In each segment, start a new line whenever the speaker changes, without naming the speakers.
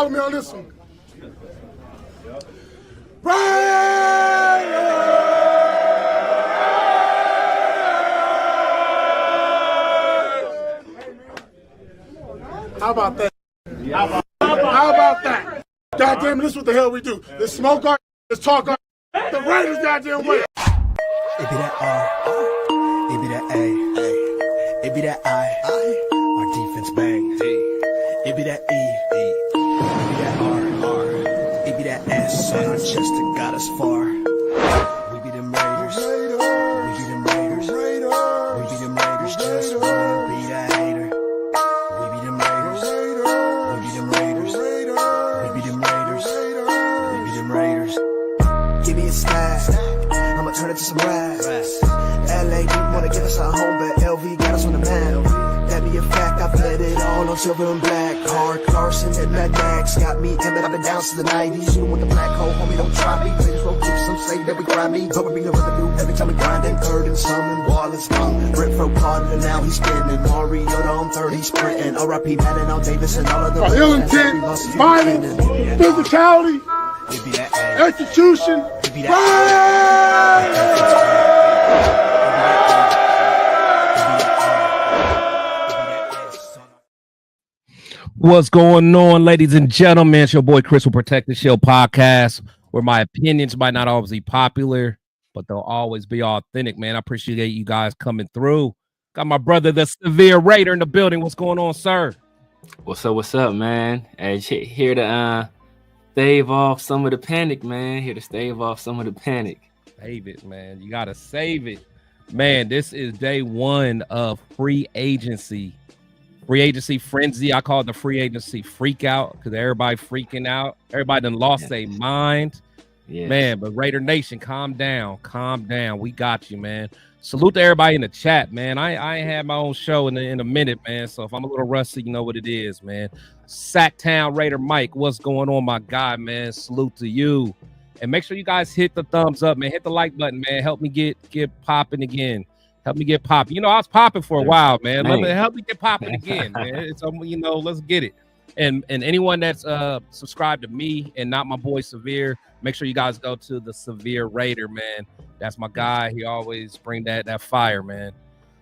with me on this one. Raiders! How about that? How about that? Goddamn, this is what the hell we do. Let's smoke our, let's talk our, the Raiders goddamn way.
It be that R, it be that A, it be that I, our defense bang. It be that E, it be that R, it be that S on our chest that got us far. We be them Raiders, we be them Raiders, we be them Raiders, just wanna be that hater. We be them Raiders, we be them Raiders, we be them Raiders, we be them Raiders. Give me a stack, I'ma turn it to some raps. LA didn't wanna give us a home, but LV got us on the map. That be a fact, I bled it all on silver and black. Hard Carson and Mad Max got me in, but I've been down since the 90s. You want the black hole, homie, don't try me. Players roll deep, some say that we grind me. But we bring the revenue every time we grind and third and some and Wallace tongue. Renfro caught it and now he's spinning. Mario on third, he's sprinting. R.I.P. Madden on Davis and all of the
ill intent, violence, physicality, execution.
What's going on, ladies and gentlemen? It's your boy Chris will Protect the Shield podcast, where my opinions might not always be popular, but they'll always be authentic, man. I appreciate you guys coming through. Got my brother, the Severe Raider, in the building. What's going on, sir?
What's up, man? Hey, here to stave off some of the panic, man. Here to stave off some of the panic.
Save it, man. You got to save it. Man, this is day one of free agency. Free agency frenzy. I call it the free agency freakout because everybody freaking out. Everybody done lost their mind. Yeah. Man, but Raider Nation, calm down. Calm down. We got you, man. Salute to everybody in the chat, man. I ain't had my own show in a minute, man. So if I'm a little rusty, you know what it is, man. Sacktown Raider Mike, what's going on, my guy, man? Salute to you. And make sure you guys hit the thumbs up, man. Hit the like button, man. Help me get popping again. Help me get popping. You know, I was popping for a while, man. Help me get popping again, man. So, you know, let's get it. And anyone that's subscribed to me and not my boy Severe, make sure you guys go to the Severe Raider, man. That's my guy. He always bring that fire, man.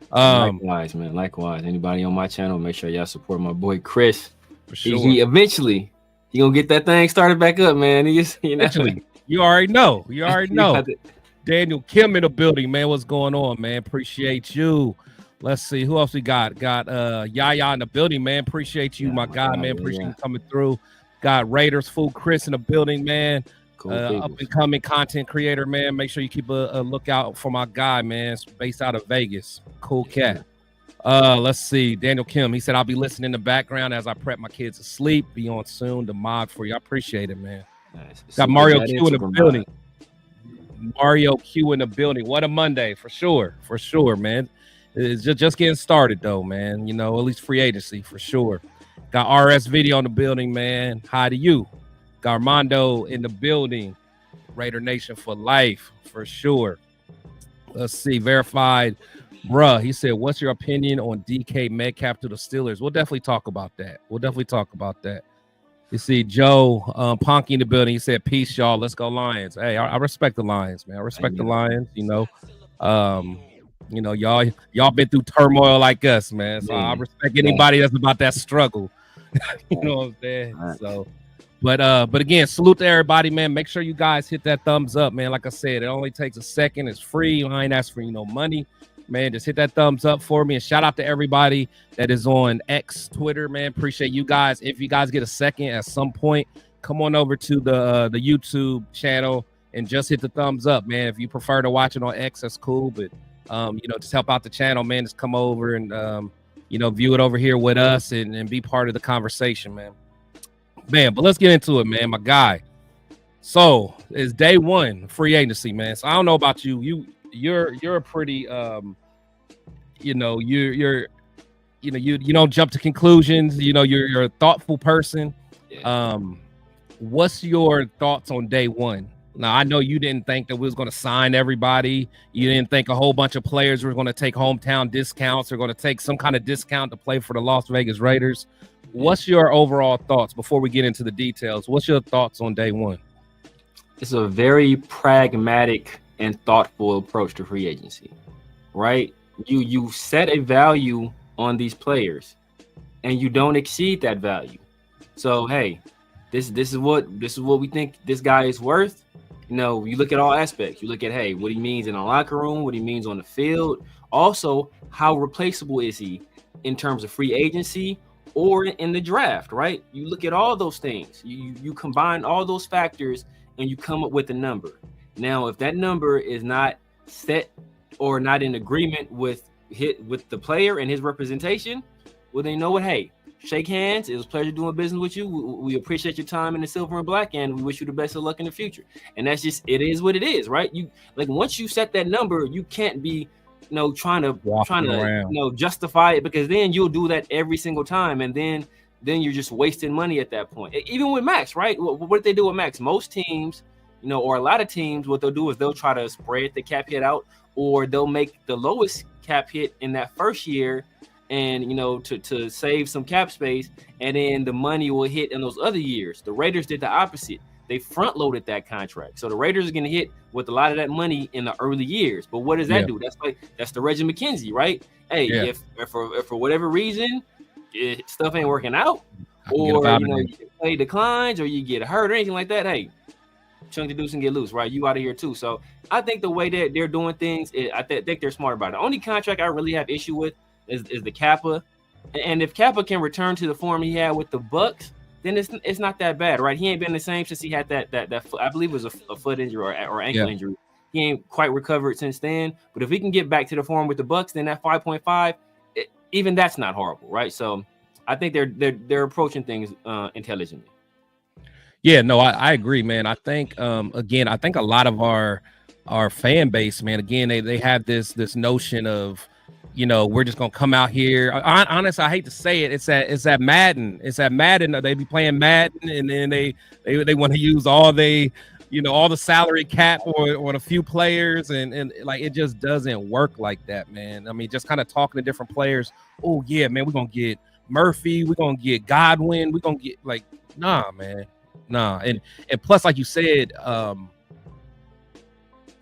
Likewise, man. Likewise. Anybody on my channel, make sure y'all support my boy Chris.
For sure.
He eventually gonna get that thing started back up, man.
Eventually. You already know. You already know. Daniel Kim in the building, man. What's going on, man? Appreciate you. Let's see who else we got. Got Yaya in the building, man. Appreciate you, my guy, man. Appreciate you coming through. Got Raiders Fool Chris in the building, man. Cool up and coming content creator, man. Make sure you keep a lookout for my guy, man. It's based out of Vegas. Cool cat. Let's see. Daniel Kim. He said I'll be listening in the background as I prep my kids to sleep. Be on soon to mod for you. I appreciate it, man. Nice. Got Mario Q in the building. Mario Q in the building. What a Monday, for sure, man. It's just getting started, though, man. You know, at least free agency, for sure. Got RS Video in the building, man. Hi to you. Got Armando in the building. Raider Nation for life, for sure. Let's see. Verified. Bruh, he said, what's your opinion on DK Metcalf to the Steelers? We'll definitely talk about that. You see Joe Ponky in the building. He said, peace, y'all. Let's go Lions. Hey, I respect the Lions, man. I respect the Lions, you know. You know, y'all been through turmoil like us, man. So I respect anybody that's about that struggle. You know what I'm saying? Right. So, but again, salute to everybody, man. Make sure you guys hit that thumbs up, man. Like I said, it only takes a second. It's free. I ain't asking for no money. Man, just hit that thumbs up for me, and shout out to everybody that is on X, Twitter, man. Appreciate you guys. If you guys get a second at some point, come on over to the YouTube channel and just hit the thumbs up, man. If you prefer to watch it on X, that's cool. But you know, just help out the channel, man. Just come over and you know, view it over here with us and be part of the conversation, man. Man, but let's get into it, man. My guy. So it's day one free agency, man. So I don't know about you. You're a pretty you know, you don't jump to conclusions. You know, you're a thoughtful person. What's your thoughts on day one Now, I know you didn't think that we was going to sign everybody. You didn't think a whole bunch of players were going to take hometown discounts or going to take some kind of discount to play for the Las Vegas Raiders. What's your overall thoughts before we get into the details? What's your thoughts on day one?
It's a very pragmatic and thoughtful approach to free agency, right? You set a value on these players and you don't exceed that value. So, hey, this is what we think this guy is worth. You know, you look at all aspects. You look at, hey, what he means in the locker room, what he means on the field. Also, how replaceable is he in terms of free agency or in the draft, right? You look at all those things. You combine all those factors and you come up with a number. Now, if that number is not set or not in agreement with the player and his representation, well, then you know what? Hey, shake hands. It was a pleasure doing business with you. We appreciate your time in the silver and black, and we wish you the best of luck in the future. And that's just, it is what it is, right? You like, once you set that number, you can't be, trying to justify it, because then you'll do that every single time, and then you're just wasting money at that point. Even with Max, right? What did they do with Max? Most teams, or a lot of teams, what they'll do is they'll try to spread the cap hit out, or they'll make the lowest cap hit in that first year, and to save some cap space, and then the money will hit in those other years. The Raiders did the opposite. They front loaded that contract, so the Raiders are going to hit with a lot of that money in the early years. But what does that do? That's the Reggie McKenzie, right? Hey, if for whatever reason stuff ain't working out, or your play declines, or you get hurt or anything like that, hey, chunk the deuce and get loose, right? You out of here too. So I think the way that they're doing things, I think they're smart about it. The only contract I really have issue with is the Kappa, and if Kappa can return to the form he had with the Bucks, then it's not that bad, right? He ain't been the same since he had that I believe it was a foot injury or ankle injury. He ain't quite recovered since then. But if he can get back to the form with the Bucks, then that 5.5, even that's not horrible, right? So I think they're approaching things intelligently.
Yeah, no, I agree, man. I think again, I think a lot of our fan base, man, again, they have this notion of, we're just gonna come out here. Honestly, I hate to say it. It's that Madden. It's that Madden. They be playing Madden, and then they want to use all the salary cap or the few players, and like, it just doesn't work like that, man. I mean, just kind of talking to different players. Oh yeah, man, we're gonna get Murphy. We're gonna get Godwin. We're gonna get, like, nah, man, nah. And plus, like you said,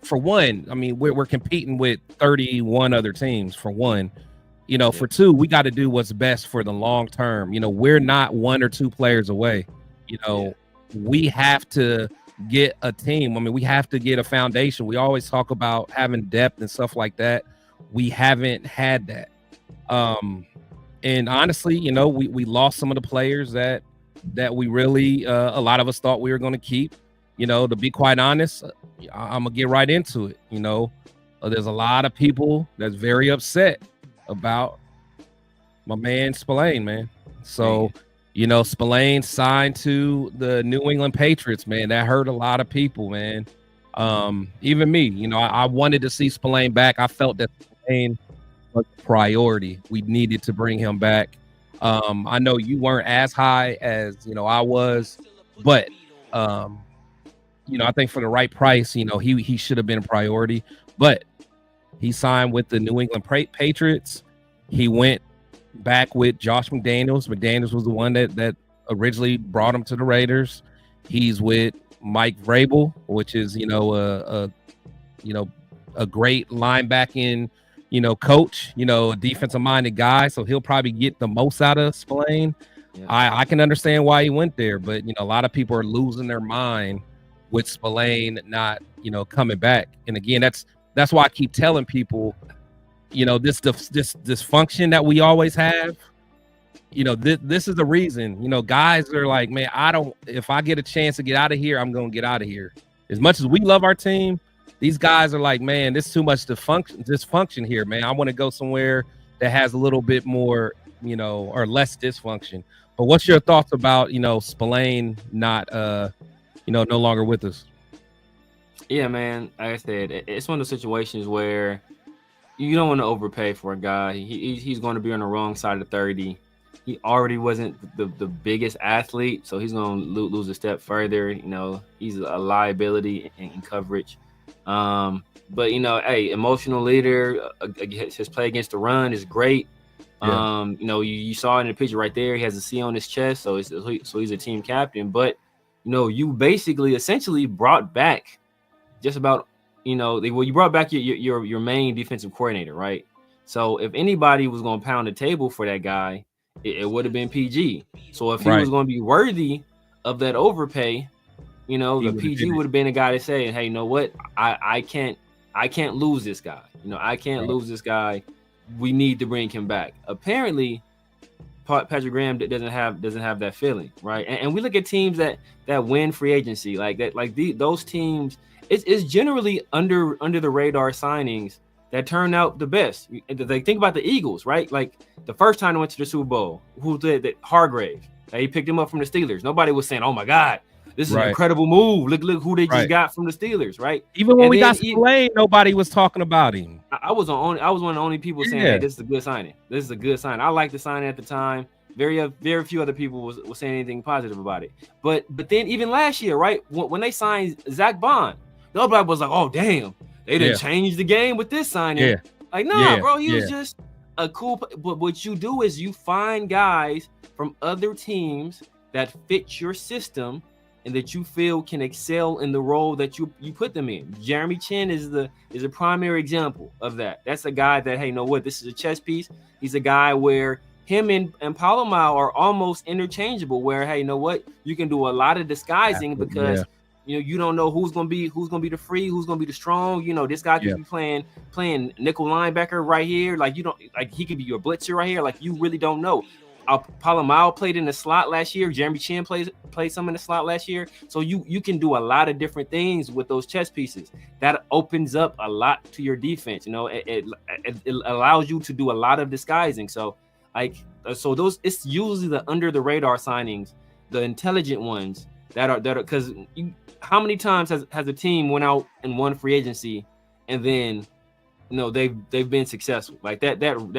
for one, I mean, we're competing with 31 other teams, for one. For two, we got to do what's best for the long term. We're not one or two players away. We have to get a team. I mean, we have to get a foundation. We always talk about having depth and stuff like that. We haven't had that. And honestly, we lost some of the players that we really, a lot of us thought we were going to keep. To be quite honest, I'm gonna get right into it. There's a lot of people that's very upset about my man Spillane, man. So, Spillane signed to the New England Patriots, man. That hurt a lot of people, man. Even me, I wanted to see Spillane back. I felt that Spillane was a priority. We needed to bring him back. I know you weren't as high as I was, but I think for the right price, he should have been a priority. But he signed with the New England Patriots. He went back with Josh McDaniels. McDaniels was the one that originally brought him to the Raiders. He's with Mike Vrabel, which is a great linebacking coach, a defensive minded guy. So he'll probably get the most out of Spillane. Yeah. I can understand why he went there, but a lot of people are losing their mind with Spillane not, coming back. And again, that's why I keep telling people, this dysfunction that we always have, this is the reason, guys are like, man, if I get a chance to get out of here, I'm going to get out of here. As much as we love our team, these guys are like, man, this is too much dysfunction here, man. I want to go somewhere that has a little bit more, or less dysfunction. But what's your thoughts about, Spillane not, no longer with us?
Yeah, man. Like I said, it's one of those situations where you don't want to overpay for a guy. He's going to be on the wrong side of 30. he already wasn't the biggest athlete, so he's going to lose a step further. You know, he's a liability in coverage. But, you know, hey, emotional leader, his play against the run is great.
Yeah.
You know, you saw it in the picture right there. He has a C on his chest, so he's a team captain. But, you know, you basically essentially brought back just about, you know, you brought back your main defensive coordinator, right? So if anybody was going to pound the table for that guy, it would have been PG. So if he was going to be worthy of that overpay, you know, the PG would have been a guy to say, hey, you know what? I can't lose this guy. You know, I can't lose this guy. We need to bring him back. Apparently, Patrick Graham doesn't have that feeling, right? And we look at teams that win free agency, like that, like those teams. It's generally under the radar signings that turn out the best. They think about the Eagles, right? Like the first time they went to the Super Bowl, who did that? Hargrave. He picked him up from the Steelers. Nobody was saying, "Oh my God, this is an incredible move. Look who they just got from the Steelers," right?
Even when we got Spillane, nobody was talking about him.
I was one of the only people saying, "Hey, this is a good signing. This is a good sign." I liked the signing at the time. Very few other people was saying anything positive about it. But then even last year, right, when they signed Zach Bond, nobody was like, "Oh damn, they didn't change the game with this signing."
Yeah.
Like, nah, bro, he was just a cool. But what you do is you find guys from other teams that fit your system and that you feel can excel in the role that you put them in. Jeremy Chinn is a primary example of that. That's a guy that, hey, you know what? This is a chess piece. He's a guy where him and Palomar are almost interchangeable, where, hey, you know what? You can do a lot of disguising because you know, you don't know who's gonna be the free, who's gonna be the strong. You know, this guy could be playing nickel linebacker right here. Like, you don't, like, he could be your blitzer right here. Like, you really don't know. Palomar played in the slot last year. Jeremy Chinn played some in the slot last year. So you can do a lot of different things with those chess pieces. That opens up a lot to your defense. You know, it allows you to do a lot of disguising. So those, it's usually the under the radar signings, the intelligent ones that are because how many times has a team went out and won free agency and then, you know, they've been successful like that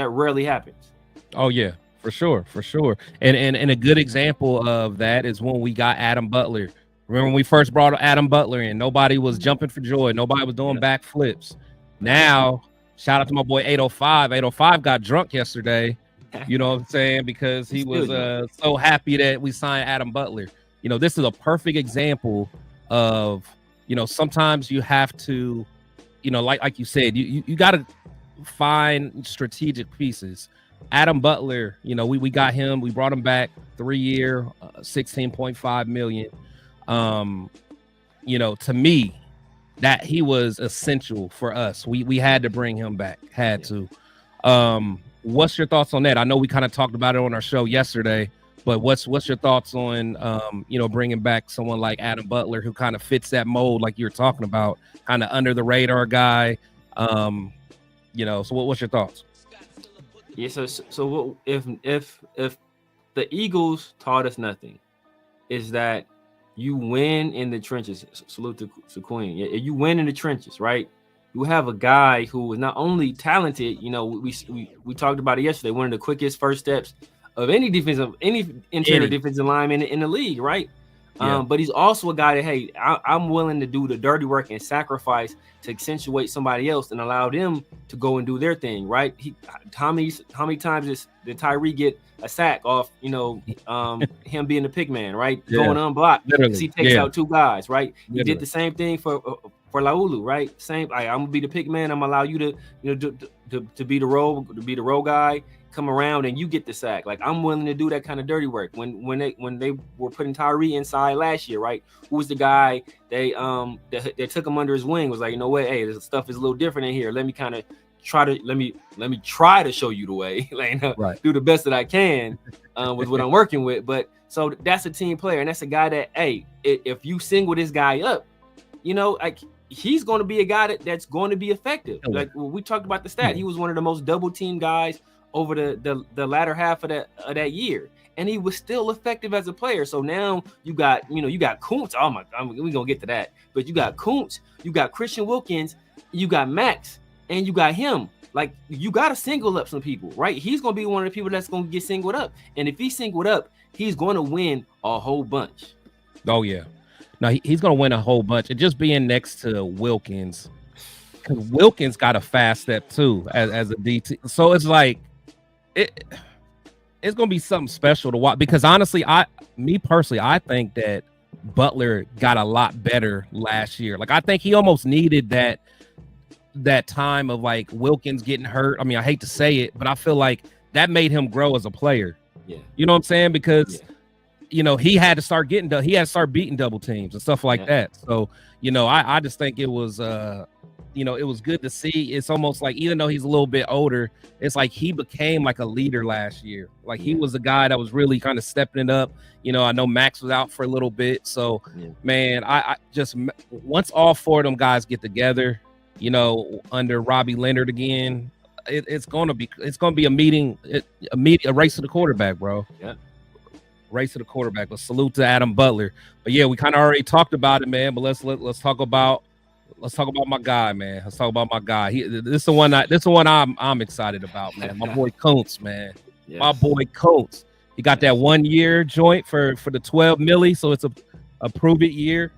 rarely happens.
Oh yeah. For sure. And a good example of that is when we got Adam Butler. Remember when we first brought Adam Butler in, nobody was jumping for joy. Nobody was doing backflips. Now, shout out to my boy 805. 805 got drunk yesterday. You know what I'm saying? Because he was so happy that we signed Adam Butler. You know, this is a perfect example of, you know, sometimes you have to, you know, like you said, you got to find strategic pieces. Adam Butler, you know, we got him. We brought him back 3-year, $16.5 million. You know, to me, that he was essential for us. We had to bring him back. Had to. What's your thoughts on that? I know we kind of talked about it on our show yesterday, but what's your thoughts on you know, bringing back someone like Adam Butler who kind of fits that mold, like you were talking about, kind of under the radar guy? You know, so what's your thoughts?
Yeah, so what, if the Eagles taught us nothing, is that you win in the trenches. Salute to Queen. Yeah, you win in the trenches, right? You have a guy who is not only talented. You know, we talked about it yesterday. One of the quickest first steps of any interior defensive lineman in the league, right? But he's also a guy that, hey, I'm willing to do the dirty work and sacrifice to accentuate somebody else and allow them to go and do their thing, right? How many times did Tyree get a sack off, you know, him being the pick man, right? Going unblocked because he takes out two guys, right? He did the same thing for Laulu, right? Same. I'm gonna be the pick man. I'm gonna allow you to, you know, to be the role guy. Come around and you get the sack. Like, I'm willing to do that kind of dirty work. When they were putting Tyree inside last year, right? Who was the guy they took him under his wing? Was like, you know what? Hey, this stuff is a little different in here. Let me kind of try to show you the way. Like, do the best that I can with what I'm working with. But so that's a team player, and that's a guy that, hey, if you single this guy up, you know, like, he's going to be a guy that's going to be effective. Like, we talked about the stat, he was one of the most double team guys over the latter half of that year, and he was still effective as a player. So now you got Koonce. Oh my God, we're gonna get to that. But you got Koonce, you got Christian Wilkins, you got Max, and you got him. like you got to single up some people, right? He's going to be one of the people that's going to get singled up. And if he's singled up, he's going to win a whole bunch.
Oh, yeah. No, he's going to win a whole bunch. And just being next to Wilkins, because Wilkins got a fast step too as a DT. So it's like, it's going to be something special to watch. Because honestly, me personally, I think that Butler got a lot better last year. Like, I think he almost needed that time of like Wilkins getting hurt. I mean, I hate to say it, but I feel like that made him grow as a player.
Yeah.
You know what I'm saying? Because he had to start beating double teams and stuff like that. So, I just think it was it was good to see. It's almost like, even though he's a little bit older, it's like he became like a leader last year. Like he was a guy that was really kind of stepping it up. I know Max was out for a little bit. So man, I just, once all four of them guys get together, under Robbie Leonard again, it's gonna be a race to the quarterback, bro.
Yeah.
Race to the quarterback. Let's salute to Adam Butler. But yeah, we kind of already talked about it, man. But let's talk about my guy, man. Let's talk about my guy. This is the one I'm excited about, man. My boy Koonce, man. Yes. My boy Koonce. He got that 1 year joint for the 12 milli, so it's a prove it year.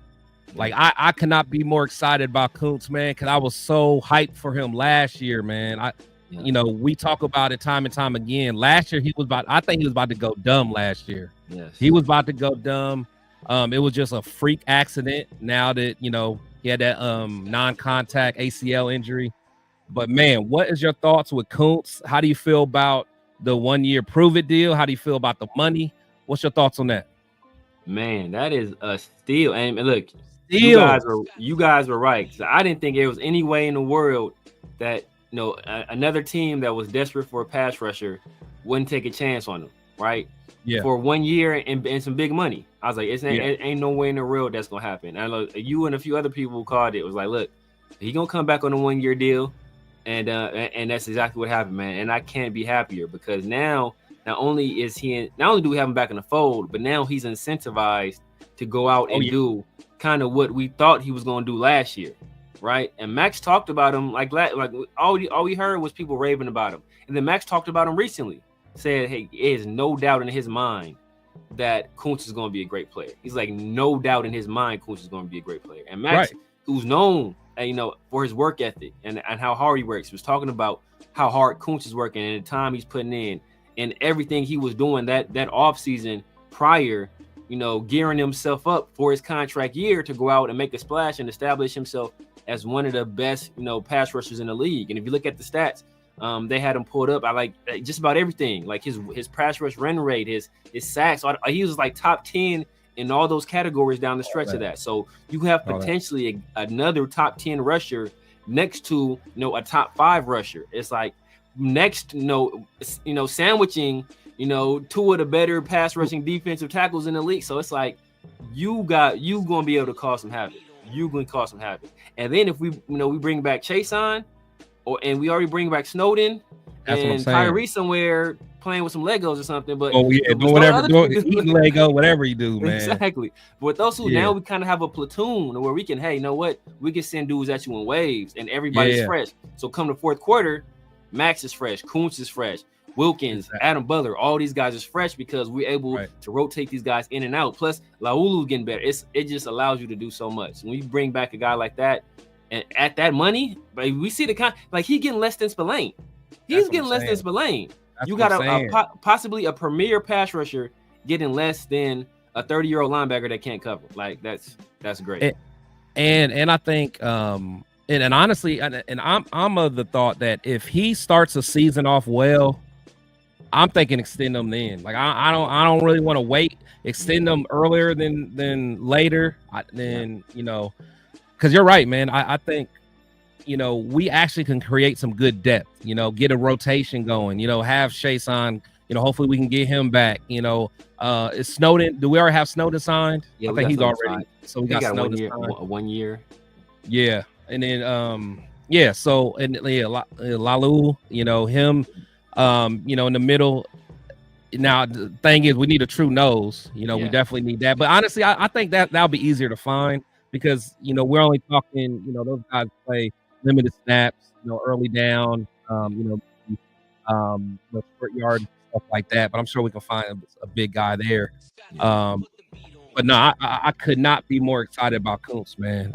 Like I cannot be more excited about Koonce, man, because I was so hyped for him last year, man. We talk about it time and time again. Last year I think he was about to go dumb last year.
Yes.
He was about to go dumb. It was just a freak accident now that, he had that non-contact ACL injury. But man, what is your thoughts with Koonce? How do you feel about the 1 year prove it deal? How do you feel about the money? What's your thoughts on that?
Man, that is a steal. And look, you guys were right. So I didn't think there was any way in the world that another team that was desperate for a pass rusher wouldn't take a chance on him, right?
Yeah.
For 1 year and some big money. I was like, it ain't no way in the world that's gonna happen. And look, you and a few other people called it. It was like, look, he gonna come back on a 1 year deal, and that's exactly what happened, man. And I can't be happier because now not only do we have him back in the fold, but now he's incentivized to go out and do kind of what we thought he was gonna do last year, right? And Max talked about him like all we heard was people raving about him, and then Max talked about him recently. Said, hey, there's no doubt in his mind that Koonce is going to be a great player. He's like, no doubt in his mind, Koonce is going to be a great player. And Max, who's known, for his work ethic and how hard he works, was talking about how hard Koonce is working and the time he's putting in and everything he was doing that off season prior, gearing himself up for his contract year to go out and make a splash and establish himself as one of the best, pass rushers in the league. And if you look at the stats, they had him pulled up. I like just about everything, like his pass rush run rate, his sacks. He was like top 10 in all those categories down the stretch of that. So you have potentially another top 10 rusher next to a top 5 rusher. It's like next, sandwiching, two of the better pass rushing defensive tackles in the league. So it's like you gonna be able to cause some havoc. You gonna cause some havoc. And then if we bring back Chason. And we already bring back Snowden and Tyree somewhere playing with some Legos or something. But
eating Lego, whatever you do, man.
Exactly. But with those two, now we kind of have a platoon where we can, hey, you know what? We can send dudes at you in waves, and everybody's fresh. So come to fourth quarter, Max is fresh, Koonce is fresh, Wilkins, Adam Butler, all these guys is fresh because we're able to rotate these guys in and out. Plus, Laulu's getting better. It just allows you to do so much. When you bring back a guy like that, and at that money, we see he's getting less than Spillane. He's getting less than Spillane. You got possibly a premier pass rusher getting less than a 30-year-old linebacker that can't cover. Like that's great.
And I think and honestly, and I'm of the thought that if he starts a season off well, I'm thinking extend him then. Like I don't really want to wait. Extend them earlier than later. Because you're right, man. I think, we actually can create some good depth, get a rotation going, have Chason, hopefully we can get him back. Is Snowden, do we already have Snowden signed?
Yeah,
I think he's already signed. So we got Snowden
signed. 1 year.
Yeah. And then, so, and Lalu, him, in the middle. Now, the thing is, we need a true nose. We definitely need that. But honestly, I think that'll be easier to find. Because we're only talking, those guys play limited snaps, early down. The short yard and stuff like that. But I'm sure we can find a big guy there. But no, I could not be more excited about Koonce, man.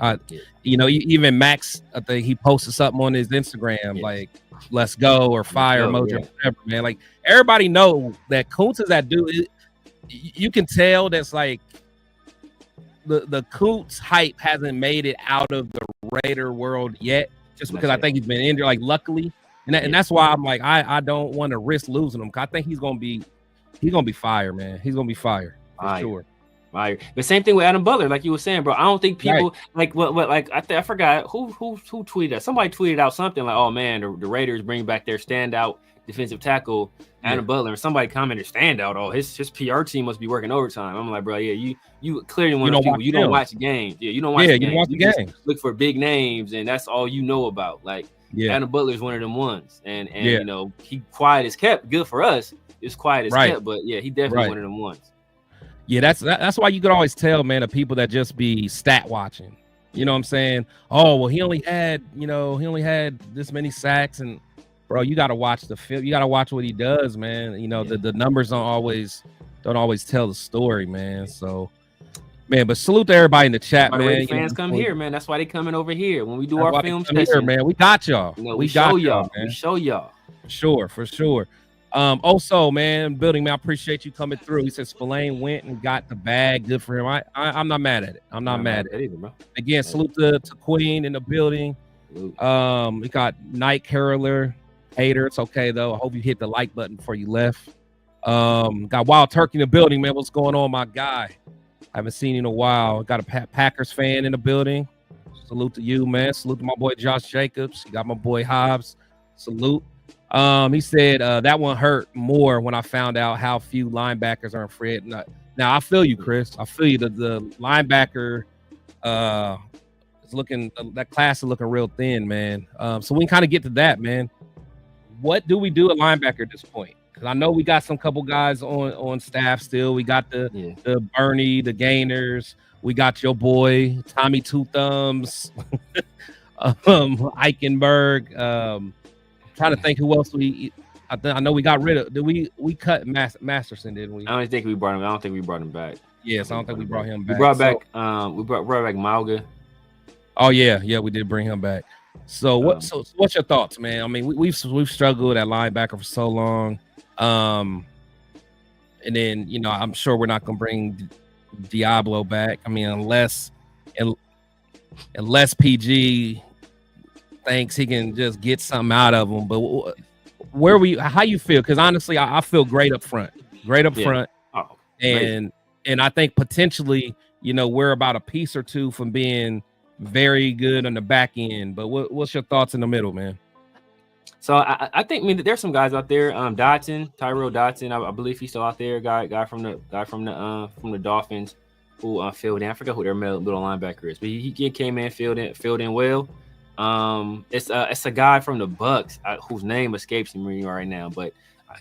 Even Max, I think he posted something on his Instagram like "Let's go" or "Fire" emoji or whatever, man. Like everybody know that Koonce is that dude. You can tell that's like the Koonce hype hasn't made it out of the Raider world yet, just because I think he's been injured. Like luckily, and that's why I'm like I don't want to risk losing him. Cause I think he's gonna be fire, man. He's gonna be fire for sure.
Right. The same thing with Adam Butler, like you were saying, bro. I don't think people like what like I forgot who tweeted that. Somebody tweeted out something like, "Oh man, the Raiders bring back their standout defensive tackle, Adam Butler." And somebody commented, "Standout? Oh, his PR team must be working overtime." I'm like, bro, yeah, you clearly one of those people. You don't watch the games. Yeah, you don't watch the games.
You watch the games.
Look for big names, and that's all you know about. Like Adam Butler is one of them ones, and he quiet as kept. Good for us. It's quiet as kept, but he definitely one of them ones.
Yeah, that's why you could always tell, man, of people that just be stat watching. You know what I'm saying? Oh, well, he only had this many sacks, and bro, you gotta watch the film. You gotta watch what he does, man. The numbers don't always tell the story, man. So, man, but salute to everybody in the chat, man.
Fans come here, man. That's why they coming over here when we do our film session,
here, man. We got y'all.
We show y'all, man. We show y'all.
For sure. Also, man, building, man, I appreciate you coming through. He said Spillane went and got the bag. Good for him. I'm not mad at it. I'm not mad at it either, bro. Again, salute to Queen in the building. We got Night Caroler, hater. It's okay though. I hope you hit the like button before you left. Got Wild Turkey in the building, man. What's going on, my guy? I haven't seen you in a while. Got a Packers fan in the building. Salute to you, man. Salute to my boy Josh Jacobs. You got my boy Hobbs. Salute. He said that one hurt more when I found out how few linebackers are in free agency. Now I feel you, Chris. I feel you. The linebacker is looking, that class is looking real thin, man. So we can kind of get to that, man. What do we do at linebacker at this point? Because I know we got some couple guys on staff still. We got the Bernie, the Gainers. We got your boy Tommy Two Thumbs, Eichenberg. Trying to think who else I know we got rid of. Did we cut Masterson? Didn't we?
I don't think we brought him. I don't think we brought him back.
Yes, I don't think we brought him back.
We brought back Mauga.
Oh yeah, we did bring him back. So what's your thoughts, man? I mean, we've struggled at linebacker for so long, and then I'm sure we're not gonna bring Diablo back. I mean, unless PG thinks he can just get something out of him. But how you feel? Because honestly, I feel great up front. Oh, and I think potentially, we're about a piece or two from being very good on the back end. But what's your thoughts in the middle, man?
So I think there's some guys out there. Tyree Wilson, I believe he's still out there. Guy from the Dolphins who filled in. I forgot who their middle linebacker is, but he came in, filled in well. It's a guy from the Bucks whose name escapes me right now, but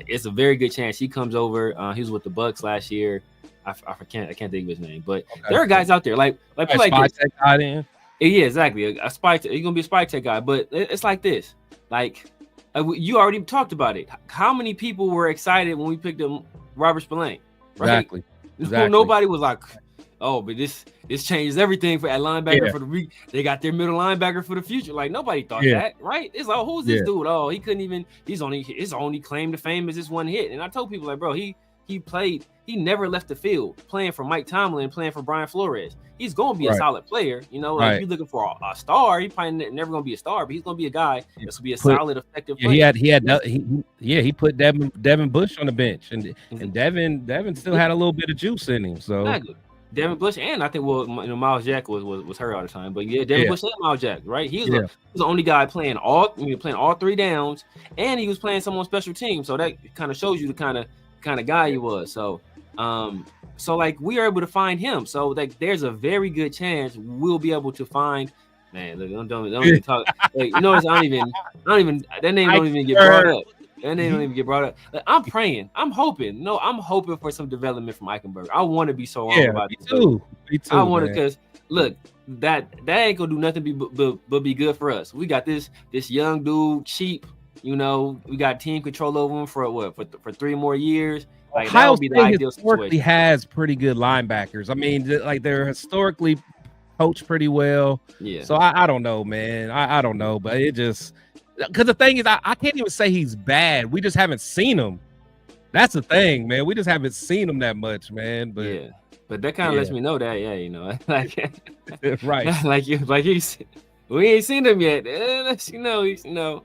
it's a very good chance he comes over. He was with the Bucks last year. I can't think of his name, but there are guys out there like play like this. Yeah, exactly. A spy. He's gonna be a spy tech guy, but it's like this. Like you already talked about it. How many people were excited when we picked up Robert Spillane? Right? Exactly. Nobody was like, oh, but this changes everything for at linebacker for the week. They got their middle linebacker for the future. Like nobody thought that, right? It's like, who's this dude? Oh, he couldn't even. His only claim to fame is this one hit. And I told people like, bro, he played. He never left the field playing for Mike Tomlin, playing for Brian Flores. He's gonna be a solid player. If you're looking for a star, he probably never gonna be a star, but he's gonna be a guy that's gonna be a solid, effective player.
He put Devin Bush on the bench, and Devin still had a little bit of juice in him. So.
Exactly. Devin Bush and I think Miles Jack was hurt all the time, but Devin Bush and Miles Jack, right? He was the only guy playing all three downs, and he was playing some on special teams. So that kind of shows you the kind of guy he was. So like we are able to find him. So like there's a very good chance we'll be able to find. Man, look, don't even talk. Like, I don't even that name don't even get brought up. And they don't even get brought up. Like, I'm praying. I'm hoping. No, I'm hoping for some development from Eichenberg. I want to be so wrong about this. Me too. I want to, because look, that ain't gonna do nothing but be good for us. We got this young dude, cheap, You know, we got team control over him for 3 more years. Like that
Ohio
would be the
State
ideal
historically
situation.
has pretty good linebackers. I mean, like they're historically coached pretty well.
Yeah.
So I don't know, man. I don't know, but it just because the thing is, I can't even say he's bad. We just haven't seen him. That's the thing, man. We just haven't seen him that much, man. But
yeah, but that kind of lets me know that, yeah, you know, like
right,
like you we ain't seen him yet. You know,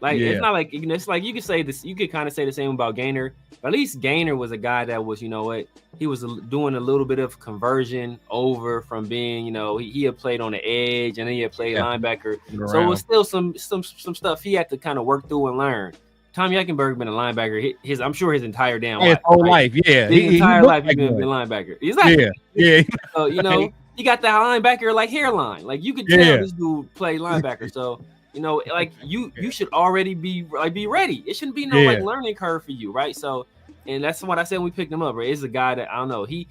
like it's not like, you know, it's like you could say this. You could kind of say the same about Gainer. But at least Gainer was a guy that was, you know what, he was doing a little bit of conversion over from being, you know, he had played on the edge and then he had played linebacker. So it was still some stuff he had to kind of work through and learn. Tommy Eichenberg been a linebacker. I'm sure his entire damn life.
His whole life, yeah.
His entire life he's been a linebacker. Exactly.
Yeah.
So, you know, he got the linebacker like hairline. Like you could tell this dude play linebacker. So, you know, like you should already be ready. It shouldn't be no like learning curve for you, right? So, and that's what I said when we picked him up. Right, it's a guy that I don't know. He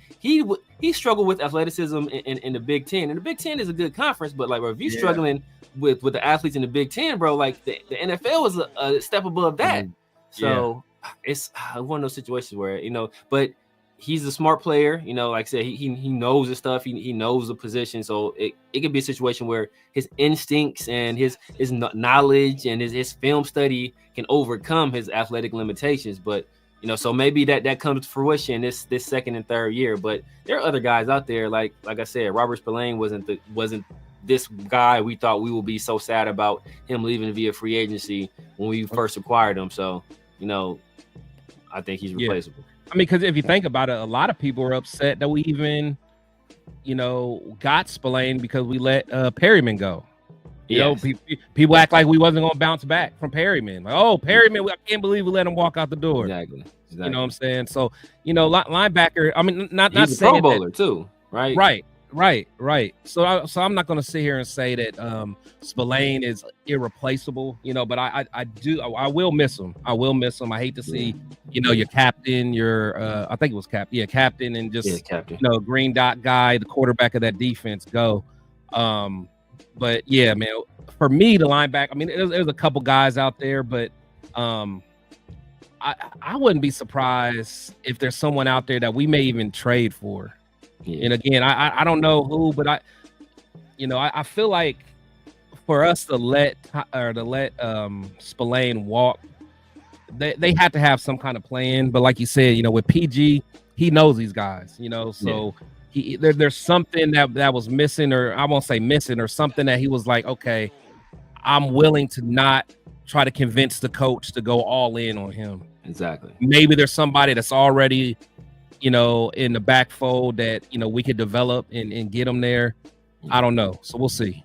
struggled with athleticism in the Big Ten, and the Big Ten is a good conference. But like, bro, if you're struggling with the athletes in the Big Ten, bro, like the NFL is a step above that. So it's one of those situations where, you know, but he's a smart player, you know, like I said, he knows the stuff, he knows the position. So it could be a situation where his instincts and his knowledge and his film study can overcome his athletic limitations. But, you know, so maybe that comes to fruition this second and third year. But there are other guys out there, like I said, Robert Spillane wasn't this guy we thought we would be so sad about him leaving via free agency when we first acquired him. So, you know, I think he's replaceable.
I mean, because if you think about it, a lot of people were upset that we even, you know, got Spillane because we let Perryman go. You know, people act like we wasn't going to bounce back from Perryman. Like, oh, Perryman, I can't believe we let him walk out the door.
Exactly.
You know what I'm saying? So, you know, linebacker, I mean, not
he's a Pro Bowler too, right?
Right. So I'm not going to sit here and say that Spillane is irreplaceable, you know, but I will miss him. I hate to see, you know, your captain, I think it was captain, and just
captain.
You know, green dot guy, the quarterback of that defense go. But yeah, man, for me, the linebacker, I mean, there's a couple guys out there, but I wouldn't be surprised if there's someone out there that we may even trade for. And again, I don't know who, but I feel like for us to let Spillane walk, they had to have some kind of plan. But like you said, you know, with PG, he knows these guys, you know, so there's something that was missing, or I won't say missing, or something that he was like, okay, I'm willing to not try to convince the coach to go all in on him.
Exactly.
Maybe there's somebody that's already, you know, in the backfold that, you know, we could develop and get them there. I don't know. So we'll see.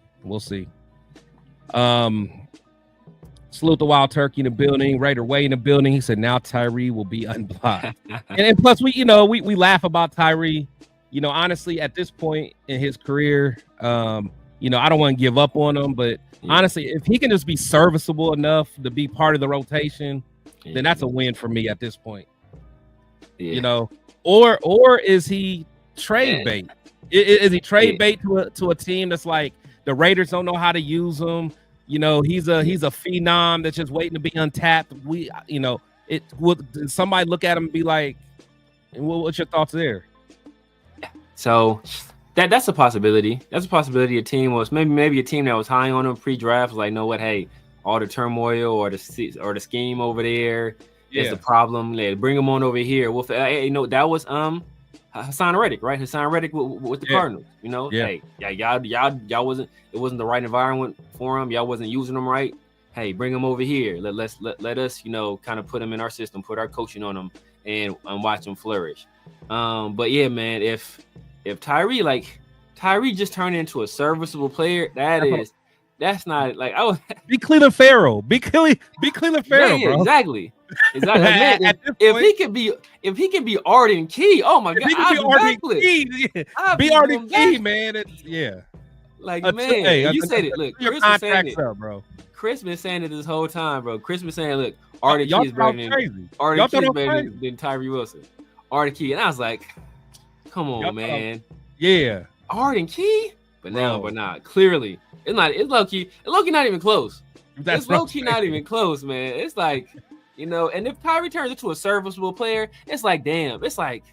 Salute the Wild Turkey in the building. Raider Way in the building. He said now Tyree will be unblocked. and plus we laugh about Tyree. You know, honestly, at this point in his career, you know, I don't want to give up on him, but honestly, if he can just be serviceable enough to be part of the rotation, then that's a win for me at this point. You know, or is he trade bait? Is he trade bait to a team that's like the Raiders don't know how to use him? You know, he's a phenom that's just waiting to be untapped. Would somebody look at him and be like, what's your thoughts there?
So that's a possibility. That's a possibility. A team was maybe a team that was high on him pre-draft was like, know what? Hey, all the turmoil or the scheme over there is the problem. Bring him on over here. Well, hey, you know, that was Hassan Reddick, right? Hassan Reddick with the Cardinals. You know, hey, y'all wasn't the right environment for him. Y'all wasn't using him right. Hey, bring him over here. Let us, you know, kind of put him in our system, put our coaching on him, and watch him flourish. But yeah, man, if Tyree just turned into a serviceable player, that's not like
be Cleveland Farrell. Be Cleveland Farrell, bro.
Exactly. Man, if he can be Arden Key, oh my god,
be Arden Key, man.
Like, man, you said it. Look, Chris was saying it, bro. Chris been saying it this whole time, bro. Chris been saying, look, Arden Key is better than Tyree Wilson. Arden Key, and I was like, come on, man.
Yeah,
Arden Key, but now, but not. Clearly, it's low key. Low key, not even close. It's low-key not even close, man. It's like, and if Tyree turns into a serviceable player, it's like, damn, it's like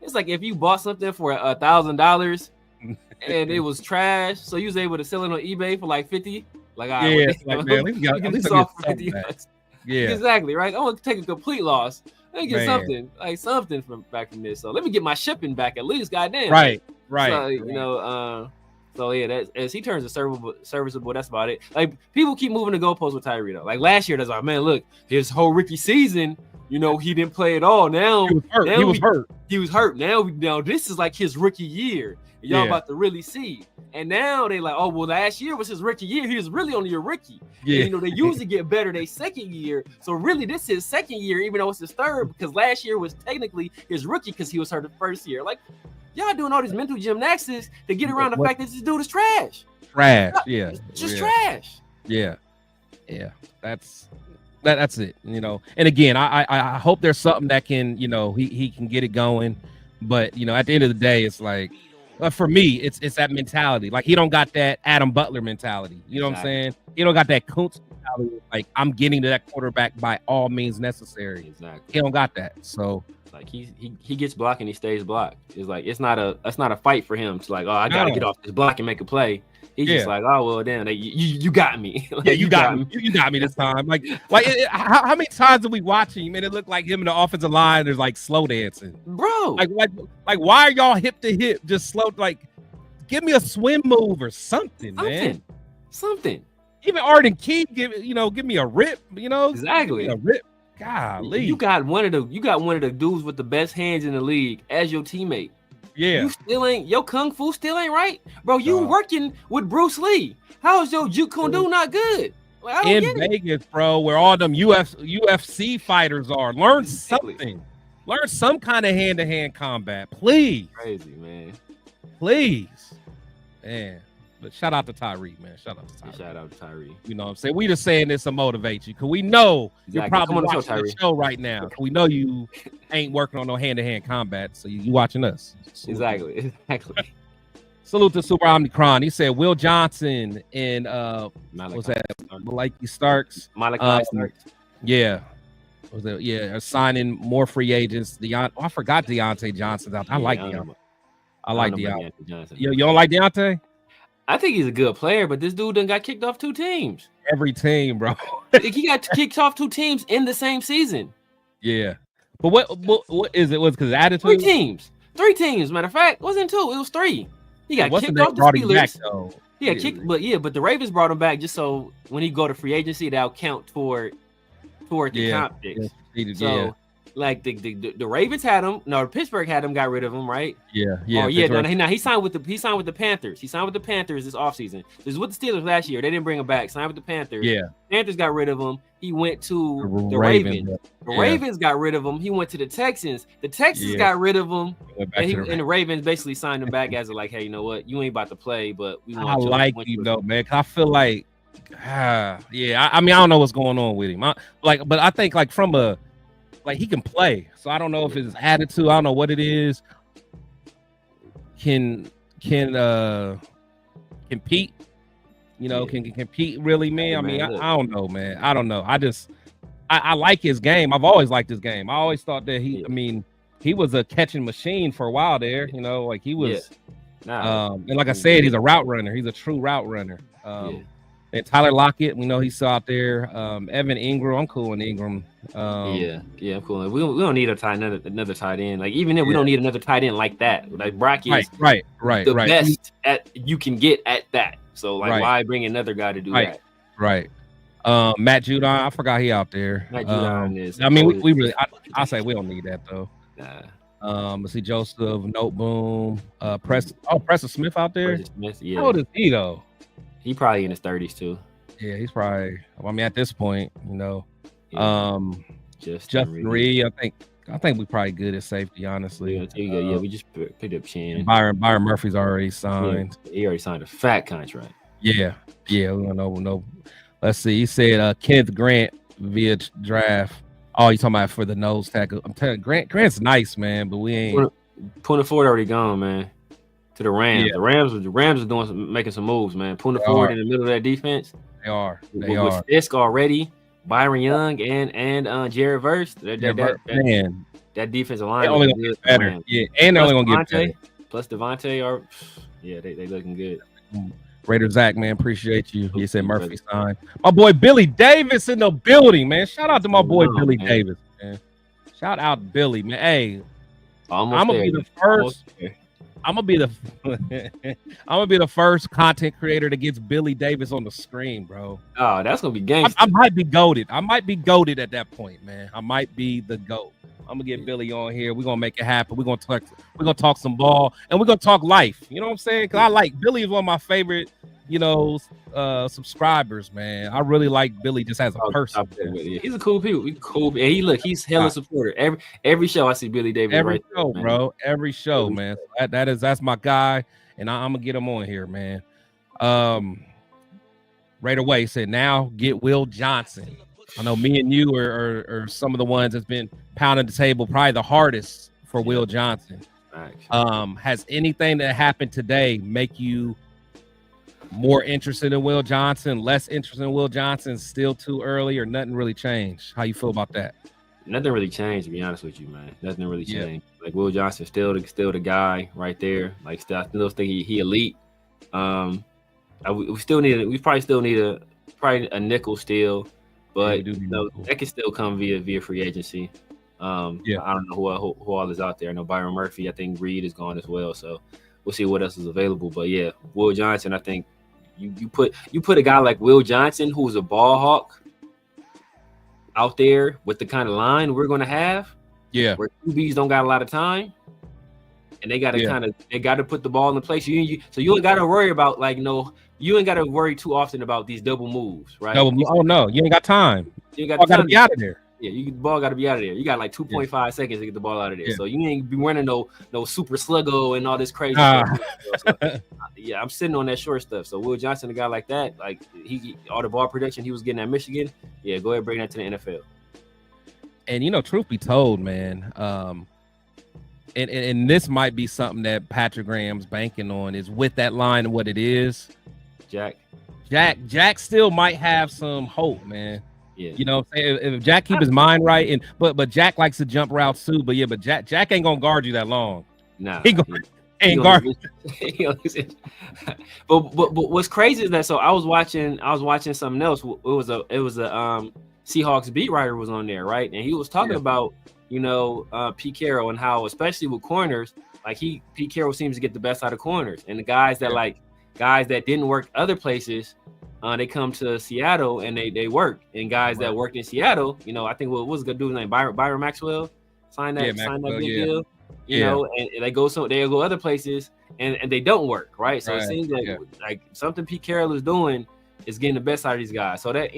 if you bought something for $1,000 and it was trash, so you was able to sell it on eBay for like 50. Like,
man, at least I get something back. Yeah,
exactly, right. I want to take a complete loss. Let me get something from back from this. So let me get my shipping back at least. Goddamn.
Right.
So, so yeah, that as he turns to serviceable, that's about it. Like people keep moving the goalposts with Tyree though. Like last year, that's like, man, look, his whole rookie season, he didn't play at all. Now
he was hurt.
He was hurt. Now this is like his rookie year. Y'all about to really see. And now they like, oh well, last year was his rookie year. He was really only a rookie.
Yeah.
And, they usually get better their second year. So really, this is his second year, even though it's his third, because last year was technically his rookie because he was hurt the first year. Like y'all doing all these mental gymnastics to get around the fact that this dude is trash.
Yeah.
Just trash.
Yeah. That's it. And again, I hope there's something that can, he can get it going. But at the end of the day, it's like. For me, it's that mentality. Like he don't got that Adam Butler mentality. You know what I'm saying? He don't got that Koonce mentality. Like I'm getting to that quarterback by all means necessary.
Exactly.
He don't got that. So
like he gets blocked and he stays blocked. It's like it's not a fight for him to like, oh, I gotta get off this block and make a play. He's just like, oh well, damn, you got me. Like,
yeah, you got me. You got me this time. How many times did we watch him and it looked like him and the offensive line is like slow dancing,
bro?
Like why are y'all hip to hip just slow? Like, give me a swim move or something, man.
Something.
Even Arden Key, give me a rip.
Exactly
a rip. Golly,
you got one of the dudes with the best hands in the league as your teammate.
Yeah,
you still ain't your kung fu still ain't right, bro. You working with Bruce Lee? How is your Jeet Kune Do not good? Like,
in Vegas, bro, where all them UFC fighters are. Learn something. Learn some kind of hand-to-hand combat, please.
Crazy, man.
Please, man. But shout out to Tyree, man. Shout out to Tyree. You know what I'm saying? We just saying this to motivate you, because we know you're probably watching the show right now. We know you ain't working on no hand-to-hand combat, so you watching us.
Exactly.
Salute to Super Omnicron. He said Will Johnson and what's that? Malachi Starks.
Starks.
Yeah. Was that? Yeah, signing more free agents. I forgot Deontay Johnson. I like Deontay. I like Deontay. You don't like Deontay?
I think he's a good player, but this dude done got kicked off 2 teams.
Every team, bro.
He got kicked off 2 teams in the same season.
Yeah. But what is it? Was because attitude?
3 teams. Matter of fact, it wasn't 2. It was 3. He got kicked off the Steelers. Yeah, but the Ravens brought him back just so when he go to free agency, that'll count toward the comp picks. So like the Ravens had him. No, Pittsburgh had him. Got rid of him, right?
Yeah.
Oh yeah. No, he signed with the Panthers. He signed with the Panthers this offseason. This was with the Steelers last year. They didn't bring him back. Signed with the Panthers.
Yeah.
Panthers got rid of him. He went to the Ravens. The Ravens got rid of him. He went to the Texans. The Texans got rid of him. And the Ravens basically signed him back as a like, hey, you know what? You ain't about to play, but we want you.
I like him though, man. I feel like, I mean, I don't know what's going on with him. But I think like from a he can play. So I don't know if it's attitude. I don't know what it is. Can compete. Can compete really, man. I mean, I don't know, man. I don't know. I like his game. I've always liked his game. I always thought that he was a catching machine for a while there. Like he was. And like I said, he's a route runner. He's a true route runner. And Tyler Lockett, we know he's still out there. Evan Ingram, I'm cool with Ingram.
I'm cool. We don't need another tight end. Like even if we don't need another tight end like that. Like Brock is
right.
the best at you can get at that. So like why bring another guy to do that?
Right. Matt Judon, I forgot he out there.
Matt Judon is.
I mean, we really. I say we don't need that though.
Nah.
Let's see, Joseph Noteboom, Preston Smith out there.
Preston Smith, yeah.
How old is he though?
He probably in his 30s too.
Yeah, he's probably. I mean, at this point,
Justin
Reed. I think we probably good at safety, honestly.
We just picked up Chinn.
Byron Murphy's already signed.
Yeah, he already signed a fat contract.
Yeah. We don't know. Let's see. He said Kenneth Grant via draft. Oh, you talking about for the nose tackle? I'm telling you, Grant's nice, man, but we ain't.
Puna Ford already gone, man. To the Rams. Yeah. The Rams are making some moves, man. Puna Ford in the middle of that defense.
They are.
With Fisk already, Byron Young and Jared Verse. That defensive line
only gonna get better. Yeah, and they're only gonna get better.
Plus Devontae are, they looking good.
Raider Zach, man, appreciate you. He said Murphy signed. My boy Billy Davis in the building, man. Shout out to my boy Billy Davis, man. Shout out Billy, man. Hey, I'm gonna be the first. I'm gonna be the first content creator that gets Billy Davis on the screen, bro.
Oh, that's gonna be gangster.
I might be goated. I might be goated at that point, man. I might be the GOAT. I'm gonna get Billy on here. We're gonna make it happen. We're gonna talk some ball, and we're gonna talk life. You know what I'm saying? Because I like Billy is one of my favorite, subscribers, man. I really like Billy just as a person.
He's a cool people. He's cool. And he's hella supporter. Every show I see Billy Davis.
Every show, bro. Every show, man. That's my guy, and I'm gonna get him on here, man. Right away said now get Will Johnson. I know me and you are some of the ones that's been pounding the table, probably the hardest for Will Johnson. Has anything that happened today make you more interested in Will Johnson, less interested in Will Johnson, still too early, or nothing really changed? How you feel about that?
Nothing really changed, to be honest with you, man. Nothing really changed. Like Will Johnson still the guy right there. Like I still think he elite. We probably still need a nickel still. But that can still come via free agency. I don't know who all is out there. I know Byron Murphy. I think Reed is gone as well. So we'll see what else is available. But yeah, Will Johnson. I think you put a guy like Will Johnson, who's a ball hawk, out there with the kind of line we're going to have. Yeah, where QBs don't got a lot of time, and they got to put the ball in place. So you ain't got to worry about you ain't got to worry too often about these double moves, right?
Oh no, you ain't got time. You got to be out of there.
Yeah, the ball got to be out of there. You got like 2.5 seconds to get the ball out of there. Yeah. So you ain't be running no super sluggo and all this crazy stuff. So, I'm sitting on that short stuff. So Will Johnson, a guy like that, like all the ball production he was getting at Michigan, go ahead and bring that to the NFL.
And truth be told, man, and this might be something that Patrick Graham's banking on is with that line and what it is. Jack still might have some hope, man. Yeah. You know what I'm saying? If Jack keep his mind right, but Jack likes to jump routes too. But Jack ain't gonna guard you that long.
Nah,
he ain't guard.
But what's crazy is that I was watching something else. It was a Seahawks beat writer was on there, right? And he was talking about Pete Carroll and how, especially with corners, like Pete Carroll seems to get the best out of corners, and the guys that didn't work other places, they come to Seattle and they work. And guys that worked in Seattle, I think what was a good dude's name, Byron Maxwell, signed that big deal. And they go other places and they don't work, right? So it seems like something Pete Carroll is doing is getting the best out of these guys. So that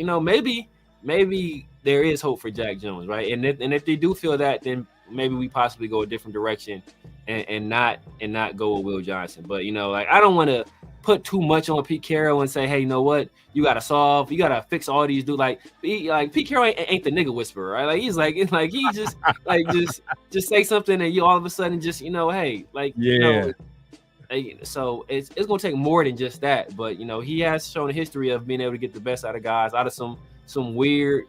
maybe there is hope for Jack Jones, right? And if they do feel that, then maybe we possibly go a different direction and not go with Will Johnson. But I don't want to put too much on Pete Carroll and say, hey, you know what? You gotta fix all these dudes. Like Pete Carroll ain't the nigga whisperer, right? Like he's just say something and you all of a sudden just hey, so it's gonna take more than just that. But he has shown a history of being able to get the best out of guys, out of some weird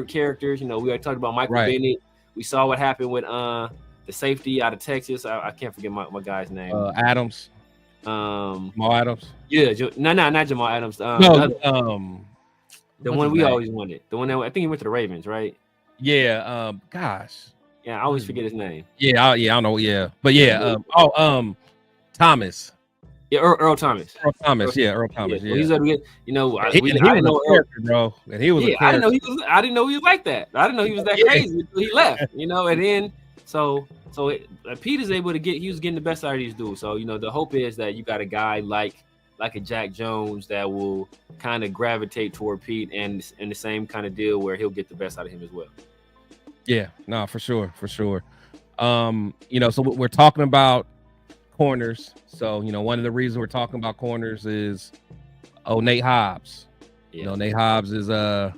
characters. We already talked about Michael Bennett. We saw what happened with the safety out of Texas. I can't forget my guy's name.
Adams. Jamal Adams.
Yeah, not Jamal Adams.
The
one we always wanted. The one that I think he went to the Ravens, right?
Yeah. Gosh.
Yeah, I always forget his name.
Yeah, I don't know. Yeah, but Thomas.
Yeah, Earl Thomas.
Earl Thomas. Yeah.
Well, he's able to get. I didn't know
bro. And he was.
Yeah, I didn't know he was like that. I didn't know he was that crazy until he left. And then Pete is able to get. He was getting the best out of these dudes. So the hope is that you got a guy like a Jack Jones that will kind of gravitate toward Pete and the same kind of deal where he'll get the best out of him as well.
Yeah, no, for sure. So we're talking about corners. So one of the reasons we're talking about corners is Nate Hobbs. Nate Hobbs is of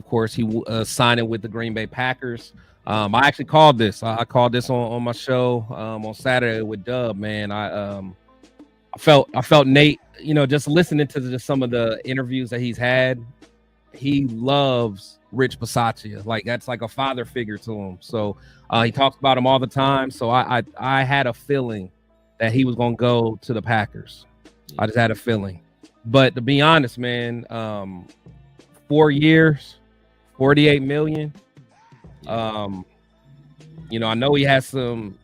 course he signing with the Green Bay Packers. I actually called this. I called this on my show on Saturday with Dub, man. I I felt Nate, just listening to some of the interviews that he's had, he loves Rich Bisaccia. Like that's like a father figure to him. So he talks about him all the time. So I had a feeling that he was gonna go to the Packers. I just had a feeling. But to be honest, man, 4 years, $48 million. I know he has some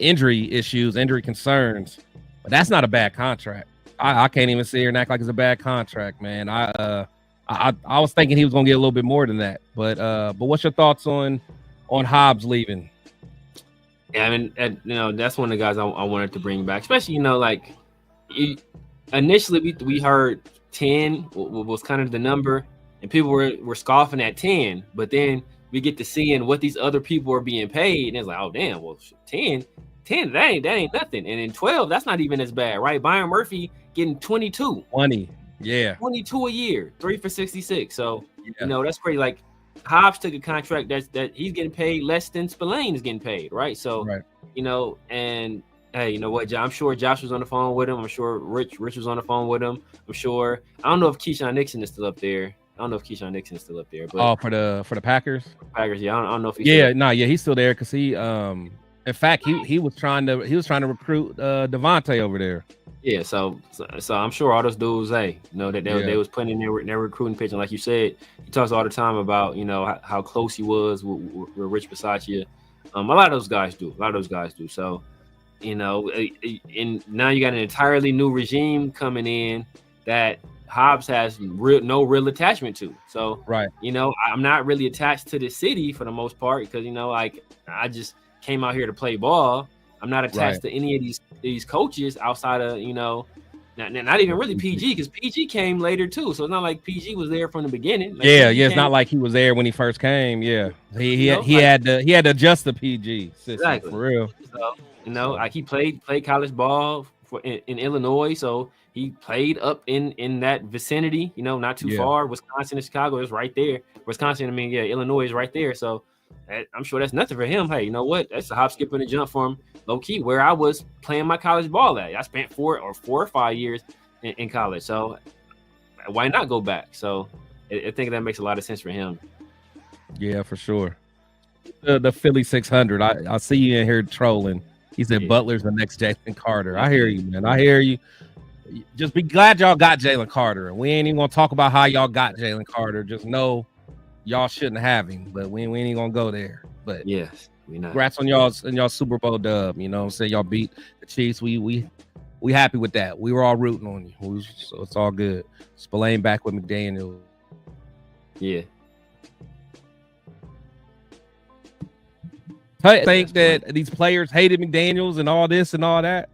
injury issues, injury concerns, but that's not a bad contract. I can't even sit here and act like it's a bad contract, man. I was thinking he was gonna get a little bit more than that, but what's your thoughts on Hobbs leaving?
Yeah, I mean, that's one of the guys I wanted to bring back, especially initially we heard 10 was kind of the number, and people were scoffing at 10, but then we get to seeing what these other people are being paid, and it's like, oh damn, well 10 that ain't nothing, and then 12 that's not even as bad, right? Byron Murphy getting 22 a year, 3 for 66. So that's crazy. Like Hobbs took a contract that he's getting paid less than Spillane is getting paid, right? So and hey, you know what, I'm sure Josh was on the phone with him. I'm sure Rich was on the phone with him. I'm sure. I don't know if Keyshawn Nixon is still up there. But
for the Packers.
Yeah, I don't know if he's
he's still there because he in fact he was trying to recruit Devontae over there.
Yeah, so I'm sure all those dudes, that they was putting in their recruiting pitch, and like you said, he talks all the time about how close he was with Rich Bisaccia. A lot of those guys do. So and now you got an entirely new regime coming in that Hobbs has no real attachment to. So I'm not really attached to the city for the most part because I just came out here to play ball. I'm not attached to any of these coaches outside of not even really PG, because PG came later too. So it's not like PG was there from the beginning.
It's not like he was there when he first came. Yeah, he had to adjust the PG system, exactly, for real.
So he played college ball in Illinois, so he played up in that vicinity. Not too far. Wisconsin and Chicago is right there. Illinois is right there. So I'm sure that's nothing for him. Hey, you know what? That's a hop, skip, and a jump from low key where I was playing my college ball at. I spent 4 or 5 years in college. So why not go back? So I think that makes a lot of sense for him.
Yeah, for sure. The Philly 600. I see you in here trolling. He said Butler's the next Jalen Carter. I hear you, man. I hear you. Just be glad y'all got Jalen Carter. And we ain't even gonna talk about how y'all got Jalen Carter. Just know y'all shouldn't have him, but we ain't gonna go there. But
yes, we not.
Congrats on y'all Super Bowl dub. You know what I'm saying? Y'all beat the Chiefs. We happy with that. We were all rooting on you. So it's all good. Spillane back with McDaniel.
Yeah.
I think that these players hated McDaniels and all this and all that.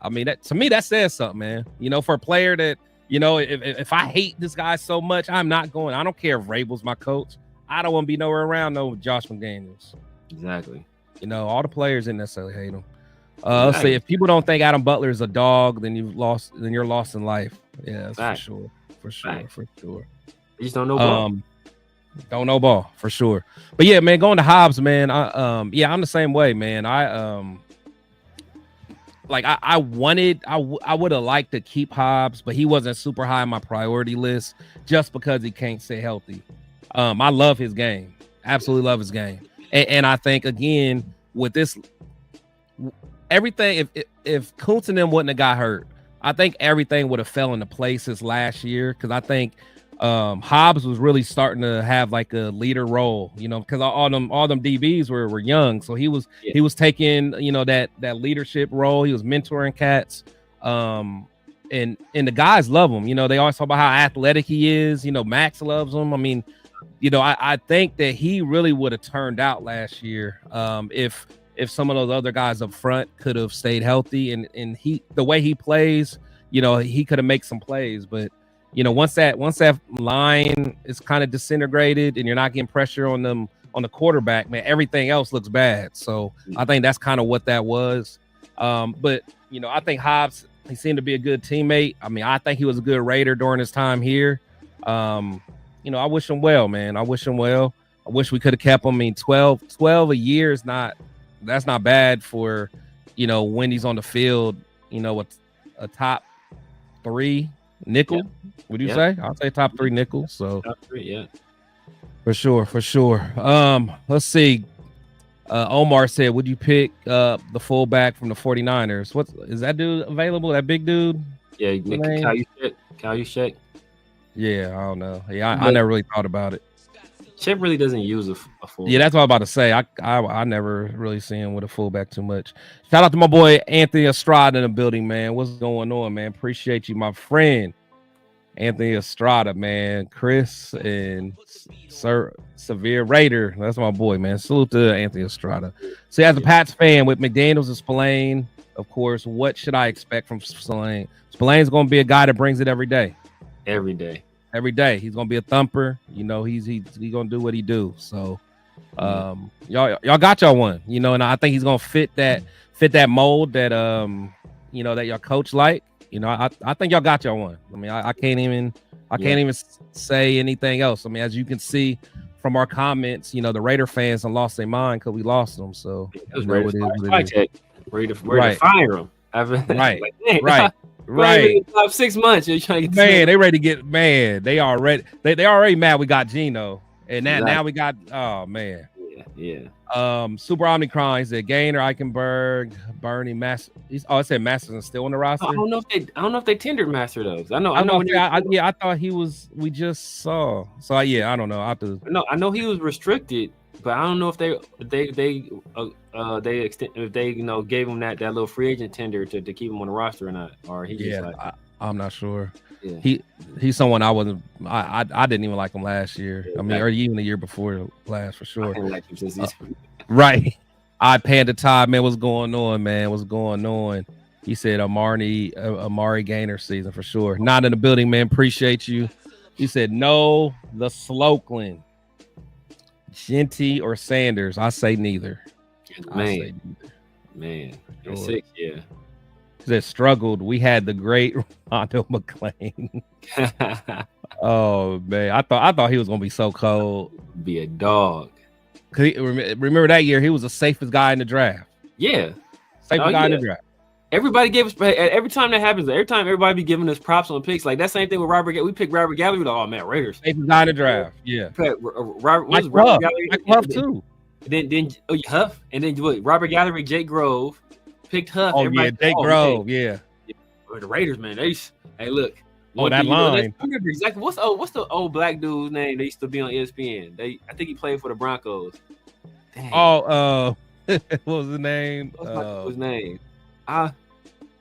I mean, that to me, that says something, man. For a player that, if I hate this guy so much, I'm not going. I don't care if Rabel's my coach. I don't want to be nowhere around no Josh McDaniels.
Exactly.
All the players didn't necessarily hate him. Let's say if people don't think Adam Butler is a dog, then you're lost in life. Yeah, that's for sure.
You just don't know ball.
Don't know ball for sure. But yeah, man, going to Hobbs, man. I'm the same way, man. I would have liked to keep Hobbs, but he wasn't super high on my priority list just because he can't stay healthy. I love his game. Absolutely love his game. And I think, again, with this, everything, if Koonce and them wouldn't have got hurt, I think everything would have fell into place this last year, because I think Hobbs was really starting to have like a leader role, because all them DBs were young, so he was taking that leadership role. He was mentoring cats, and the guys love him. They always talk about how athletic he is. Max loves him. I mean, I think that he really would have turned out last year if some of those other guys up front could have stayed healthy, and the way he plays, he could have made some plays, but. Once that line is kind of disintegrated and you're not getting pressure on them on the quarterback, man, everything else looks bad. So I think that's kind of what that was. But I think Hobbs, he seemed to be a good teammate. I mean, I think he was a good Raider during his time here. I wish him well, man. I wish him well. I wish we could have kept him. I mean, 12 a year is that's not bad for you know, when he's on the field, you know, with a top 3 nickel. Would you say? I'll say top 3 nickel. So
top 3, yeah.
For sure. Let's see. Omar said, would you pick the fullback from the 49ers? What is that dude available? That big dude?
Yeah, Kyle Juszczyk.
Yeah, I don't know. Yeah, I never really thought about it.
Chip really doesn't use a fullback.
Yeah, that's what I'm about to say. I never really see him with a fullback too much. Shout out to my boy Anthony Estrada in the building, man. What's going on, man? Appreciate you, my friend. Anthony Estrada, man. Chris and Sir Severe Raider. That's my boy, man. Salute to Anthony Estrada. So as a Pats fan with McDaniels and Spillane, of course, what should I expect from Spillane? Spillane's going to be a guy that brings it every day.
Every day.
He's going to be a thumper. You know, he's going to do what he do. So y'all got y'all one, you know, and I think he's going to fit that mold that you know, that your coach like. You know, I think y'all got y'all one. I mean, I can't even say anything else. I mean, as you can see from our comments, you know, the Raider fans have lost their mind because we lost them. So
ready to fire him.
Right.
6 months. You're trying to get
they ready to get They already mad we got Geno, and now we got Super Omicron. Is it Gainer, Eichenberg, Bernie, Master? It said Masterson still on the roster.
I don't know if they tendered Master those. I
thought he was. We just saw. So I don't know.
I know he was restricted, but I don't know if they gave him that little free agent tender to keep him on the roster or not, or he just
I'm not sure. Yeah. He's someone I wasn't. I didn't even like him last year. I mean, or even the year before last, for sure.
I didn't like him since
right. Panda Todd, man, what's going on, man? What's going on? He said Amari Gainer season for sure. Not in the building, man. Appreciate you. He said no, the Slokeland, Genty or Sanders. I say neither.
Man, sure. Yeah.
That struggled. We had the great Rondo McClain. Oh man, I thought he was gonna be so cold.
Be a dog.
Remember that year he was the safest guy in the draft.
Yeah,
safest guy in the draft.
Everybody gave us every time that happens. Every time everybody be giving us props on picks. Like that same thing with Robert. We picked Robert Gallery. Oh man, Raiders
safest guy in the draft. Yeah,
Robert Gallery.
Mike Huff too.
Then Huff, and then what? Robert Gallery, Jake Grove. Picked Huff.
Oh yeah, Jake Grove. Yeah.
The Raiders, man. Look.
That line.
I remember exactly what's the old black dude's name? They used to be on ESPN. I think he played for the Broncos. Dang.
What was the name?
His name? I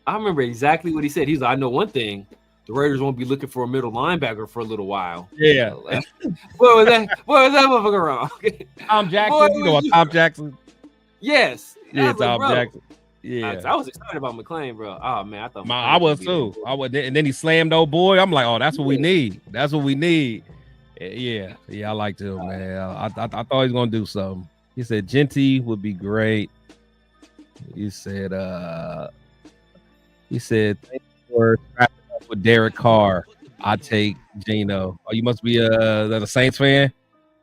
remember exactly what he said. He's like, I know one thing. The Raiders won't be looking for a middle linebacker for a little while.
Yeah.
What was that motherfucker wrong?
Tom Jackson. You know what Tom Jackson?
Yes.
Yeah, Tom Jackson. Yeah,
I was excited about McClain, bro. Oh man,
I was too. And then he slammed old boy. I'm like, oh, that's what we need. That's what we need. Yeah, I liked him, man. I thought he was gonna do something. He said Genty would be great. He said for with Derek Carr, I take Geno. Oh, you must be a Saints fan.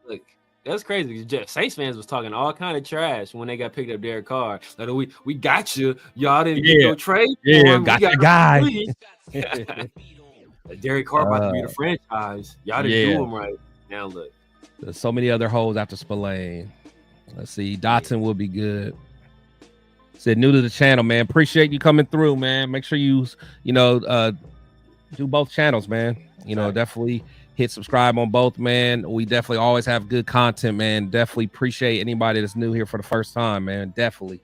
Look, that's crazy. Saints fans was talking all kind of trash when they got picked up Derek Carr. Like, we got you. Y'all didn't get no trade.
Yeah, got your guy.
Derek Carr about to be the franchise. Y'all didn't do him right. Now look.
There's so many other holes after Spillane. Let's see. Dotson will be good. Said new to the channel, man. Appreciate you coming through, man. Make sure you do both channels, man. Definitely hit subscribe on both, man. We definitely always have good content, man. Definitely appreciate anybody that's new here for the first time, man. Definitely.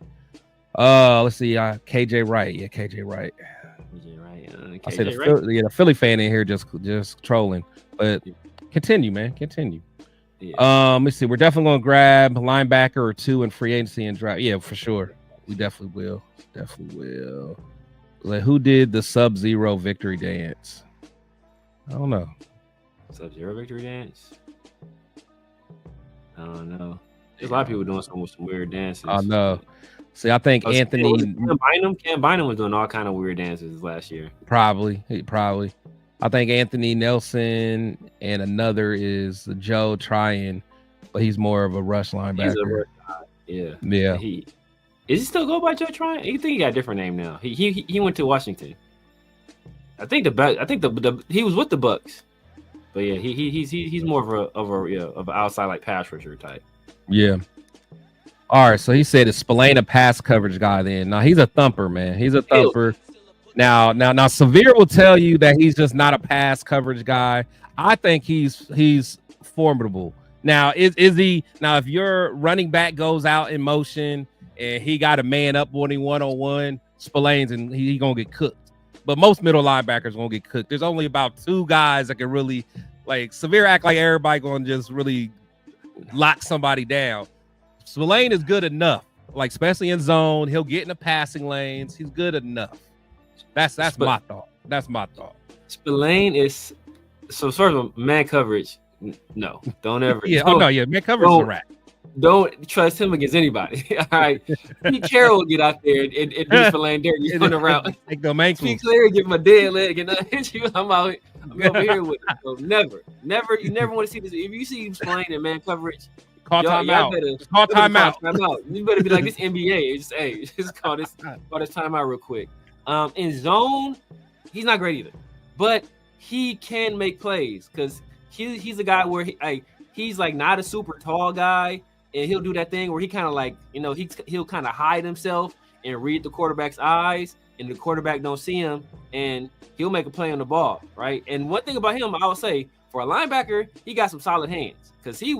Let's see. KJ Wright. Yeah, KJ Wright. I said the Philly fan in here just trolling. But continue, man. Continue. Yeah. Let's see. We're definitely gonna grab a linebacker or two in free agency and draft. Yeah, for sure. We definitely will. Like, who did the Sub-Zero victory dance? I don't know.
Sub-Zero victory dance? I don't know. There's a lot of people doing some weird dances.
I know. See, I think Anthony
Cam Bynum was doing all kind of weird dances last year.
Probably. I think Anthony Nelson and another is Joe Tryon, but he's more of a rush linebacker.
Yeah. Is he still go by Joe Tryon? You think he got a different name now? He went to Washington. I think the he was with the Bucks, but yeah, he's more of an outside like pass rusher type.
Yeah. All right, so he said it's Spillane a pass coverage guy. Then now he's a thumper, man. He's a thumper. Now, Severe will tell you that he's just not a pass coverage guy. I think he's formidable. Now, is he? Now, if your running back goes out in motion and he got a man up on him 1-on-1, Spillane's and he gonna get cooked. But most middle linebackers gonna get cooked. There's only about 2 guys that can really like Severe act like everybody gonna just really lock somebody down. Spillane is good enough, like especially in zone. He'll get in the passing lanes. He's good enough. That's my thought. That's my thought.
Spillane is so sort of man coverage. No, don't ever.
Yeah. Oh no. Yeah. Man coverage is a rat.
Don't trust him against anybody. All right. Pete Carroll will get out there and do Spillane dirty on the route.
Take them ankles.
Pete Clary give him a dead leg and hit you. I'm over here with it. So never. You never want to see this. If you see Spillane in man coverage.
Call timeout. Call timeout.
You better be like this NBA. Just call this timeout real quick. In zone, he's not great either, but he can make plays because he's a guy where he's like not a super tall guy, and he'll do that thing where he kind of like he'll kind of hide himself and read the quarterback's eyes, and the quarterback don't see him, and he'll make a play on the ball, right? And one thing about him, I would say, for a linebacker, he got some solid hands. Because he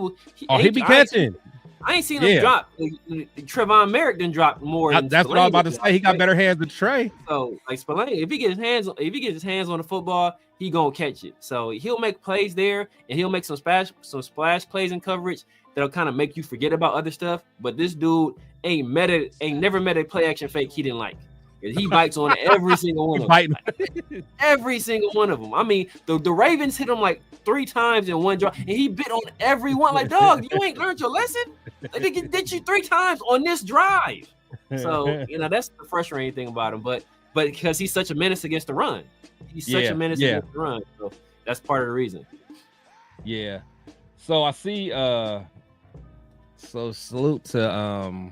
be
catching.
I ain't seen him drop. Trevon Moehrig didn't drop more.
That's what I was about to say. He got better hands than Trey.
So like Spillane, if he gets his hands on the football, he gonna catch it. So he'll make plays there, and he'll make some splash plays in coverage that'll kind of make you forget about other stuff. But this dude ain't never met a play action fake he didn't like. He bites on every single one of them. Every single one of them. I mean, the Ravens hit him like 3 times in one drive, and he bit on every one. Like, dog, you ain't learned your lesson? Like, they did you 3 times on this drive. So, that's the frustrating thing about him. But because he's such a menace against the run. He's such a menace against the run. So that's part of the reason.
Yeah. So I see so salute to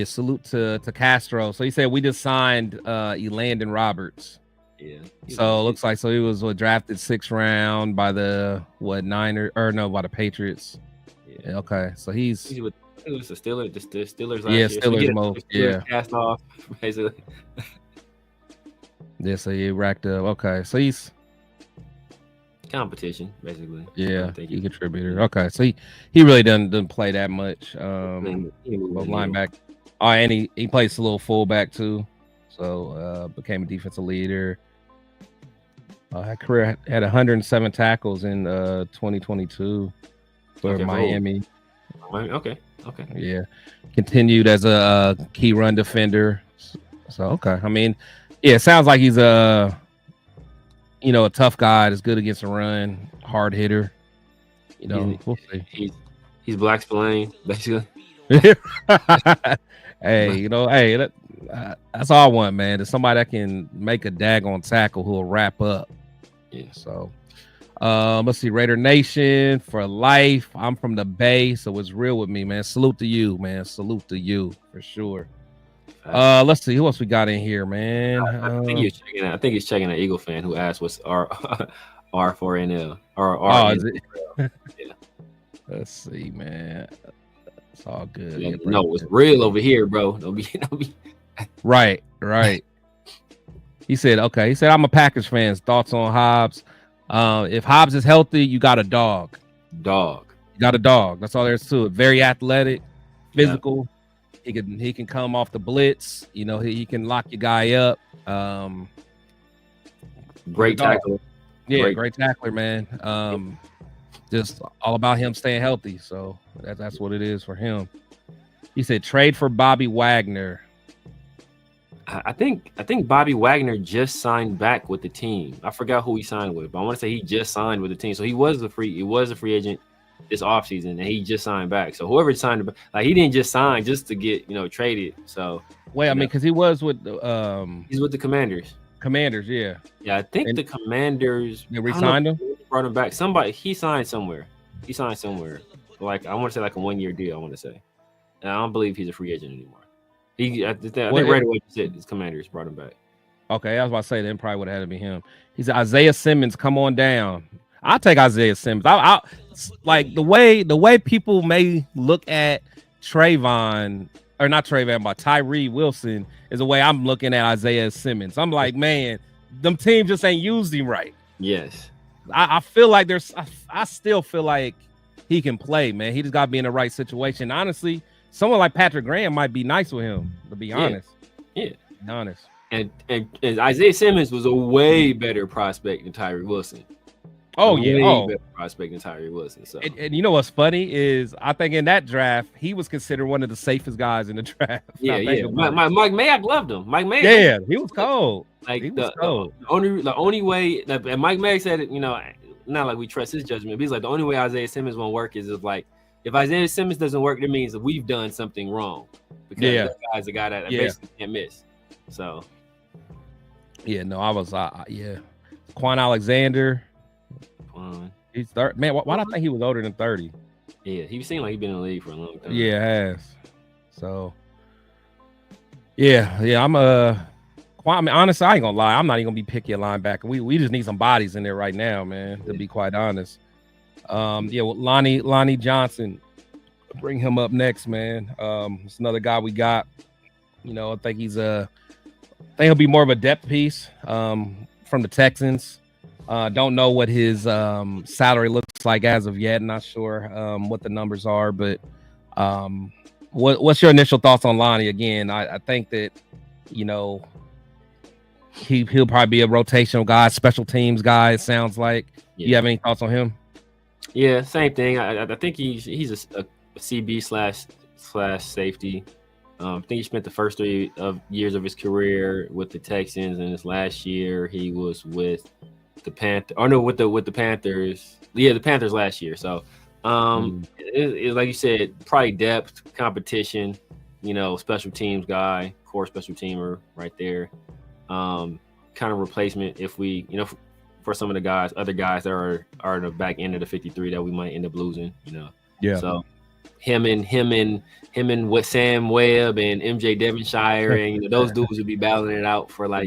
salute to Castro. So he said we just signed Elandon Roberts.
Yeah.
So it looks like he was drafted 6th round by the by the Patriots. Yeah. Okay. So he's
with the Steelers. The Steelers.
Steelers mode. Yeah.
Cast off basically.
Yeah. So he racked up. Okay. So he's
competition basically.
Yeah. He contributed. Okay. So he really doesn't play that much. Linebacker. Oh, and he plays a little fullback too, so became a defensive leader. Career had 107 tackles in 2022 for Miami.
Okay.
Yeah, continued as a key run defender. So okay, I mean, yeah, it sounds like he's a tough guy. That's good against the run, hard hitter. We'll see.
He's Black Spillane, basically.
Hey, that's all I want, man. Is somebody that can make a daggone tackle who will wrap up. Yeah. So, let's see. Raider Nation for life. I'm from the Bay, so it's real with me, man. Salute to you, man. Salute to you for sure. Let's see who else we got in here, man.
I think he's checking an Eagle fan who asked what's R4NL or
R. Oh, is it? Yeah. Let's see, man. It's all good.
Yeah, no, it's real over here, bro. Don't be.
Right. He said, I'm a Packers fan. Thoughts on Hobbs? If Hobbs is healthy, you got a dog. You got a dog. That's all there is to it. Very athletic, physical. Yeah. He can come off the blitz. He can lock your guy up.
Great tackler.
Yeah, great tackler, man. Just all about him staying healthy. So that's what it is for him. He said trade for Bobby Wagner.
I think Bobby Wagner just signed back with the team. I forgot who he signed with, but I want to say he just signed with the team. So he was a free agent this offseason, and he just signed back. So whoever signed, he didn't just sign just to get traded. So
because he was with
he's with the Commanders.
Commanders, yeah.
Yeah, I think the Commanders
they re-signed him.
Brought him back. He signed somewhere. Like I want to say like a 1-year deal. I want to say. I don't believe he's a free agent anymore. I think right away his Commanders brought him back.
Okay, I was about to say then probably would have had to be him. He's Isaiah Simmons. Come on down. I'll take Isaiah Simmons. I like the way people may look at Trevon or not Trevon, but Tyree Wilson is the way I'm looking at Isaiah Simmons. I'm like, man, them teams just ain't used him right.
Yes,
I feel like I still feel like he can play, man. He just got to be in the right situation. Honestly, someone like Patrick Graham might be nice with him, to be honest.
Yeah.
Be honest.
And Isaiah Simmons was a way better prospect than Tyree Wilson.
Oh, yeah.
Better prospect than Tyree Wilson. So
and you know what's funny is I think in that draft, he was considered one of the safest guys in the draft.
Yeah. Mike Mayock loved him. Mike Mayock.
Yeah, he was cold.
Like
he was
cold. The only way, and Mike Mayock said it, not like we trust his judgment, but he's like, the only way Isaiah Simmons won't work is if Isaiah Simmons doesn't work, that means that we've done something wrong. Because that guy's a guy that basically can't miss. So.
Yeah, no, I was, Quan Alexander. He's 30. Man, why do I think he was older than 30?
Yeah, he seemed like he'd been in the league for a long time.
Yeah, it has. So, yeah, I'm I mean, honestly, I ain't gonna lie. I'm not even gonna be picky at linebacker. We just need some bodies in there right now, man, to be quite honest. Lonnie Johnson, bring him up next, man. It's another guy we got. I think he'll be more of a depth piece from the Texans. Don't know what his salary looks like as of yet. Not sure what the numbers are, but what's your initial thoughts on Lonnie? Again, I think that he'll probably be a rotational guy, special teams guy. It sounds like. Yeah. You have any thoughts on him?
Yeah, same thing. I think he's a CB slash safety. I think he spent the first 3 years of his career with the Texans, and his last year he was with the Panthers. Oh no, with the Panthers. Yeah, the Panthers last year. So, like you said, probably depth, competition. Special teams guy, core special teamer right there. Kind of replacement if we, for some of the other guys that are in the back end of the 53 that we might end up losing.
Yeah.
So. Him and with Sam Webb and MJ Devonshire and those dudes would be battling it out for for the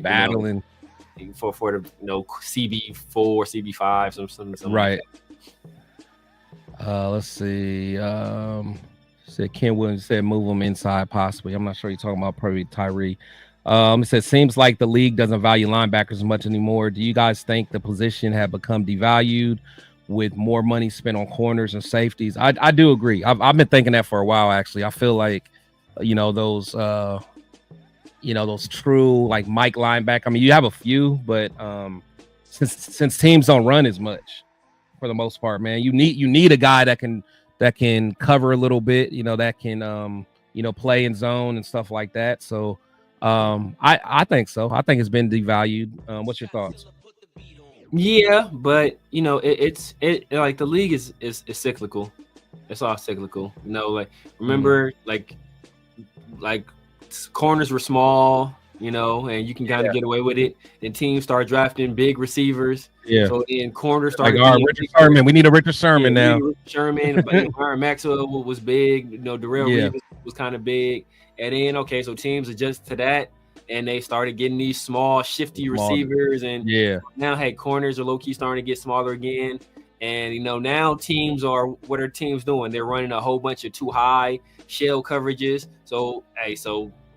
CB4, CB5, something
right.
Like
let's see. Said Ken Williams said move him inside possibly. I'm not sure you're talking about probably Tyree. It said seems like the league doesn't value linebackers much anymore. Do you guys think the position had become devalued with more money spent on corners and safeties? I do agree. I've been thinking that for a while, actually. I feel like, those true like Mike linebacker. I mean, you have a few, but since teams don't run as much for the most part, man, you need a guy that can cover a little bit, that can play in zone and stuff like that. So I think so. I think it's been devalued. What's your thoughts?
Yeah, but it's like the league is cyclical. It's all cyclical. Remember like corners were small, and you can kind of get away with it. Then teams start drafting big receivers. Yeah. So then corners started.
Like Richard Sherman. We need a Richard Sherman now.
Richard Sherman, but Byron Maxwell was big. Darrell Reeves was kind of big. And then so teams adjust to that. And they started getting these small, shifty receivers. And now, corners are low-key starting to get smaller again. And, now what are teams doing? They're running a whole bunch of too high shell coverages. So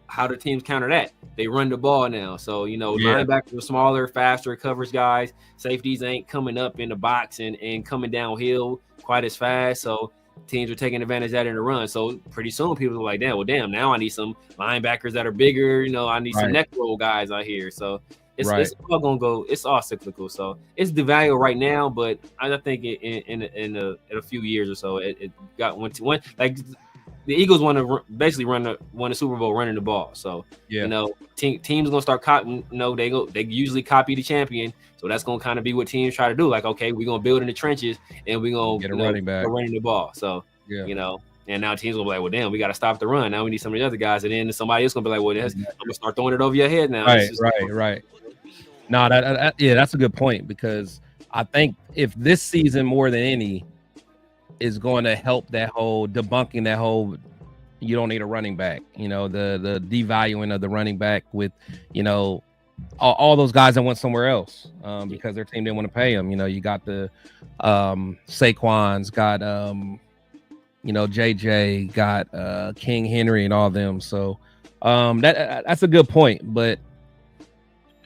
how do teams counter that? They run the ball now. So, linebackers are smaller, faster coverage guys. Safeties ain't coming up in the box and coming downhill quite as fast. So, teams are taking advantage of that in the run. So pretty soon people are like, damn, now I need some linebackers that are bigger. I need some neck roll guys out here. So it's all going to go. It's all cyclical. So it's devalued right now, but I think in a few years or so, it got one like the Eagles won the Super Bowl running the ball. So, teams going to start copying, they usually copy the champion. So that's going to kind of be what teams try to do. Like, okay, we're going to build in the trenches and we're going to
get a running back
running the ball. So, and now teams will be like, well, damn, we got to stop the run. Now we need some of the other guys. And then somebody else going to be like, well, I'm going to start throwing it over your head now.
Right. No, that's a good point, because I think if this season more than any is going to help that whole debunking that whole you don't need a running back. You know, the devaluing of the running back with, you know, all those guys that went somewhere else because their team didn't want to pay them. You know, you got the Saquons, got you know, JJ, got King Henry and all them. So that's a good point. But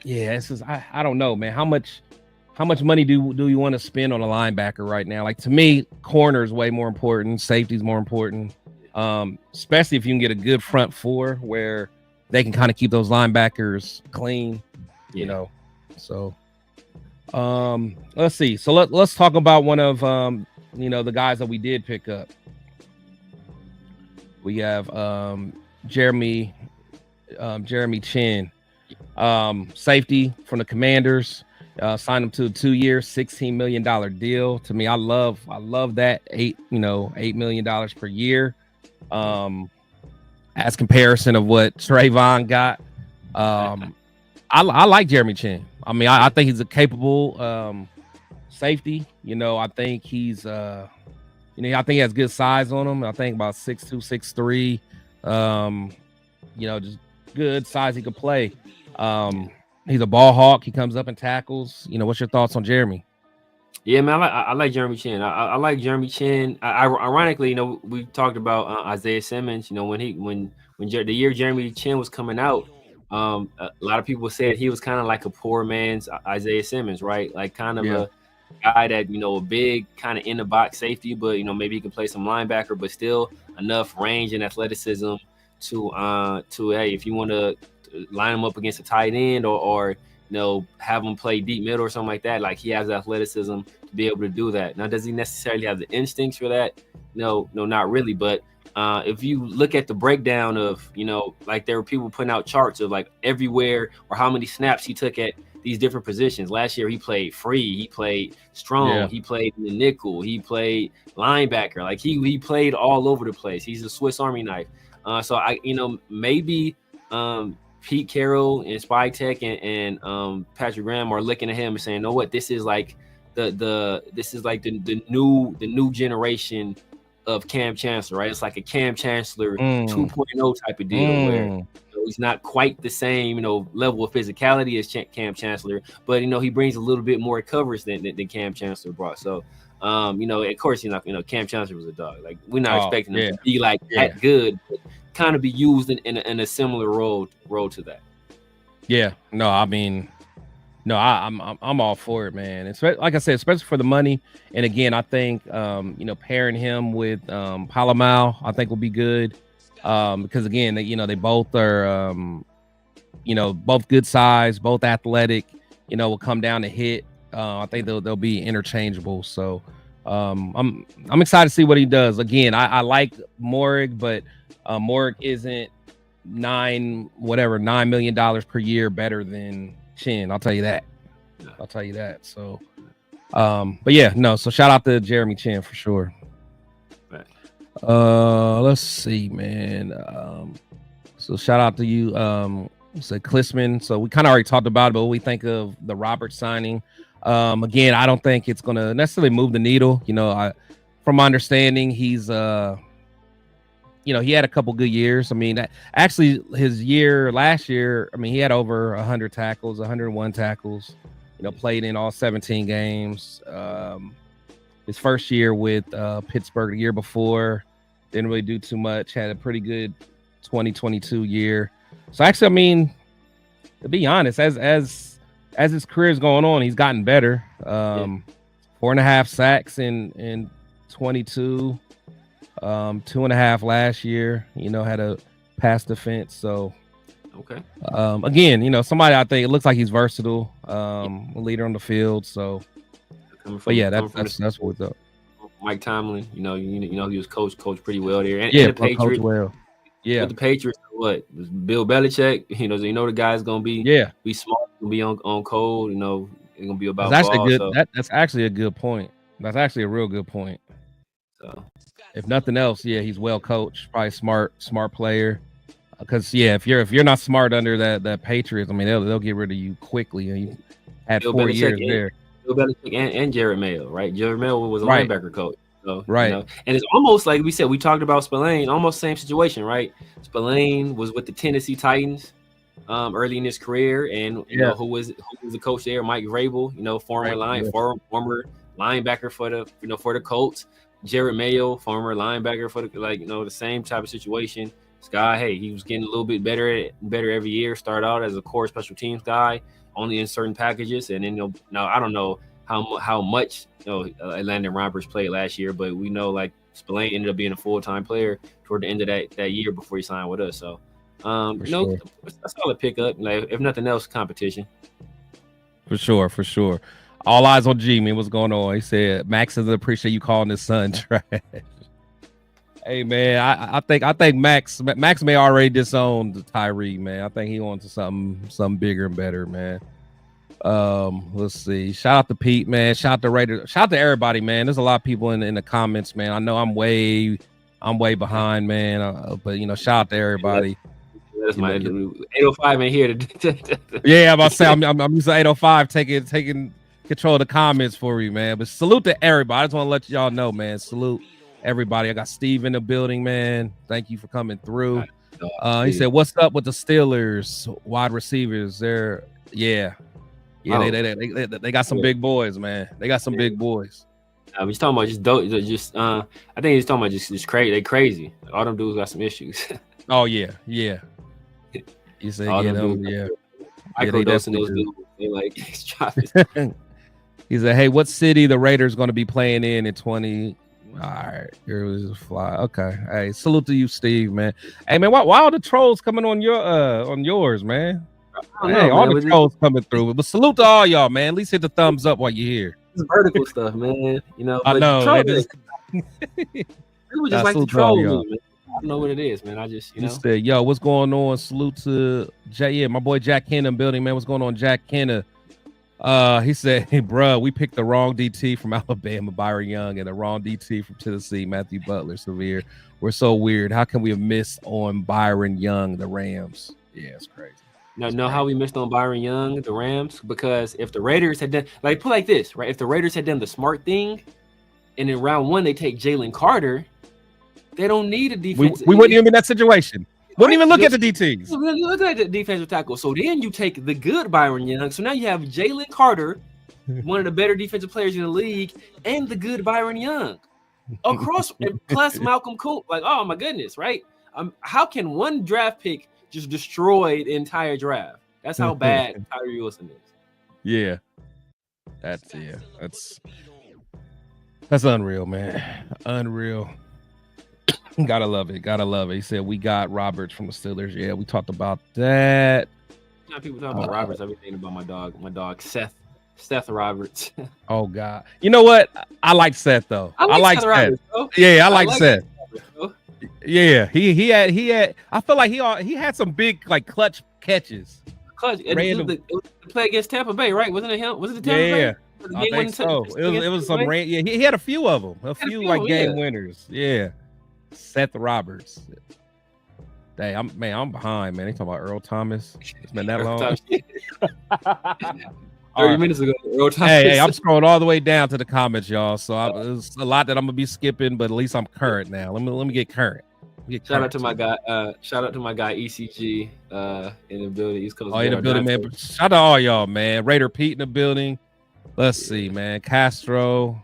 yeah, this is I don't know, man. How much money do you want to spend on a linebacker right now? Like, to me, corner is way more important. Safety is more important, especially if you can get a good front four where they can kind of keep those linebackers clean, you know. So let's see. So let's talk about one of you know, the guys that we did pick up. We have Jeremy Chinn, safety from the Commanders. Signed him to a 2-year, $16 million deal. To me, I love that $8 million per year. As comparison of what Trevon got. I like Jeremy Chinn. I mean, I think he's a capable safety. You know, I think he's I think he has good size on him. I think about 6'2", 6'3". You know, just good size he could play. He's a ball hawk. He comes up and tackles. You know, what's your thoughts on Jeremy?
Yeah, man, I like Jeremy Chinn. I like Jeremy Chinn. Ironically, you know, we talked about Isaiah Simmons. You know, when the year Jeremy Chinn was coming out, a lot of people said he was kind of like a poor man's Isaiah Simmons, right? Like kind of a guy that, you know, a big kind of in the box safety, but, you know, maybe he can play some linebacker, but still enough range and athleticism to hey, if you want to line him up against a tight end or you know, have him play deep middle or something like that, like he has the athleticism to be able to do that. Now, does he necessarily have the instincts for that? No, not really. But if you look at the breakdown of, you know, like there were people putting out charts of like everywhere or how many snaps he took at these different positions. Last year, he played free, he played strong, he played in the nickel, he played linebacker. Like he played all over the place. He's a Swiss Army knife. So you know, maybe Pete Carroll and Spy Tech and Patrick Graham are looking at him and saying, "You know what? This is like the new generation of Cam Chancellor, right? It's like a Cam Chancellor 2.0 type of deal where, you know, he's not quite the same, you know, level of physicality as Cam Chancellor, but, you know, he brings a little bit more coverage than Cam Chancellor brought. So, you know, of course, you know, Cam Chancellor was a dog. Like, we're not expecting him to be like that good, but kind of be used in a similar role to that.
Yeah, no, I mean, no, I'm all for it, man. It's like I said, especially for the money. And again, I think you know, pairing him with Palomal, I think will be good. Because again, you know, they both are you know, both good size, both athletic, you know, will come down to hit. I think they'll be interchangeable. So I'm excited to see what he does. Again, I like Moehrig, but Moehrig isn't $9 million per year better than Chinn. I'll tell you that. So but yeah, no, so shout out to Jeremy Chinn for sure. Let's see, man. So shout out to you, so Klisman. So we kind of already talked about it, but what we think of the Roberts signing. Again, I don't think it's gonna necessarily move the needle. You know, from my understanding, he's you know, he had a couple good years. I mean, actually, his year last year, I mean, he had over 100 tackles, 101 tackles. You know, played in all 17 games. His first year with Pittsburgh, the year before, didn't really do too much. Had a pretty good 2022 year. So actually, I mean, to be honest, as his career is going on, he's gotten better. 4.5 sacks in 22. 2.5 last year, you know, had a pass defense. So,
okay.
Again, you know, somebody I think it looks like he's versatile, a leader on the field. So, but yeah, that's what's up.
Mike Tomlin, you know, he was coached pretty well there. And
the
Patriots,
coach well. Yeah,
with the Patriots, what Bill Belichick, you know the guy's gonna be smart, gonna be on code. You know, it's gonna be about.
That's actually
ball,
good.
So.
That's actually a good point. That's actually a real good point.
So.
If nothing else, yeah, he's well coached, probably smart player. Because if you're not smart under that Patriots, I mean they'll get rid of you quickly. And you had Bill 4 years there.
Bill Belichick and Jared Mayo, right? Jared Mayo was a linebacker coach. So,
Right.
and it's almost like we said, we talked about Spillane, almost same situation, right? Spillane was with the Tennessee Titans early in his career, and you know who was the coach there? Mike Vrabel, former linebacker for the Colts. Jared Mayo, former linebacker for the same type of situation. This guy, hey, he was getting a little bit better every year. Started out as a core special teams guy, only in certain packages, and then now I don't know how much Landon Roberts played last year, but we know like Spillane ended up being a full-time player toward the end of that year before he signed with us. So a solid pickup. Like if nothing else, competition.
For sure. All eyes on G, man. What's going on? He said Max doesn't appreciate you calling his son trash. Hey man, I think Max may already disown the Tyree, man. I think he wants something bigger and better, man. Let's see. Shout out to Pete, man. Shout out to Raiders. Shout out to everybody, man. There's a lot of people in the comments, man. I know I'm way behind, man. But shout out to everybody.
That's my 805 in here.
Yeah, I'm about to say I'm using 805 taking control of the comments for you, man. But salute to everybody. I just want to let y'all know, man. Salute everybody. I got Steve in the building, man. Thank you for coming through. He said, "What's up with the Steelers wide receivers? They got some big boys, man. They got some big boys."
He's talking about I think he's talking about just crazy. They crazy. All them dudes got some issues.
Oh yeah. He said,
microdosing those dudes. They like
He said, "Hey, what city the Raiders going to be playing in 20?" All right, here was a fly. Okay, hey, salute to you, Steve, man. Hey, man, why all the trolls coming on yours, man? Hey, all the trolls coming through. But salute to all y'all, man. At least hit the thumbs up while you're here.
It's vertical stuff, man.
I know.
It was just like the troll, man. I don't know what it is, man. I just,
He said, "Yo, what's going on?" Salute to my boy Jack Kenna building, man. What's going on, Jack Kenna? He said, "Hey, bro, we picked the wrong DT from Alabama, Byron Young, and the wrong DT from Tennessee, Matthew Butler, Severe. We're so weird. How can we have missed on Byron Young, the Rams?" Yeah, it's crazy.
Know how we missed on Byron Young, the Rams? Because if the Raiders had done, put like this, right? If the Raiders had done the smart thing, and in round 1 they take Jalen Carter, they don't need a defense.
We wouldn't even be in that situation. Wouldn't even look at the DTs.
Look at the defensive tackle. So then you take the good Byron Young. So now you have Jalen Carter, one of the better defensive players in the league, and the good Byron Young across, plus Malcolm Koonce. Like, oh my goodness, right? How can one draft pick just destroy the entire draft? That's how bad Tyree Wilson is.
Yeah, that's unreal, man. Unreal. Gotta love it. He said, "We got Roberts from the Steelers." Yeah, we talked about that.
People talk about Roberts. I've been thinking about my dog Seth Roberts.
Oh God, you know what? I like Seth though. I like Seth.
Roberts,
yeah, I like Seth. Yeah, he had. I feel like he had some big clutch catches.
It was the play against Tampa Bay, right? Wasn't it him? Was it the Tampa Bay?
I think so. It was some rain. Yeah, he had a few of them. A few game winners. Yeah. Seth Roberts. Dang, I'm behind, man. They talking about Earl Thomas. It's been that long.
30 minutes ago, Earl Thomas.
Hey, I'm scrolling all the way down to the comments, y'all. So there's a lot that I'm gonna be skipping, but at least I'm current now. Let me get current.
Shout out to my guy. Shout out to my guy ECG in the building. East Coast.
Oh, in the building, man. Shout out to all y'all, man. Raider Pete in the building. Let's see, man. Castro.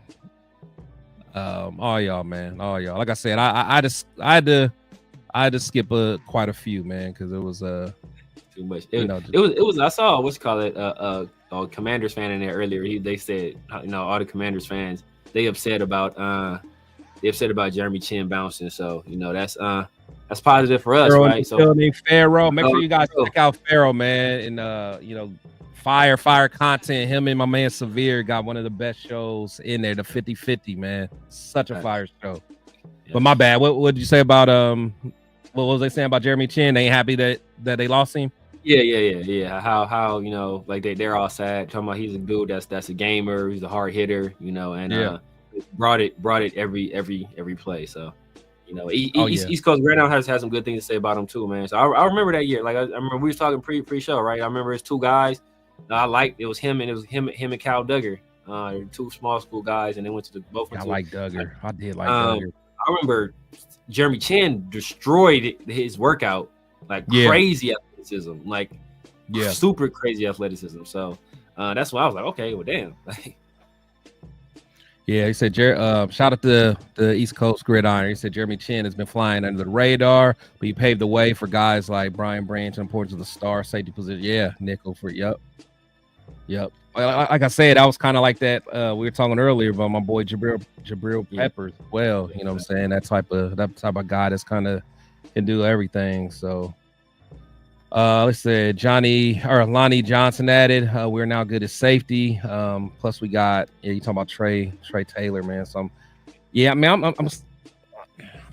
All y'all, man. All y'all. Like I said, I had to skip quite a few, man, because it was
too much. It was. I saw a Commanders fan in there earlier. They said, all the Commanders fans, they upset about Jeremy Chinn bouncing. So that's positive for us, right? So
Pharaoh. Make sure you guys check out Pharaoh, man, and fire content. Him and my man Severe got one of the best shows in there, the 50-50, man. Such a fire show. Yeah. But my bad. What did you say about what was they saying about Jeremy Chinn? They ain't happy that they lost him?
Yeah. How they're all sad. Talking about he's a dude that's a gamer, he's a hard hitter, and brought it every play. So East Coast right now has some good things to say about him too, man. So I remember that year. Like I remember we was talking pre-show, right? I remember it's two guys. I liked it was him and Cal Duggar. two small school guys, and they went to both.
I like Duggar. I did like
Duggar.
Duggar.
I remember Jeremy Chinn destroyed his workout, like crazy athleticism, like super crazy athleticism. So that's why I was like, okay, well, damn.
Yeah, he said, shout out to the East Coast Gridiron. He said Jeremy Chinn has been flying under the radar, but he paved the way for guys like Brian Branch and importance of the star safety position. Yeah, nickel for yep. Like I said, I was kind of like that. We were talking earlier about my boy Jabril Peppers. Well, you know what I'm saying? That type of guy that's kind of can do everything. So let's say Lonnie Johnson added. We're now good at safety. Plus we got you talking about Trey Taylor, man. So I'm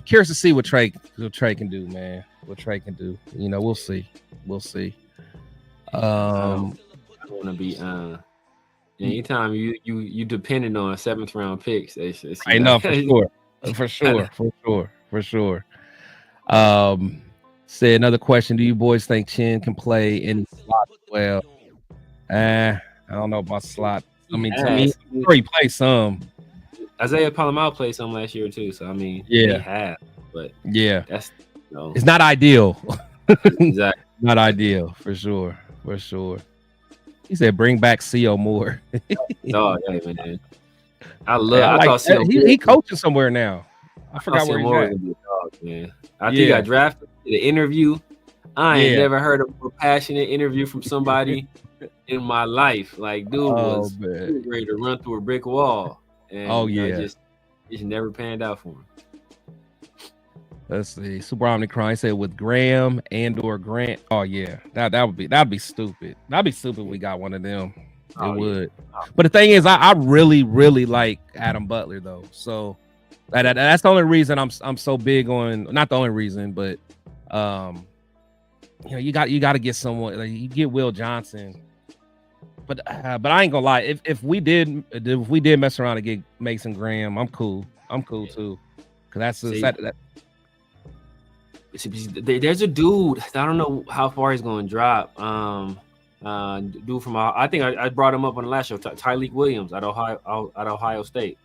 curious to see what Trey can do, man. What Trey can do. You know, we'll see.
I want to be anytime you depending on 7th round picks.
I know for sure. Say another question. Do you boys think Chinn can play in slot well? I don't know about slot. I mean, to me, he plays some.
Isaiah Palomar played some last year too. So I mean, he had, but that's
it's not ideal.
Exactly,
not ideal for sure. He said, "Bring back C.O. Moore."
Oh, yeah, man. I thought
he coaching somewhere now. I forgot where he's at.
Be a dog, man. After he got drafted, the interview, I ain't never heard a more passionate interview from somebody in my life. Like, dude was ready to run through a brick wall. And, just never panned out for him.
Let's see. Super Omnicron said with Graham and/or Grant. Oh yeah, that'd be stupid. That'd be stupid. We got one of them. It would. But the thing is, I really like Adam Butler though. So that's the only reason I'm so big on. Not the only reason, but you got to get someone. Like, you get Will Johnson. But I ain't gonna lie. If we did mess around and get Mason Graham, I'm cool. Too. Cause that's
there's a dude. I don't know how far he's going to drop. Dude from I think I brought him up on the last show. Tyreek Williams at Ohio State.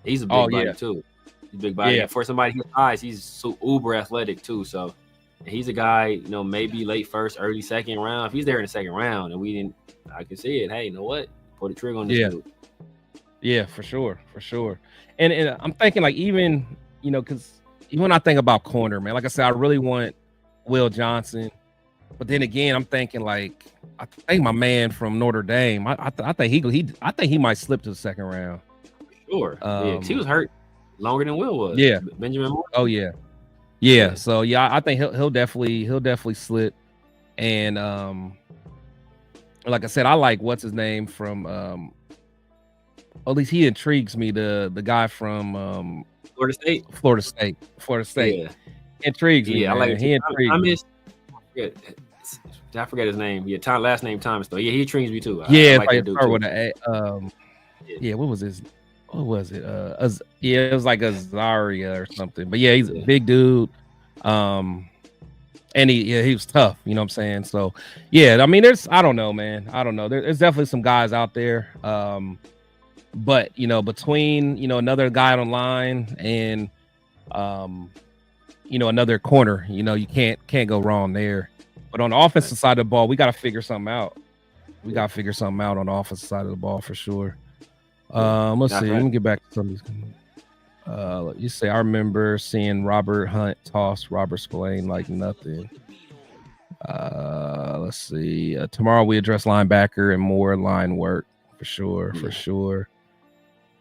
He's a big body too. He's a big body. For somebody his size, he's so uber athletic too. So he's a guy, maybe late first, early second round. If he's there in the second round and we didn't, I can see it. Hey, you know what? Pull the trigger on this dude.
Yeah, for sure. And I'm thinking like even because. Even when I think about corner, man, like I said, I really want Will Johnson, but then again, I'm thinking like I think my man from Notre Dame. I think he might slip to the second round.
Sure, he was hurt longer than Will was.
Yeah,
Benjamin Moore.
Oh yeah. So I think he'll definitely slip, and like I said, I like what's his name from. At least he intrigues me. The guy from Florida State. Yeah. Intrigues me.
Yeah,
man.
I like
he intrigues.
I forget his name. Yeah, last name Thomas though. Yeah, he intrigues me too.
Yeah, like start with an A. What was his? What was it? It was like Azaria or something. But yeah, he's a big dude. And he was tough. You know what I'm saying? So yeah, I mean, I don't know, man. I don't know. There's definitely some guys out there. But between another guy on line and another corner, you can't go wrong there. But on the offensive side of the ball, we got to figure something out. On the offensive side of the ball for sure. Let's see. Let me get back to some of these. You say I remember seeing Robert Hunt toss Robert Spillane like nothing. Let's see. Tomorrow we address linebacker and more line work for sure.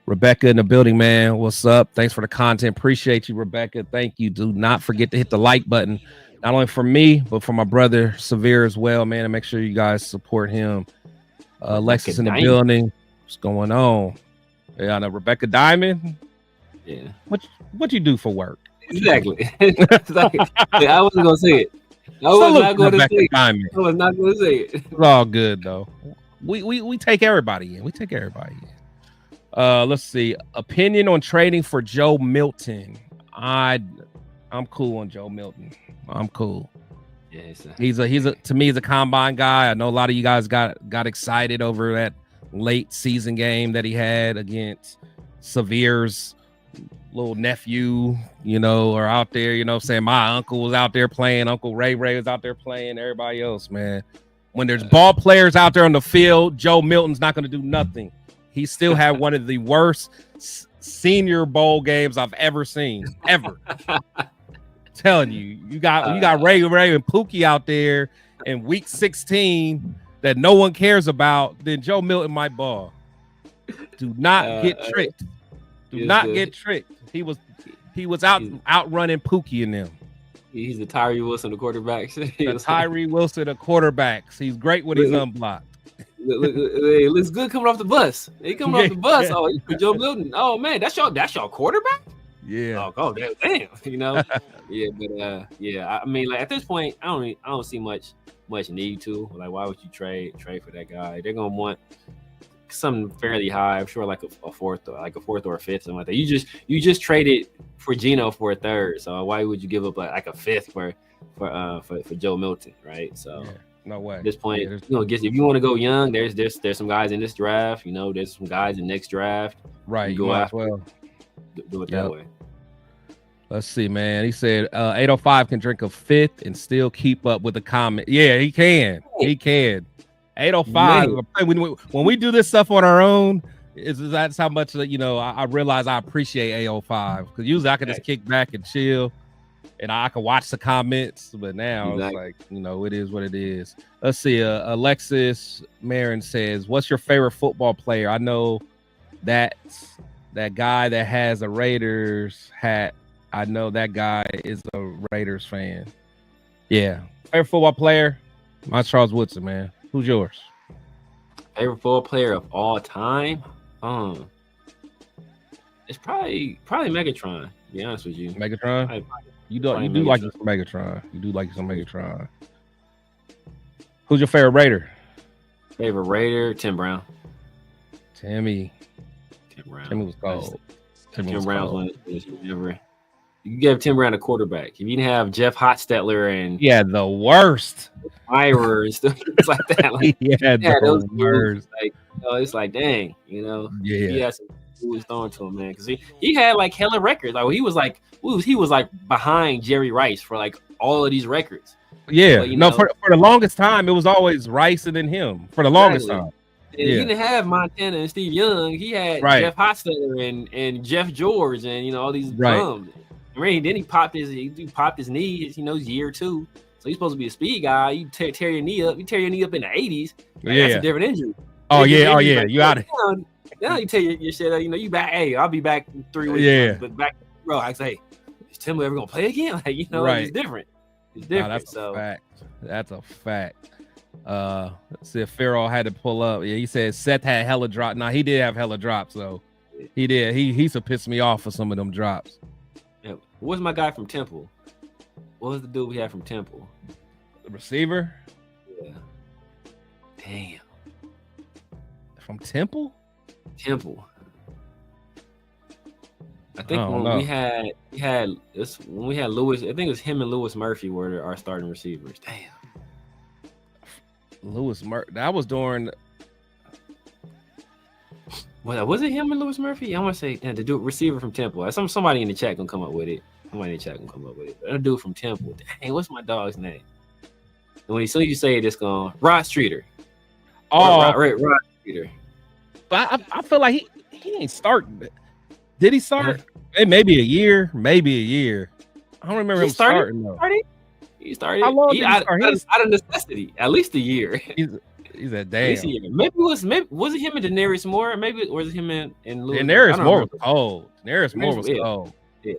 Rebecca in the building, man. What's up? Thanks for the content. Appreciate you, Rebecca. Thank you. Do not forget to hit the like button, not only for me, but for my brother Severe as well, man. And make sure you guys support him. Lexus in the building. What's going on? Yeah, I know Rebecca Diamond.
Yeah.
What you do for work?
Exactly. I wasn't gonna say it. I was not going to say it.
It's all good though. We take everybody in. Let's see. Opinion on trading for Joe Milton. I'm cool on Joe Milton. I'm cool.
Yeah,
he's a to me he's a combine guy. I know a lot of you guys got excited over late season game that he had against Severe's little nephew, you know, or out there, you know what I'm saying? My uncle was out there playing, Uncle Ray was out there playing, everybody else, man. When there's ball players out there on the field, Joe Milton's not going to do nothing. He still had one of the worst Senior Bowl games I've ever seen, ever. Telling you, you got Ray and Pookie out there in week 16 that no one cares about, then Joe Milton might ball. Do not get tricked. Do not get tricked. He was outrunning Pookie and them.
He's the Tyree Wilson of quarterbacks.
The Tyree Wilson of quarterbacks. He's great when he's unblocked.
It looks good coming off the bus. He coming off the bus. Oh, Joe Milton. Oh man, that's your quarterback.
Yeah.
Oh damn. You know. Yeah, but I mean, like at this point, I don't see much need to. Like, why would you trade for that guy? They're gonna want something fairly high. I'm sure like a fourth or a fifth, something like that. You just traded for Geno for a third. So why would you give up like a fifth for Joe Milton, right? So. Yeah.
No way.
At this point, you know, if you want to go young, there's some guys in this draft. You know, there's some guys in next draft.
Right.
You go after. Well, do it that way.
Let's see, man. He said 805 can drink a fifth and still keep up with the comment. Yeah, he can. He can. 805. Man. When we do this stuff on our own, that's how much you know. I realize I appreciate 805 because usually I can just kick back and chill. And I can watch the comments, but now it's like, you know, it is what it is. Let's see. Alexis Marin says, "What's your favorite football player?" I know that guy that has a Raiders hat. I know that guy is a Raiders fan. Yeah, favorite football player, my Charles Woodson, man. Who's yours?
Favorite football player of all time? It's probably Megatron. To be honest with you,
Megatron. You do like some Megatron. You do like some Megatron. Who's your favorite Raider?
Favorite Raider? Tim Brown.
Timmy was cold.
Tim Brown's one ever. You gave Tim Brown a quarterback. If you didn't have Jeff Hostetler and
the worst
Ira and stuff like that, like
the worst.
Like, it's like dang, you know.
Yeah.
He had some who was throwing to him, man, because he had like hella records. Like he was like behind Jerry Rice for like all of these records.
Yeah, but, for the longest time it was always Rice and then him for the longest time.
And he didn't have Montana and Steve Young. He had Jeff Hostetler and Jeff George and all these bums. Right. Then he popped his knee, year 2. So he's supposed to be a speed guy. You tear your knee up. You tear your knee up in the 80s. That's a different injury.
Like, you out of
now you tell your shit out, you back. Hey, I'll be back in 3 weeks.
Yeah.
But back, bro, I say, is Tim ever gonna play again? Like, it's different. It's different.
That's a fact. That's a fact. Let's see if Farrell had to pull up. Yeah, he said Seth had hella drop. Nah, he did have hella drops, though. He did. He used to piss me off for some of them drops.
Yeah. What's my guy from Temple? What was the dude we had from Temple?
The receiver?
Yeah. Damn.
From Temple?
I think when we had Lewis, I think it was him and Lewis Murphy were our starting receivers. Damn.
Lewis Murphy. That was during.
Well, was it him and Lewis Murphy? I want to say the dude receiver from Temple. Somebody in the chat gonna come up with it. A dude from Temple. Dang, what's my dog's name? And as soon as you say it, it's gone. Rod Streeter.
Oh,
Rod Streeter.
But I feel like he ain't starting. Did he start? Maybe a year. I don't remember him starting.
He started.
How long did he start?
Out of necessity, at least a year.
He's a damn.
Maybe was it him and Daenerys Moore? Maybe was it him and Louis?
Daenerys Moore was cold. Daenerys Moore was cold.
Yeah.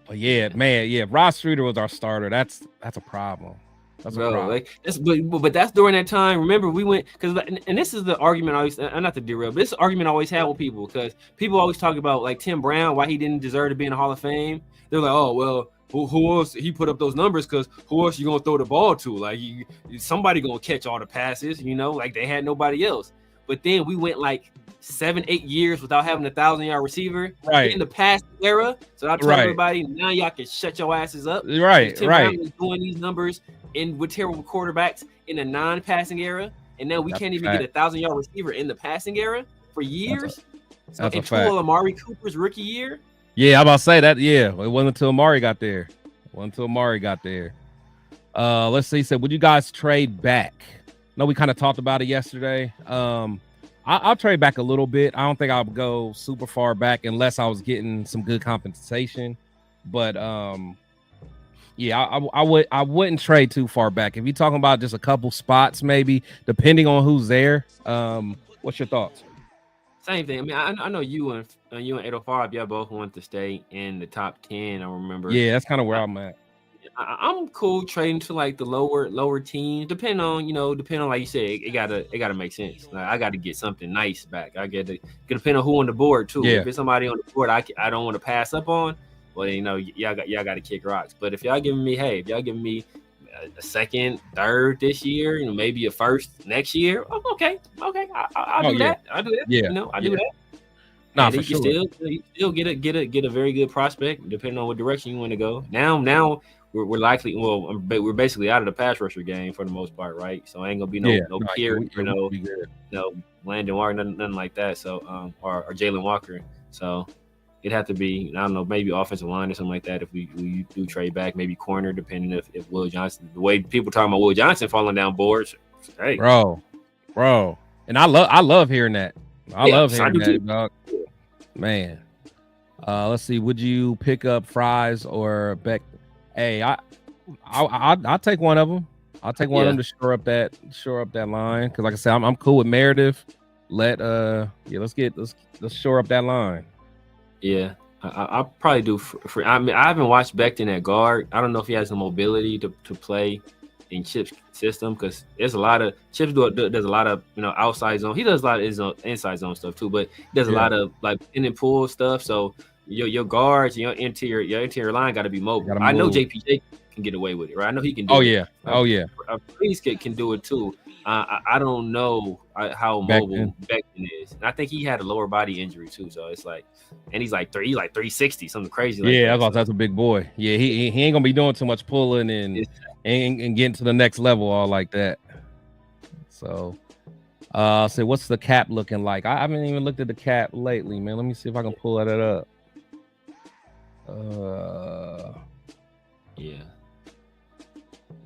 But yeah, man, yeah. Ross Streeter was our starter. That's a problem. That's a problem.
Like that's but that's during that time. Remember, we went because and this is the argument I always not to derail, but this argument I always had with people because people always talk about like Tim Brown, why he didn't deserve to be in the Hall of Fame. They're like, oh well. Who else he put up those numbers? Because who else you gonna throw the ball to? Like somebody gonna catch all the passes, like they had nobody else. But then we went like 7-8 years without having a 1,000-yard receiver in the past era. So I tell everybody now y'all can shut your asses up.
Tim
Brown was doing these numbers with terrible quarterbacks in a non-passing era. and now we can't even get a 1,000-yard receiver in the passing era for years.
That's a fact.
Until Amari Cooper's rookie year.
Yeah, I'm about to say that. Yeah, it wasn't until Amari got there. Let's see. So, would you guys trade back? No, we kind of talked about it yesterday. I'll trade back a little bit. I don't think I'll go super far back unless I was getting some good compensation. But yeah, I wouldn't trade too far back. If you're talking about just a couple spots, maybe depending on who's there. What's your thoughts?
Same thing. I mean, I know you and 805, y'all both want to stay in the top 10. I remember.
Yeah, that's kind of where I'm at.
I'm cool trading to like the lower teams, depending on like you said, it gotta make sense. Like, I got to get something nice back. I get to depend on who on the board too.
Yeah.
If it's somebody on the board I don't want to pass up on, well, y'all got to kick rocks. But if y'all giving me a second, third this year, maybe a first next year, okay, I'll do that. I do that.
Yeah,
I do that.
Nah,
for
you
sure. Still get a very good prospect depending on what direction you want to go. Now we're likely, we're basically out of the pass rusher game for the most part, right? So ain't gonna be no Pierre, no Landon Walker, nothing like that. So or Jalen Walker. So it'd have to be, I don't know, maybe offensive line or something like that. If we do trade back, maybe corner, depending if Will Johnson, the way people talking about Will Johnson falling down boards, hey,
bro, and I love hearing that. I love hearing that, dog. Man, let's see. Would you pick up Fries or Beck? Hey, I'll take one of them. I'll take one of them to shore up that line. Because like I said, I'm cool with Meredith. Let's shore up that line. Yeah,
I'll probably do. I mean, I haven't watched Becton at guard. I don't know if he has the mobility to play in Chip's system, because there's a lot of Chips does a lot of outside zone. He does a lot of his inside zone stuff too, but he does a lot of like in and pull stuff. So your guards, your interior line got to be mobile. I know JPJ can get away with it, right? I know he can do it. Please can do it too. I don't know how mobile Becton is. And I think he had a lower body injury too, so it's like, and he's like 360, something crazy. Like
that's a big boy. Yeah, he ain't gonna be doing too much pulling and getting to the next level all like that. So, so what's the cap looking like? I haven't even looked at the cap lately, man. Let me see if I can pull that up.
Yeah.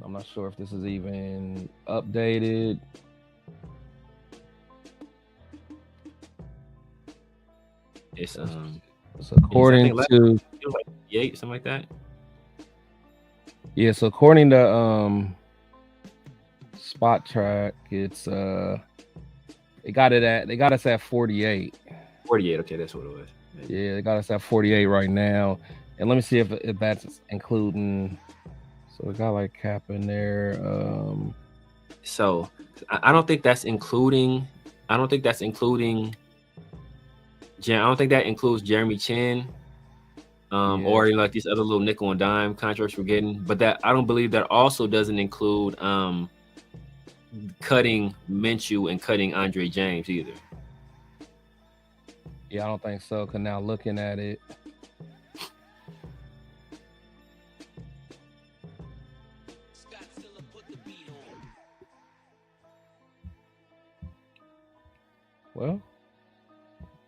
I'm not sure if this is even updated.
It's
according to
like 8, something like that.
Yeah, so according to Spot Track, it's they got us at 48.
48, okay, that's what it was.
Maybe. Yeah, they got us at 48 right now. And let me see if that's including. So we got like cap in there.
So I don't think that's including. I don't think that includes Jeremy Chinn, or like these other little nickel and dime contracts we're getting. But that I don't believe that also doesn't include cutting Minshew and cutting Andre James either.
Yeah, I don't think so. Cause now looking at it. Well,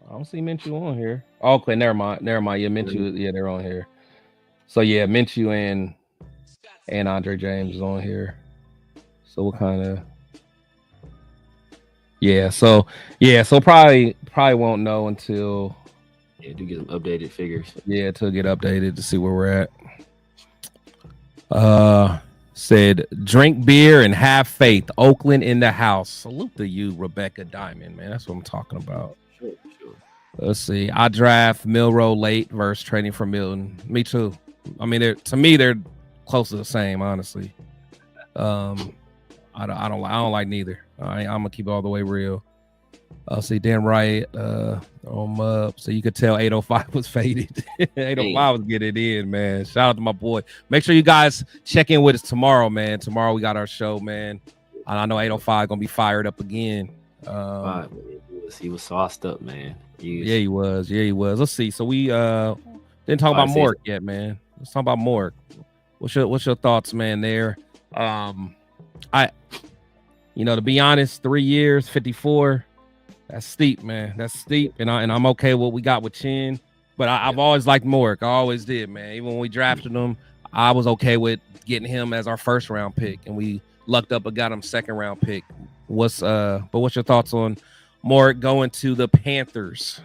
I don't see Minshew on here. Oh, okay, never mind. Yeah, Minshew. Yeah, they're on here. So yeah, Minshew and Andre James is on here. So what kind of? Yeah, so probably won't know until.
Yeah, do get some updated figures.
Yeah, to get updated to see where we're at. Said, drink beer and have faith. Oakland in the house. Salute to you, Rebecca Diamond, man. That's what I'm talking about.
Sure.
Let's see. I draft Milroe late versus trading for Milton. Me too. I mean, they're close to the same, honestly. I don't like neither. I'm gonna keep it all the way real. I'll see Dan Wright on up. So you could tell 805 was faded. 805 was getting in, man. Shout out to my boy. Make sure you guys check in with us tomorrow, man. Tomorrow we got our show, man. I know 805 gonna be fired up again.
He was sauced up, man.
He was. Let's see. So we didn't talk about Moehrig yet, man. Let's talk about Moehrig. What's your thoughts, man? There. You know, to be honest, 3 years, 54. That's steep, man. That's steep, and I'm okay with what we got with Chinn. But I've always liked Moehrig. I always did, man. Even when we drafted him, I was okay with getting him as our first round pick, and we lucked up and got him second round pick. What's your thoughts on Moehrig going to the Panthers?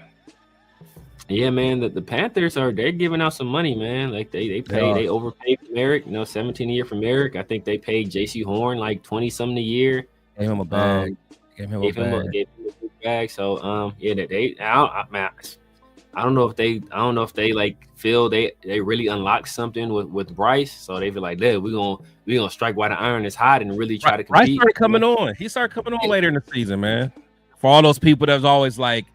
Yeah, man, the Panthers they're giving out some money, man. Like they overpaid for Moehrig, 17 a year for Moehrig. I think they paid JC Horn like 20 something a year.
Gave him a bag.
Gave him a big bag. So I don't know if they like feel they really unlocked something with Bryce. So they feel like, we're gonna strike while the iron is hot and really try to compete.
Bryce started coming on. He started coming on later in the season, man. For all those people that was always like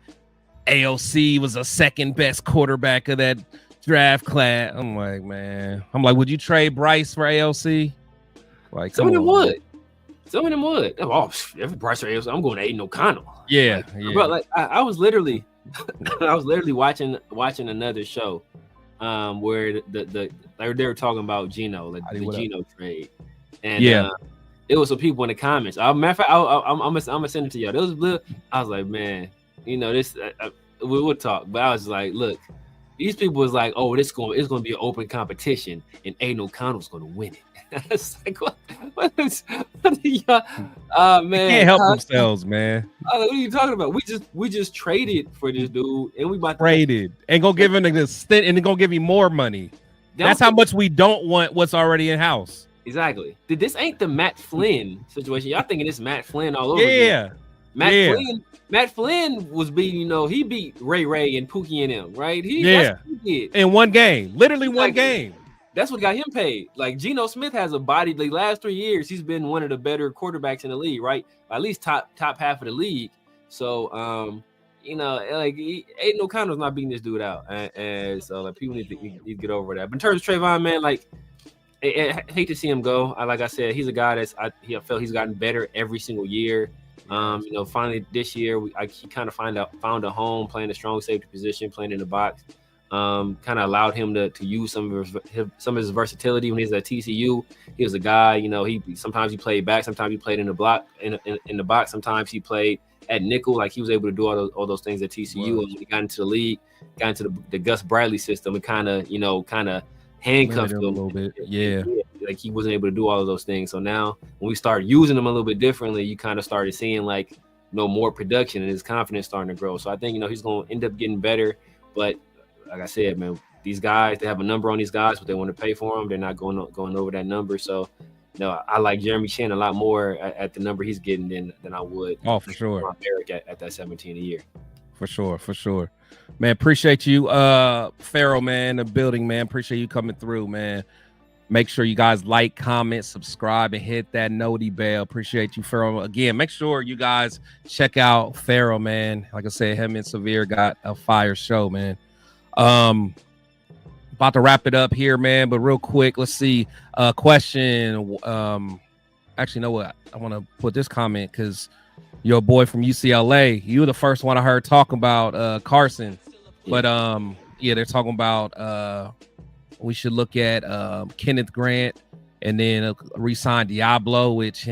AOC was a second best quarterback of that draft class. I'm like, would you trade Bryce for AOC? Like,
some of them would. Oh, if Bryce or AOC, I'm going to Aiden O'Connell.
Yeah.
Bro, like I was literally watching another show, where they were talking about Geno, like the Geno trade, and it was some people in the comments. Matter of fact, I'm gonna send it to y'all. I was like, man, this. We'll talk, but I was like, look, these people was like, oh, it's going to be an open competition, and Aiden O'Connell's going to win it. It's like, what man,
they can't help themselves, man.
What are you talking about? We just traded for this dude, and we about
traded and go give him a stint, and then go give him more money. That's how much we don't want what's already in house.
Exactly. This ain't the Matt Flynn situation. Y'all thinking it's Matt Flynn all over?
Yeah.
Matt Flynn was beating, he beat Ray and Pookie and them, right?
That's what he did. In one game, literally one game.
That's what got him paid. Like Geno Smith has a body. The last 3 years, he's been one of the better quarterbacks in the league, right? At least top half of the league. So, like Aiden O'Connell's not beating this dude out, and so like people need to get over that. But in terms of Trevon, man, like I hate to see him go. Like I said, he's a guy I felt he's gotten better every single year. Finally this year, he kind of found a home playing the strong safety position, playing in the box. Kind of allowed him to use some of his versatility when he was at TCU. He was a guy, sometimes he played back, sometimes he played in the block in the box, sometimes he played at nickel. Like he was able to do all those things at TCU. And when he got into the league, got into the Gus Bradley system, and kind of handcuffed him
a little bit. Yeah.
Like he wasn't able to do all of those things. So now when we started using him a little bit differently, you kind of started seeing like more production, and his confidence starting to grow. So I think he's going to end up getting better. But like I said, man, these guys, they have a number on these guys, but they want to pay for them. They're not going over that number. So I like Jeremy Chinn a lot more at the number he's getting than I would.
Oh, for sure.
Eric at that 17 a year.
For sure. Man, appreciate you, Pharaoh, man, the building, man. Appreciate you coming through, man. Make sure you guys like, comment, subscribe, and hit that noti bell. Appreciate you, Pharaoh. Again, make sure you guys check out Pharaoh, man. Like I said, him and Severe got a fire show, man. About to wrap it up here, man. But real quick, let's see. Question. Actually, you know what? I want to put this comment because your boy from UCLA, you were the first one I heard talk about Carson. But they're talking about we should look at Kenneth Grant and then re-sign Diablo, which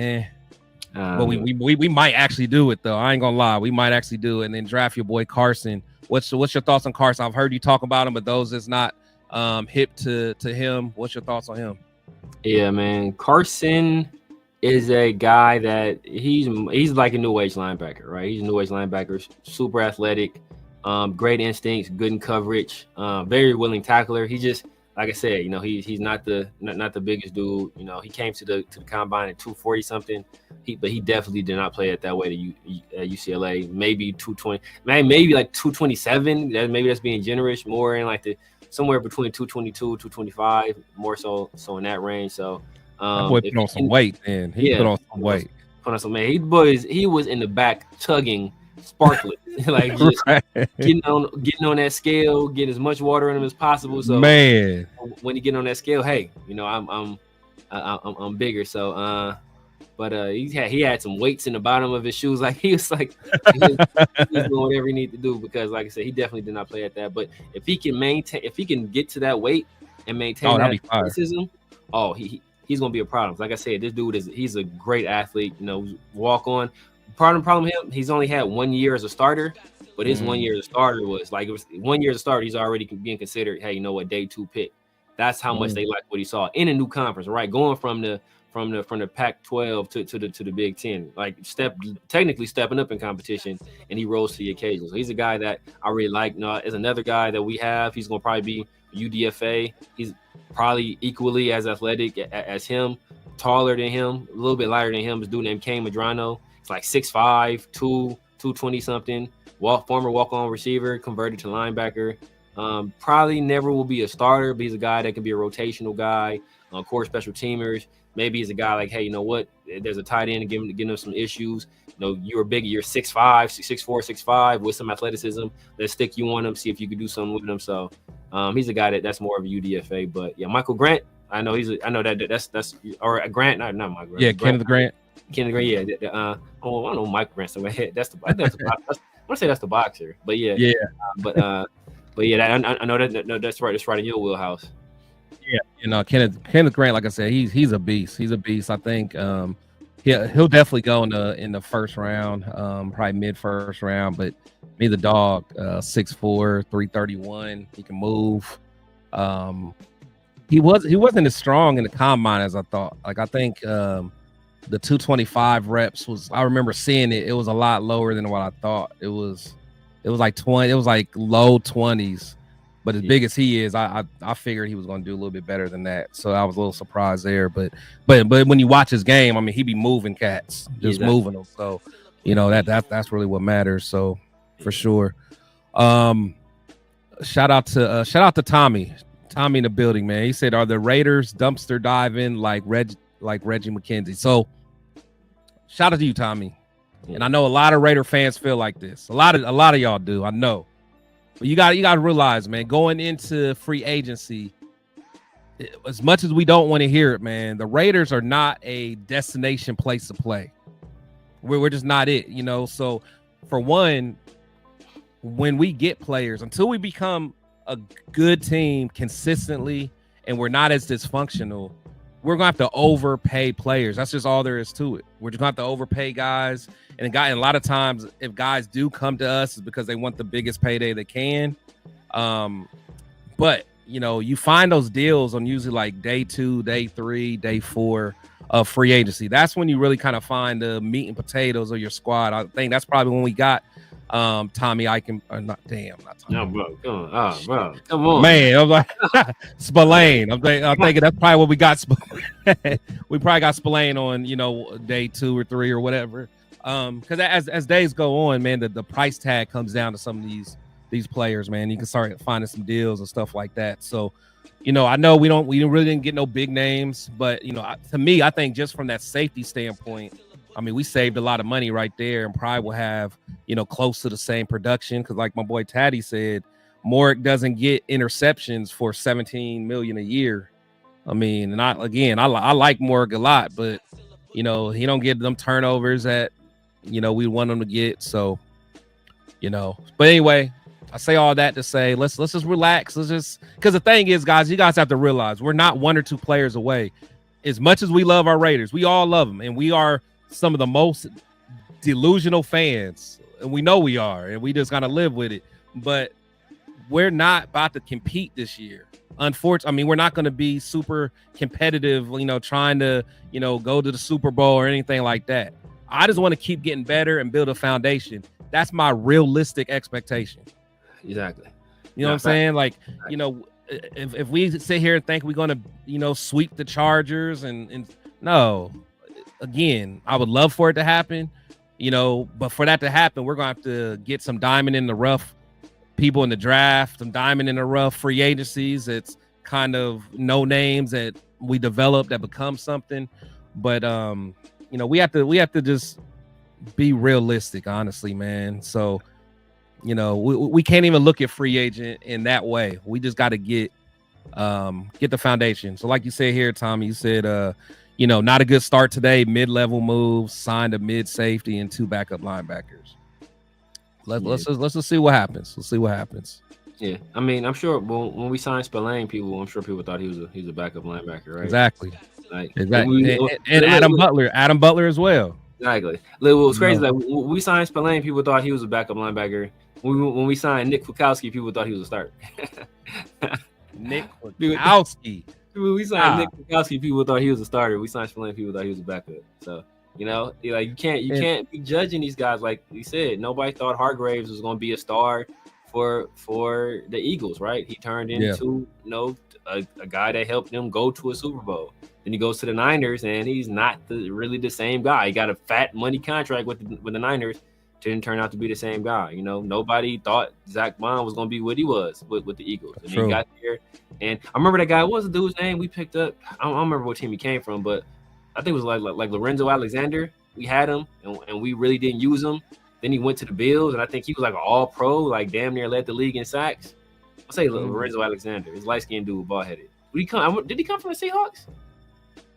but we might actually do it though. I ain't gonna lie, we might actually do it, and then draft your boy Carson. What's your thoughts on Carson? I've heard you talk about him, but those that's not hip to him, what's your thoughts on him?
Yeah, man, Carson is a guy that he's like a new age linebacker, right? He's a new age linebacker, super athletic, great instincts, good in coverage, very willing tackler. He just, like I said, he's not the biggest dude. He came to the combine at 240 something. But he definitely did not play it that way at UCLA. Maybe 220, maybe like 227. Maybe that's being generous. More in like somewhere between 222, 225, more so in that range. So
that boy put on some weight, man. He put on some weight.
Put on some weight. He was in the back tugging, sparkling, like just getting on that scale, getting as much water in him as possible. So
man,
when you get on that scale, hey, I'm bigger. So but he had some weights in the bottom of his shoes. Like he was doing whatever he needed to do, because like I said, he definitely did not play at that. But if he can get to that weight and maintain that athleticism, he's gonna be a problem. Like I said, this dude he's a great athlete. You know, walk on. Problem with him, he's only had 1 year as a starter, but his 1 year as a starter was like, it was 1 year as a starter. He's already being considered, hey, you know what, day 2 pick. That's how much they like what he saw in a new conference, right? Going from the Pac-12 to the Big Ten, like technically stepping up in competition, and he rose to the occasion. So he's a guy that I really like. You know, is another guy that we have. He's gonna probably be UDFA. He's probably equally as athletic as him, taller than him, a little bit lighter than him. This dude named Kane Madrano. It's like 6'5", 220 something. Former walk-on receiver, converted to linebacker. Probably never will be a starter, but he's a guy that can be a rotational guy. Core special teamers. Maybe he's a guy like, hey, you know what? There's a tight end giving him some issues. You know, you're big, you're 6'5", 6'4", 6'5", with some athleticism. Let's stick you on him, see if you can do something with him. So he's a guy that's more of a UDFA. But yeah, Michael Grant. I know that's or Grant, not Michael Grant.
Yeah, Kenneth Grant.
Kenneth Grant. Yeah. I don't know Michael Grant. So I think that's the I want to say that's the boxer. But yeah. Yeah. But yeah, I know that's right. That's right in your wheelhouse.
Yeah, you know, Kenneth Grant, like I said, he's a beast. He's a beast. I think he'll definitely go in the first round, probably mid first round. But me, the dog, 6'4", 331. He can move. He wasn't as strong in the combine as I thought. Like I think the 225 reps was. I remember seeing it. It was a lot lower than what I thought. It was like 20. It was like low 20s. But as big as he is, I figured he was going to do a little bit better than that. So I was a little surprised there. But when you watch his game, I mean, he be moving cats, just moving them. So, you know, that's really what matters. So for sure. Shout out to Tommy in the building, man. He said, "Are the Raiders dumpster diving like Reggie McKenzie?" So shout out to you, Tommy. And I know a lot of Raider fans feel like this. A lot of y'all do. I know. But you got to realize, man, going into free agency, as much as we don't want to hear it, man, the Raiders are not a destination place to play. We're just not it, you know. So for one, when we get players, until we become a good team consistently and we're not as dysfunctional, we're gonna have to overpay players. That's just all there is to it. We're just gonna have to overpay guys. And a lot of times, if guys do come to us, it's because they want the biggest payday they can. But you know, you find those deals on usually like day 2, day 3, day 4 of free agency. That's when you really kind of find the meat and potatoes of your squad. I think that's probably when we got Tommy Eichen. Not Tommy.
No, bro, come on,
man. I'm like Spillane. I'm thinking that's probably what we got. We probably got Spillane on, you know, day 2 or 3 or whatever. Because as days go on, man, the price tag comes down to some of these players, man. You can start finding some deals and stuff like that. So, you know, I know we really didn't get no big names, but you know, to me, I think just from that safety standpoint, I mean, we saved a lot of money right there, and probably will have, you know, close to the same production. Because like my boy Taddy said, Moehrig doesn't get interceptions for $17 million a year. I mean, and I like Moehrig a lot, but you know, he don't get them turnovers that, you know, we want him to get. So, you know, but anyway, I say all that to say, let's just relax. Because the thing is, guys, you guys have to realize we're not 1 or 2 players away. As much as we love our Raiders, we all love them, and we are some of the most delusional fans, and we know we are, and we just gotta live with it. But we're not about to compete this year. Unfortunately, I mean, we're not going to be super competitive, you know, trying to, you know, go to the Super Bowl or anything like that. I just want to keep getting better and build a foundation. That's my realistic expectation.
Exactly.
You know what I'm saying? Like, you know, if we sit here and think we're going to, you know, sweep the Chargers and no, again, I would love for it to happen, you know, but for that to happen, we're going to have to get some diamond in the rough people in the draft, some diamond in the rough free agencies. It's kind of no names that we develop that become something. But, you know, we have to just be realistic, honestly, man. So, you know, we can't even look at free agent in that way. We just got to get the foundation. So like you said here, Tommy, you said, you know, not a good start today, mid-level moves, signed a mid safety and 2 backup linebackers. Let's just see what happens. Let's see what happens.
Yeah, I mean, I'm sure when we signed Spillane, I'm sure people thought he was a backup linebacker, right?
Exactly.
Like
exactly, and Adam Butler as well.
Exactly. What was crazy, like when we signed Spillane, people thought he was a backup linebacker. When we signed Nick Kwiatkowski, people thought he was a starter.
Nick Kwiatkowski.
When we signed Nick Kwiatkowski, people thought he was a starter. We signed Spillane, people thought he was a backup. So like you can't be judging these guys. Like we said, nobody thought Hargraves was going to be a star for the Eagles, right? He turned into a guy that helped them go to a Super Bowl. Then he goes to the Niners, and he's not really the same guy. He got a fat money contract with the Niners. Didn't turn out to be the same guy. Nobody thought Zach Bond was going to be what he was with the Eagles. And he got there, and I remember that guy. What was the dude's name we picked up? I don't remember what team he came from, but I think it was like Lorenzo Alexander. We had him, and we really didn't use him. Then he went to the Bills, and I think he was like an all-pro, like damn near led the league in sacks. I'll say Lorenzo Alexander, his light-skinned dude, bald-headed. Did he come from the Seahawks?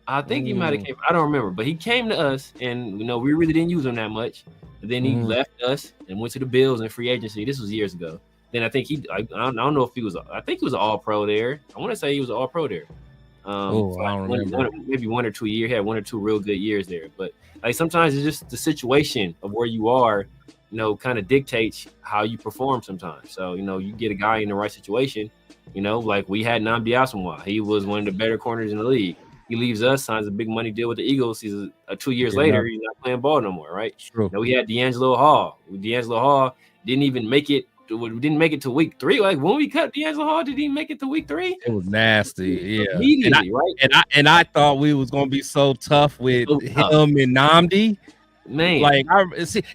I think he might have came. I don't remember, but he came to us, and we really didn't use him that much. And then he left us and went to the Bills in free agency. This was years ago. Then I think I don't know if he was. I think he was an all-pro there. I want to say he was an all-pro there. I don't remember. Maybe 1 or 2 years. He had 1 or 2 real good years there. But like sometimes it's just the situation of where you are, kind of dictates how you perform sometimes. So you get a guy in the right situation. Like we had Nnamdi Asomugha. He was one of the better corners in the league. He leaves us, signs a big money deal with the Eagles. He's 2 years later, he's not playing ball no more, right?
True.
We had D'Angelo Hall. D'Angelo Hall didn't even make it. We didn't make it to week 3. Like when we cut D'Angelo Hall, did he make it to week 3?
It was nasty, yeah.
Immediately, right?
And I thought we was gonna be so tough with him and Nnamdi.
Man,
like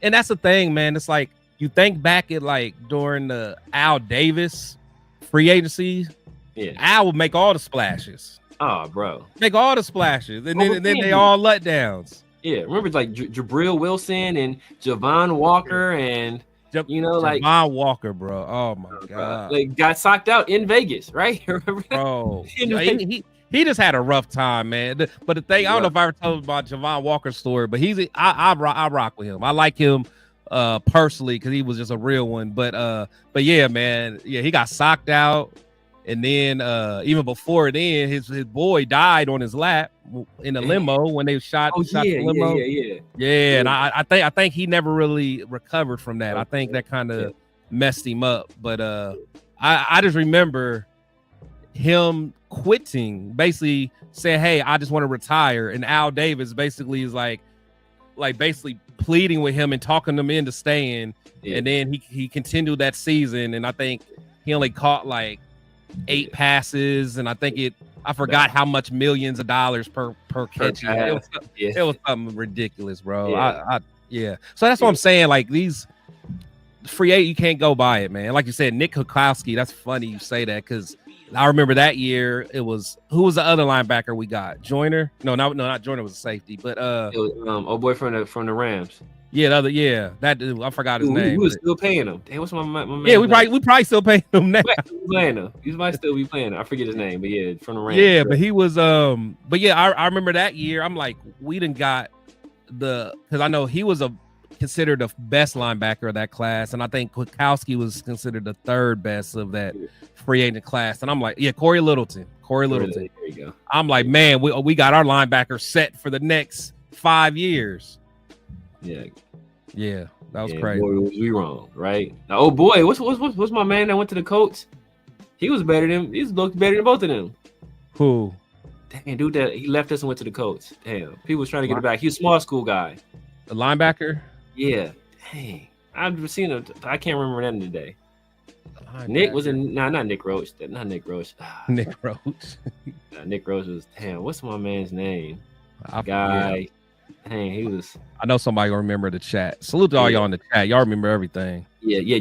and that's the thing, man. It's like you think back at like during the Al Davis free agency. Yeah, Al would make all the splashes.
Oh, bro.
Make all the splashes. And then they all letdowns.
Yeah. Remember like Jabril Wilson and Javon Walker and
Javon Walker, bro. Oh my God.
Like got socked out in Vegas, right? Remember that?
Bro. he just had a rough time, man. But the thing, I don't know if I ever told about Javon Walker's story, but I rock with him. I like him personally because he was just a real one. But yeah, man. Yeah, he got socked out. And then even before then, his boy died on his lap in a limo when they shot the limo. Yeah. And I think he never really recovered from that. I think that kind of messed him up. But I just remember him quitting, basically saying, "Hey, I just want to retire." And Al Davis basically is like basically pleading with him and talking him into staying. Yeah. And then he continued that season, and I think he only caught like 8 passes, and I forgot how much millions of dollars per catch. It was something ridiculous, bro. Yeah. So that's what I'm saying. Like these free agent, you can't go by it, man. Like you said, Nick Kwiatkowski. That's funny you say that because I remember that year. It was who was the other linebacker we got? Joyner? No, not Joyner was a safety, but
it was old boy from the Rams.
Yeah, that dude, I forgot his name.
We was still paying him. Damn, what's my man?
Yeah, we probably still paying him now.
Playing him. He might still be playing him. I forget his name, but yeah, from the Rams.
Yeah, but he was but yeah, I remember that year. I'm like, we done got because I know he was considered the best linebacker of that class, and I think Kwiatkowski was considered the 3rd best of that free agent class. And I'm like, yeah, Corey Littleton. There you go. I'm like, man, we got our linebacker set for the next 5 years. Yeah, that was crazy.
Boy, was we wrong, right? Now, oh boy, what's my man that went to the Colts? He looked better than both of them.
Who?
Dang, dude, that he left us and went to the Colts. Damn, people was trying to get it back. He was a small school guy.
The linebacker?
Yeah. Dang, I've seen him. I can't remember that today. Nick was in. Nah, not Nick Roach. Not Nick Roach.
Nick Roach.
Nick Roach was. Damn, what's my man's name?
Guy.
Dang, he was.
I know somebody will remember the chat. Salute to all y'all in the chat. Y'all remember everything.
Yeah.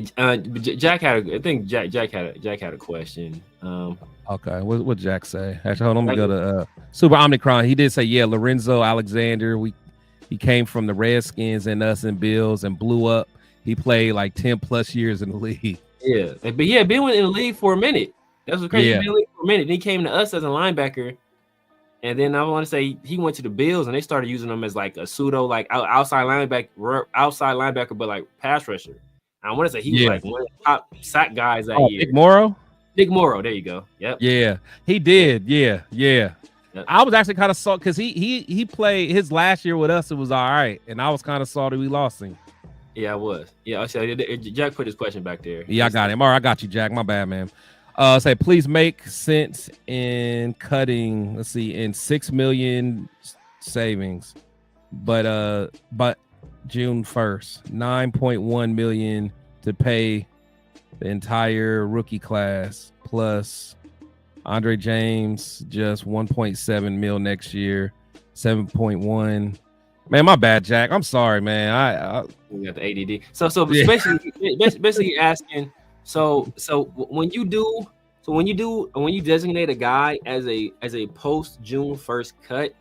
Jack had. Jack had a question.
Okay, what Jack say? Actually, hold on. Let me go to Super Omnicron. He did say, yeah, Lorenzo Alexander. He came from the Redskins and us and Bills and blew up. He played like 10 plus years in the league.
Yeah, but he had been in the league for a minute. That's what's crazy. Yeah. He been in the league for a minute. Then he came to us as a linebacker. And then I want to say he went to the Bills and they started using him as like a pseudo like outside linebacker, but like pass rusher. I want to say he was like one of the top sack guys that year.
Nick Morrow.
Nick Morrow, there you go. Yep.
Yeah, he did. Yeah. I was actually kind of salty because he played his last year with us. It was all right, and I was kind of salty we lost him.
Yeah, I was. Yeah, I said Jack put his question back there.
Yeah, I got him. All right, I got you, Jack. My bad, man. Say, please make sense in cutting. Let's see, in 6 million savings, but June 1st, 9.1 million to pay the entire rookie class plus Andre James, just 1.7 mil next year, 7.1. Man, my bad, Jack. I'm sorry, man. I
we got the ADD. So basically asking. So when you designate a guy as a post June 1st cut,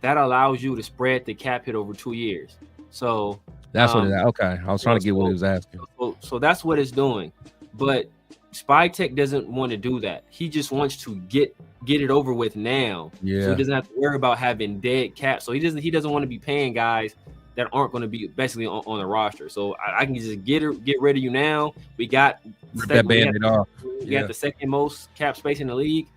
that allows you to spread the cap hit over 2 years. So
that's what it is. Okay, I was trying to get what he was asking.
So that's what it's doing, but SpyTech doesn't want to do that. He just wants to get it over with now.
Yeah.
So he doesn't have to worry about having dead cap. So he doesn't want to be paying guys that aren't going to be basically on the roster. So I can just get rid of you now. We got
that bandit off.
We got the second most cap space in the league.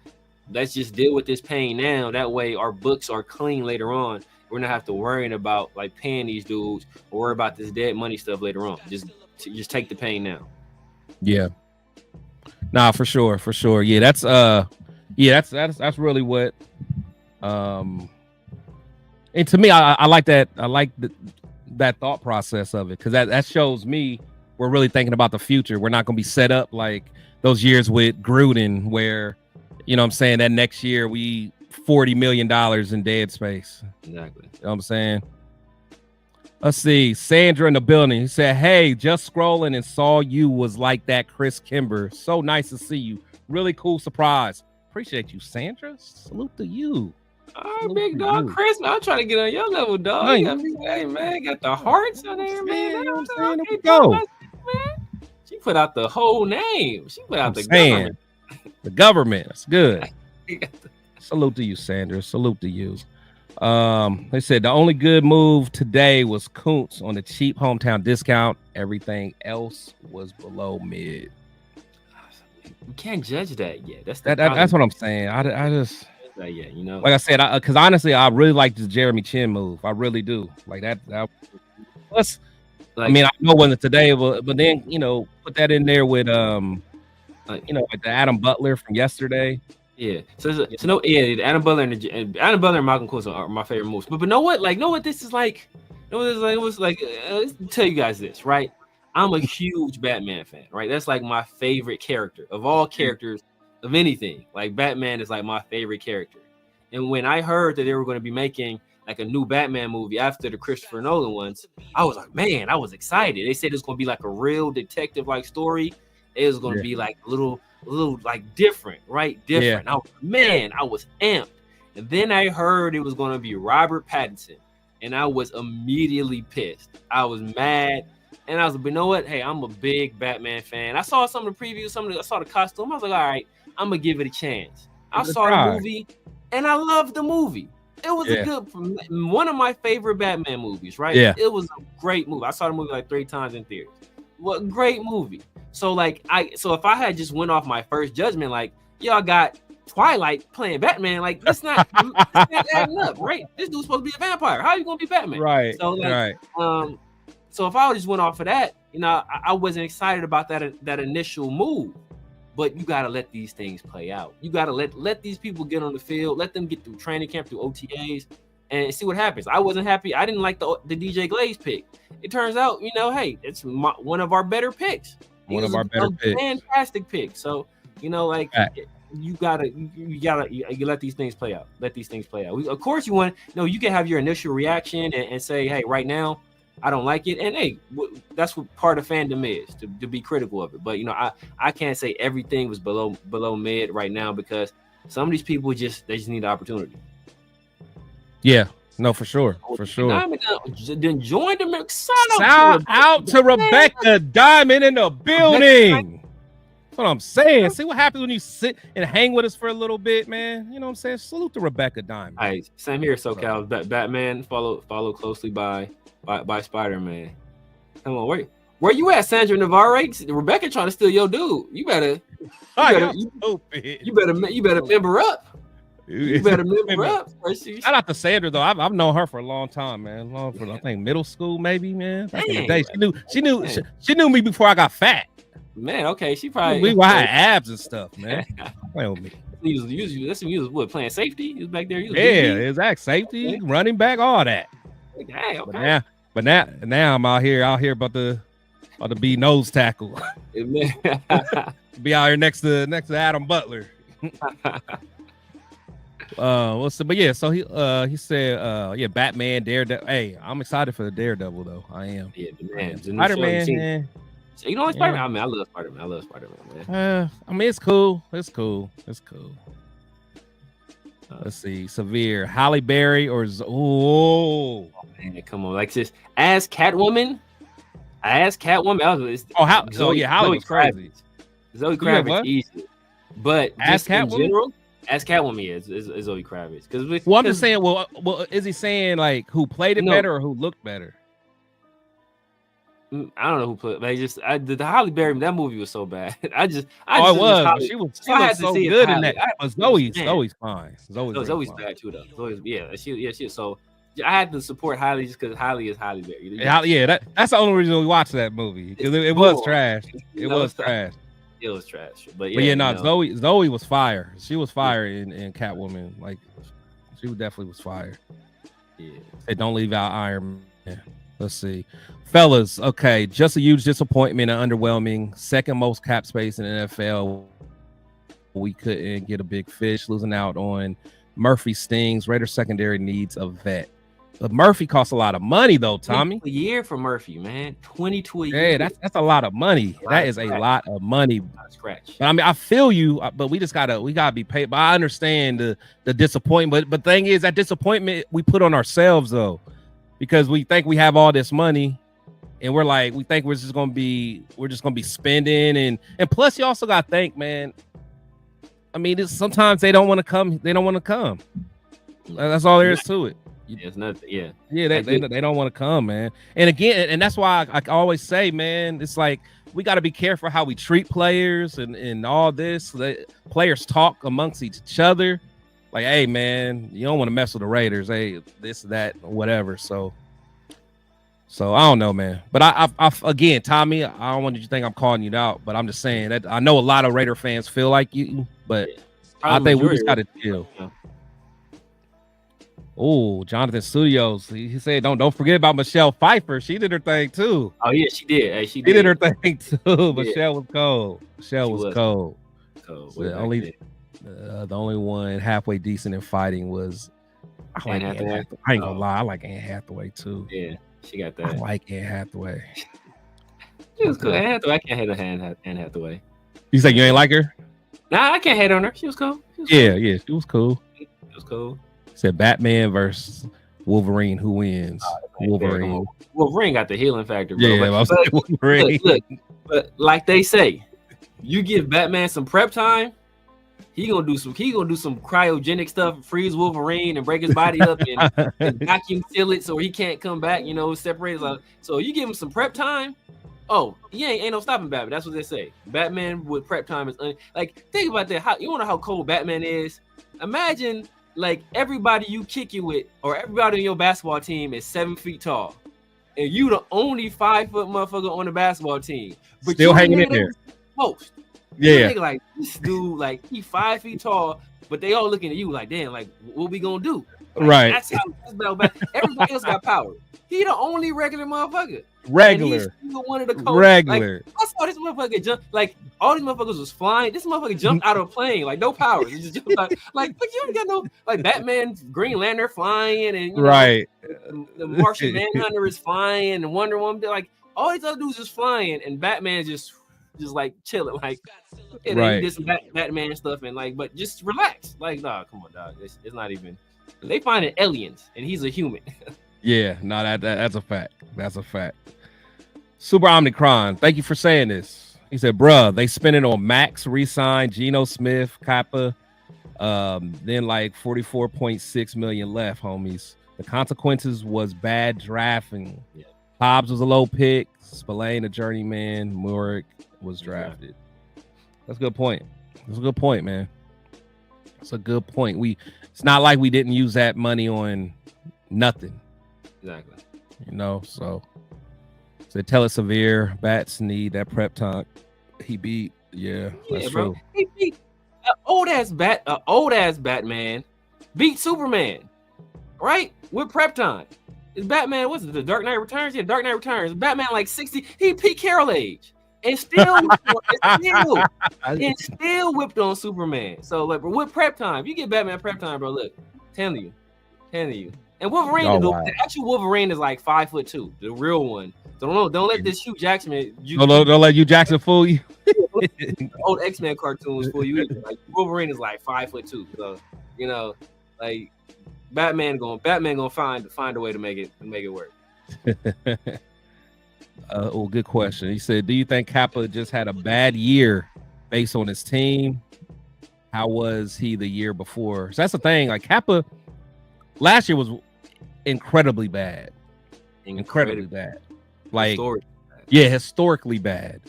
Let's just deal with this pain now. That way our books are clean later on. We're not have to worry about like paying these dudes or worry about this dead money stuff later on. Just take the pain now.
Yeah. Nah, for sure. Yeah, that's really what. And to me, I like that. I like that thought process of it because that shows me we're really thinking about the future. We're not going to be set up like those years with Gruden, where you know what I'm saying that next year we $40 million in dead space.
Exactly.
You know what I'm saying? Let's see. Sandra in the building. He said, hey, just scrolling and saw you was like that Chris Kimber. So nice to see you. Really cool surprise. Appreciate you, Sandra. Salute to you.
Oh, big dog, Chris. I'm trying to get on your level, dog. Hey, man, got the hearts on there, man.
Go.
She put out the whole name. She put out the government.
The government. That's good. Salute to you, Sandra. Salute to you. They said the only good move today was Koonce on the cheap hometown discount. Everything else was below mid.
You can't judge that yet. That's
what I'm saying. I just
yeah, you know,
like I said, because honestly, I really like this Jeremy Chinn move. I really do. Like that plus, like, I mean, I know when it's today, but then you know, put that in there with like the Adam Butler from yesterday.
Yeah. So no, yeah, Adam Butler and Malcolm Koonce are my favorite moves. But know what? Like, know what this is like? Know what this is like? It was like, let's tell you guys this, right? I'm a huge Batman fan, right? That's like my favorite character of all characters of anything. Like Batman is like my favorite character. And when I heard that they were going to be making like a new Batman movie after the Christopher Nolan ones, I was like, man, I was excited. They said it's going to be like a real detective like story. It was going to be like a little like different, right? Different. Yeah. I was amped. And then I heard it was going to be Robert Pattinson, and I was immediately pissed. I was mad, and I was like, you know what? Hey, I'm a big Batman fan. I saw some of the previews, I saw the costume. I was like, all right, I'm gonna give it a chance. I saw the movie, and I loved the movie. It was one of my favorite Batman movies, right?
Yeah.
It was a great movie. I saw the movie like 3 times in theaters. What great movie. So if I had just went off my first judgment, like y'all got Twilight playing Batman, like it's not adding up, right? This dude's supposed to be a vampire. How are you gonna be Batman?
Right.
So so if I just went off of that, you know, I wasn't excited about that initial move. But you gotta let these things play out. You gotta let these people get on the field, let them get through training camp, through OTAs, and see what happens. I wasn't happy. I didn't like the DJ Glaze pick. It turns out, you know, hey, it's one of our better picks.
One of our better picks.
Fantastic pick. So, you know, like you gotta let these things play out. Let these things play out. Of course, you can have your initial reaction and say, hey, right now, I don't like it. And hey, that's what part of fandom is, to be critical of it. But you know, I can't say everything was below mid right now, because some of these people they just need the opportunity.
Yeah, no, for sure.
Then join them.
Shout out to Rebecca Diamond in the building. That's what I'm saying. See what happens when you sit and hang with us for a little bit, man. You know what I'm saying? Salute to Rebecca Diamond.
All right, same here, SoCal. Batman follow closely by Spider-Man. Come on, where you at, Sandra Navarre? Rebecca trying to steal your dude. You better member up. You better member up.
Shout out to Sandra though. I've known her for a long time, man. I think middle school, maybe, man. Back in the day, she knew me before I got fat.
Man, okay, she probably
we had abs and stuff, man. Play with me.
He was what, playing safety? He was back there.
Exact safety, running back, all that.
Hey, okay.
But now I'm out here about to be nose tackle. Be out here next to Adam Butler. But yeah, so he said Batman, Daredevil. Hey, I'm excited for the Daredevil though. I am.
Yeah, man.
Spider-Man.
You know, Spider-Man. I mean, I love Spider-Man, man.
I mean, it's cool. Let's see. Severe. Halle Berry or
oh man, come on. Like just as Catwoman. Halle was crazy. Zoe Kravitz easy. But
as Catwoman?
In general, as Catwoman is Zoe Kravitz.
I'm just saying, well, is he saying like who played it better or who looked better?
I don't know who played, but the Halle Berry, that movie was so bad. It
was. She was so good in that. But Zoe's fine.
Zoe's bad too, though. She is so. I had to support Halle just because Halle is Halle Berry.
That's the only reason we watched that movie because it was trash. It was trash.
It was trash.
Zoe was fire. She was fire in Catwoman. Like she definitely was fire.
Yeah.
Hey, don't leave out Iron Man. Let's see. Fellas, okay, just a huge disappointment and underwhelming. Second most cap space in the NFL. We couldn't get a big fish, losing out on Murphy stings. Raiders secondary needs a vet. But Murphy costs a lot of money, though, Tommy.
A year for Murphy, man. 22 a year.
Yeah, that's a lot of money. That is a lot of money.
Scratch.
But I mean, I feel you, but we gotta be paid. But I understand the disappointment. But the thing is, that disappointment we put on ourselves though, because we think we have all this money, and we think we're just gonna be spending, and plus you also gotta think, man. I mean, sometimes they don't want to come. They don't want to come. That's all there is to it.
It's nothing. Yeah.
They don't want to come, man. And again, and that's why I always say, man, it's like we got to be careful how we treat players and all this. Players talk amongst each other, like, hey, man, you don't want to mess with the Raiders. Hey, this, that, whatever. So I don't know, man. But I again, Tommy, I don't want you to think I'm calling you out, but I'm just saying that I know a lot of Raider fans feel like you, but I think we just got to chill. Yeah. Oh, Jonathan Studios. He said, don't forget about Michelle Pfeiffer. She did her thing too.
Oh yeah, she did. Hey, she
did her thing too. Michelle was cold. Michelle was cold.
So
the only one halfway decent in fighting was I ain't gonna lie, I like Anne Hathaway too.
Yeah, she got that.
I like Anne Hathaway.
She was cool. Anne Hathaway, I can't hate Anne Hathaway.
You say you ain't like her?
Nah, I can't hate on her. She was cool.
Yeah, she was cool.
She was cool.
Said Batman versus Wolverine. Who wins? Wolverine.
Wolverine got the healing factor, bro.
Yeah, but Wolverine.
Look, but like they say, you give Batman some prep time, he gonna do some cryogenic stuff, freeze Wolverine and break his body up and vacuum seal it so he can't come back. Separate. So you give him some prep time. Oh, ain't no stopping Batman. That's what they say. Batman with prep time is think about that. You wanna know how cold Batman is? Imagine. Like everybody you kick it with, or everybody in your basketball team is 7 feet tall, and you the only 5 foot motherfucker on the basketball team, but
still hanging in there.
Post,
yeah.
Like this dude, like he 5 feet tall, but they all looking at you like, damn, like what we gonna do? Like,
right.
That's how everybody else got power. He the only regular motherfucker.
Regular.
One of the coaches.
Regular.
I saw this motherfucker jump. Like all these motherfuckers was flying. This motherfucker jumped out of a plane. Like no powers. He just jumped out. Like you don't got no Batman, Green Lantern flying, and
right.
The Martian Manhunter is flying, and Wonder Woman. Like all these other dudes is flying, and Batman just like chilling. Like
right.
He did some Batman stuff and but just relax. Like nah, come on, dog. It's not even. They finding aliens, and he's a human.
Yeah, no, that's a fact. That's a fact. Super Omnicron, thank you for saying this. He said, bruh, they spending on Max, re-signed, Geno Smith, Kappa, then like 44.6 million left, homies. The consequences was bad drafting. Yeah. Hobbs was a low pick, Spillane a journeyman, Moehrig was drafted. That's a good point. That's a good point, man. It's a good point. It's not like we didn't use that money on nothing.
Exactly.
You know, so tell it severe. Bats need that prep time. He beat. Yeah, that's true.
He beat an old ass Batman beat Superman, right? With prep time. Is Batman, what's it, the Dark Knight Returns? Yeah, Dark Knight Returns. Batman like 60, he Pete Carroll age. And still whipped on Superman. So like, with prep time, you get Batman prep time, bro. Look, telling you. And Wolverine, the actual Wolverine is like 5'2", the real one. So don't let this Hugh Jackson.
Don't let Hugh Jackson fool you.
Old X-Men cartoons fool you. Like Wolverine is like 5'2". So you know, like Batman gonna find a way to make it work.
Good question. He said, do you think Kappa just had a bad year based on his team? How was he the year before? So that's the thing. Like Kappa last year was incredibly bad. Incredibly bad. Like historically bad.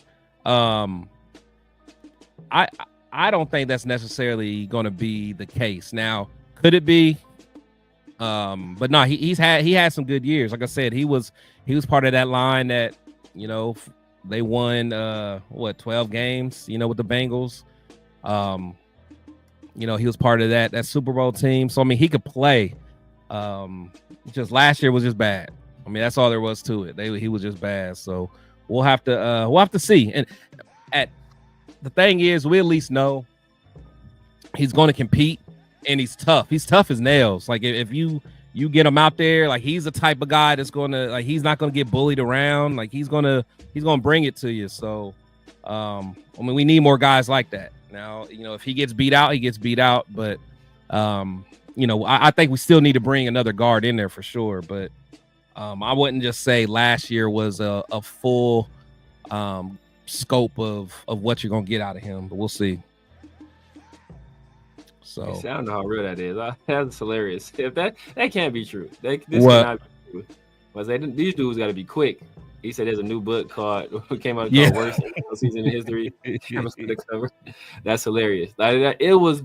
I don't think that's necessarily going to be the case. Now, could it be? But no, he had some good years. Like I said, he was part of that line that, you know, they won 12 games, you know, with the Bengals. You know, he was part of that Super Bowl team. So I mean, he could play. Just last year was just bad. I mean, that's all there was to it. He was just bad. So we'll have to see. And the thing is, we at least know he's going to compete, and he's tough. He's tough as nails. Like if you get him out there, like he's the type of guy that's gonna, like, he's not gonna get bullied around. Like he's gonna bring it to you. So I mean, we need more guys like that. Now, you know, if he gets beat out, he gets beat out. But you know, I think we still need to bring another guard in there for sure. But I wouldn't just say last year was a full scope of what you're gonna get out of him, but we'll see. So
I don't know how real that is. That's hilarious. If that can't be true. This
what?
cannot be true. But these dudes got to be quick. He said there's a new book called Worst Season in History. That's hilarious. Like it was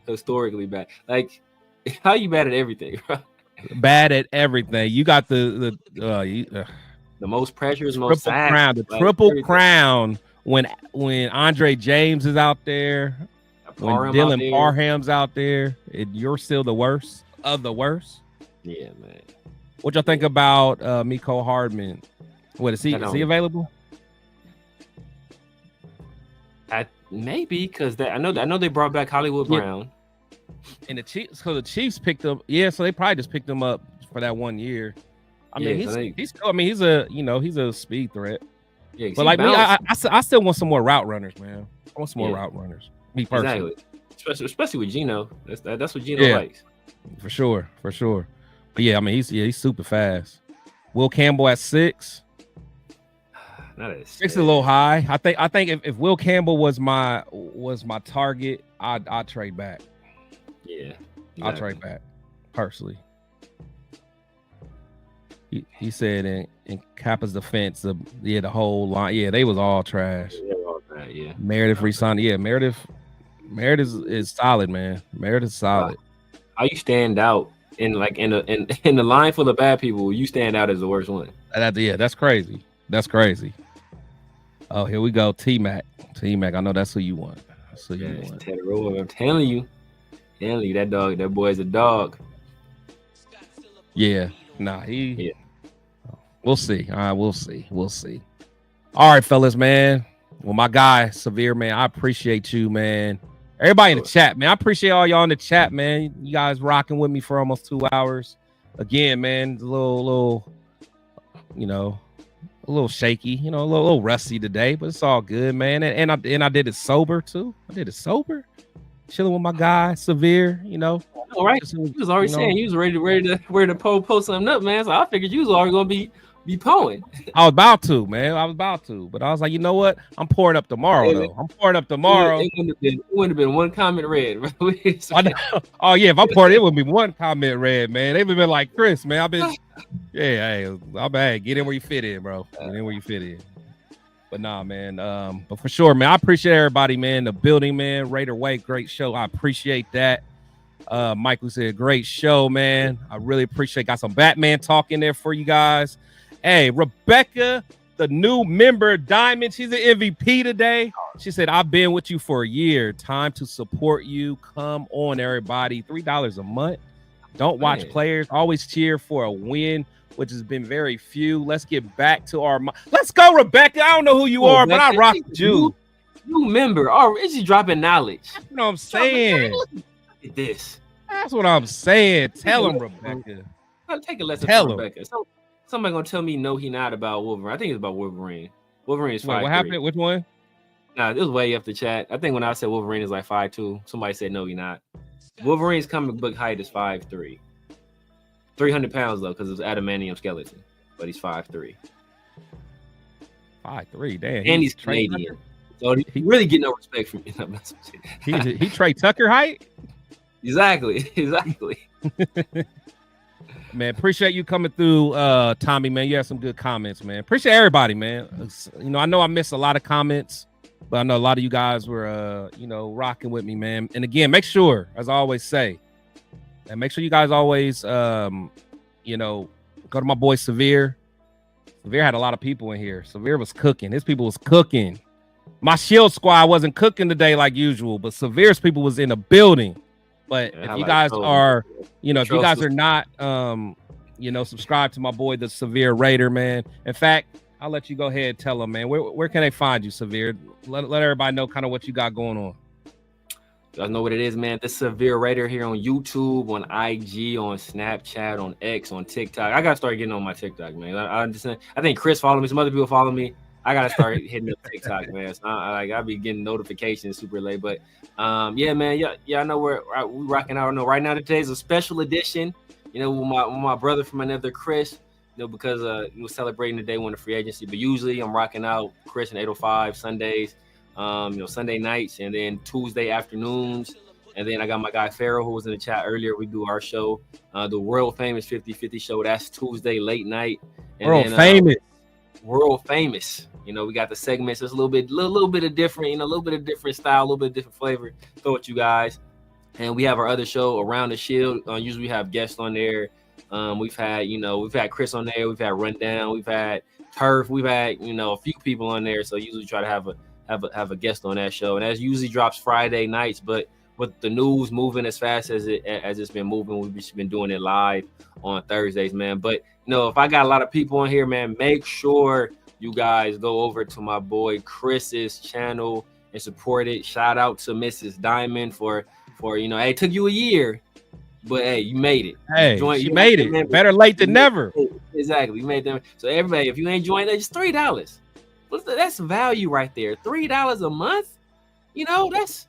historically bad. Like, how you bad at everything?
Bad at everything. You got the
most pressures,
most crown, the triple crown. When Andre James is out there, when Dylan Parham's out there, you're still the worst of the worst.
Yeah, man.
What y'all think about Mecole Hardman? What is he? Is he available?
Maybe because I know they brought back Hollywood Brown,
and the Chiefs. So the Chiefs picked him. Yeah, so they probably just picked him up for that 1 year. I mean, he's a speed threat. Yeah, but like me, I still want some more route runners, man. I want some more route runners. Me personally,
especially with Geno. That's what Geno likes.
For sure. But yeah, I mean, he's super fast. Will Campbell at 6.
Not at
6 is a little high. I think if Will Campbell was my target, I'd trade back.
Yeah, exactly.
I'll trade back personally. He said in Kappa's defense, the whole line, they was all trash.
Yeah, all bad, yeah.
Meredith resigned. Yeah, Meredith is solid, man. Meredith is solid.
How you stand out in the line full of bad people? You stand out as the worst one.
That's crazy. That's crazy. Oh, here we go. T-Mac. I know that's who you want. That's who you want.
I'm telling you, that boy's a dog.
Yeah. Nah, we'll see. All right, we'll see. All right, fellas, man. Well, my guy, Severe, man, I appreciate you, man. Everybody in the chat, man. I appreciate all y'all in the chat, man. You guys rocking with me for almost 2 hours. Again, man, a little shaky, a little rusty today, but it's all good, man. And I did it sober too. Chilling with my guy, Severe,
All right. He was already saying he was ready to post something up, man. So I figured you was already gonna be poing.
I was about to, man. But I was like, you know what? I'm pouring up tomorrow, though. It
wouldn't have been one comment read.
Oh yeah, if I poured, it would be one comment read, man. They've been like, Chris, man. I've been, hey, I'm bad. Get in where you fit in, bro. Get in where you fit in. But nah, man. But for sure, man, I appreciate everybody, man. The building, man. Raider Way, great show. I appreciate that. Michael said, great show, man. I really appreciate. Got some Batman talk in there for you guys. Hey, Rebecca, the new member Diamond, she's an MVP today. She said, I've been with you for a year. Time to support you. Come on, everybody. $3 a month. Don't watch players. Always cheer for a win, which has been very few. Let's get back to our. Let's go, Rebecca. I don't know who you are, but I rock you.
You member. Oh, is she dropping knowledge?
That's what I'm saying.
Look at this.
That's what I'm saying. Tell him, Rebecca.
I'll take a lesson from Rebecca. So somebody gonna tell me no, he not about Wolverine. I think it's about Wolverine. Wolverine is 5'3".
What happened? Which one?
Nah, it was way up the chat. I think when I said Wolverine is like 5'2", somebody said no, he not. Wolverine's comic book height is 5'3". 300 pounds though, because it's adamantium skeleton, but he's 5'3".
5'3", damn.
And he's Canadian, so he really get no respect from me.
he Trey Tucker height.
Exactly.
Man, appreciate you coming through, Tommy, man. You had some good comments, man. Appreciate everybody, man. You know, I know I missed a lot of comments, but I know a lot of you guys were, you know, rocking with me, man. And again, make sure, as I always say, and make sure you guys always, you know, go to my boy Severe. Severe had a lot of people in here. Severe was cooking. His people was cooking. My Shield Squad wasn't cooking today like usual, but Severe's people was in the building. But if you guys are, you know, if you guys are not, you know, subscribe to my boy, the Severe Raider, man. In fact, I'll let you go ahead and tell them, man. Where can they find you, Severe? Let everybody know kind of what you got going on.
You guys know what it is, man. The Severe Raider here on YouTube, on IG, on Snapchat, on X, on TikTok. I got to start getting on my TikTok, man. I think Chris followed me. Some other people follow me. I got to start hitting up TikTok, man. So I'll be getting notifications super late. But, yeah, man. Yeah, I know we're rocking out. I know right now today's a special edition, you know, with my brother from another Chris, you know, because we're celebrating the day one of free agency. But usually I'm rocking out Chris and 805 Sundays. You know, Sunday nights and then Tuesday afternoons. And then I got my guy Farrell, who was in the chat earlier. We do our show, the world famous 50-50 show. That's Tuesday late night. And world famous. You know, we got the segments. It's a little bit of different, you know, a little bit of different style, a little bit of different flavor. Throw it you guys. And we have our other show, Around the Shield. Usually we have guests on there. We've had Chris on there. We've had Rundown. We've had Turf. We've had, you know, a few people on there. So usually try to have a guest on that show, and that usually drops Friday nights. But with the news moving as fast as it's been moving, we've been doing it live on Thursdays, man. But you know, if I got a lot of people on here, man, make sure you guys go over to my boy Chris's channel and support it. Shout out to Mrs. Diamond for you know, hey, it took you a year, but hey, you made it.
Hey, you made it. Members. Better late than never.
Exactly, you made them. So everybody, if you ain't joined, that's just $3. That's value right there. $3 a month, you know, that's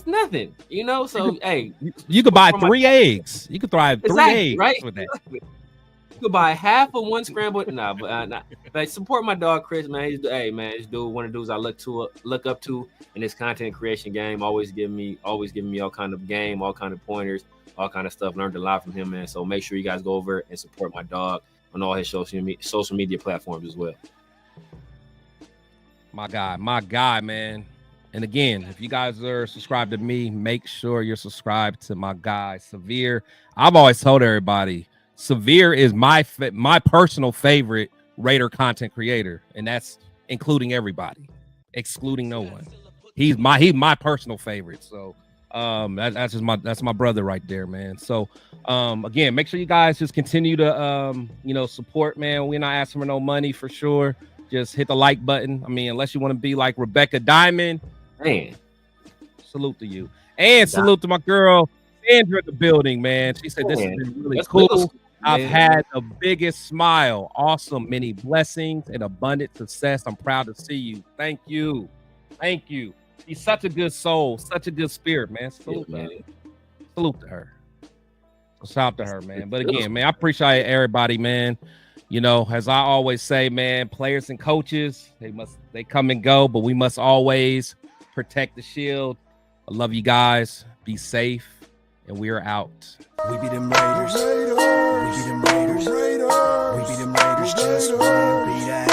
nothing, you know. So hey,
you could buy 3 eggs. You could thrive 3 eggs,
right?
With that.
You could buy half of one scrambled. But support my dog Chris, man. This dude, one of the dudes I look up to in this content creation game. Always giving me all kind of game, all kind of pointers, all kind of stuff. Learned a lot from him, man. So make sure you guys go over and support my dog on all his social media platforms as well.
My guy, man. And again, if you guys are subscribed to me, make sure you're subscribed to my guy, Severe. I've always told everybody, Severe is my personal favorite Raider content creator, and that's including everybody, excluding no one. He's my personal favorite. So that's my brother right there, man. So again, make sure you guys just continue to you know, support, man. We're not asking for no money for sure. Just hit the like button. I mean, unless you want to be like Rebecca Diamond, man, salute to you. And salute to my girl, Sandra in the building, man. She said, this has been really cool. I've had the biggest smile. Awesome. Many blessings and abundant success. I'm proud to see you. Thank you. Thank you. She's such a good soul, such a good spirit, man. Salute to her. Salute to her. So shout out to her, man. But again, man, I appreciate everybody, man. You know, as I always say, man, players and coaches, they come and go, but we must always protect the shield. I love you guys. Be safe, and we are out.
We be them Raiders. We be them Raiders. We be them Raiders. Just wanna be that.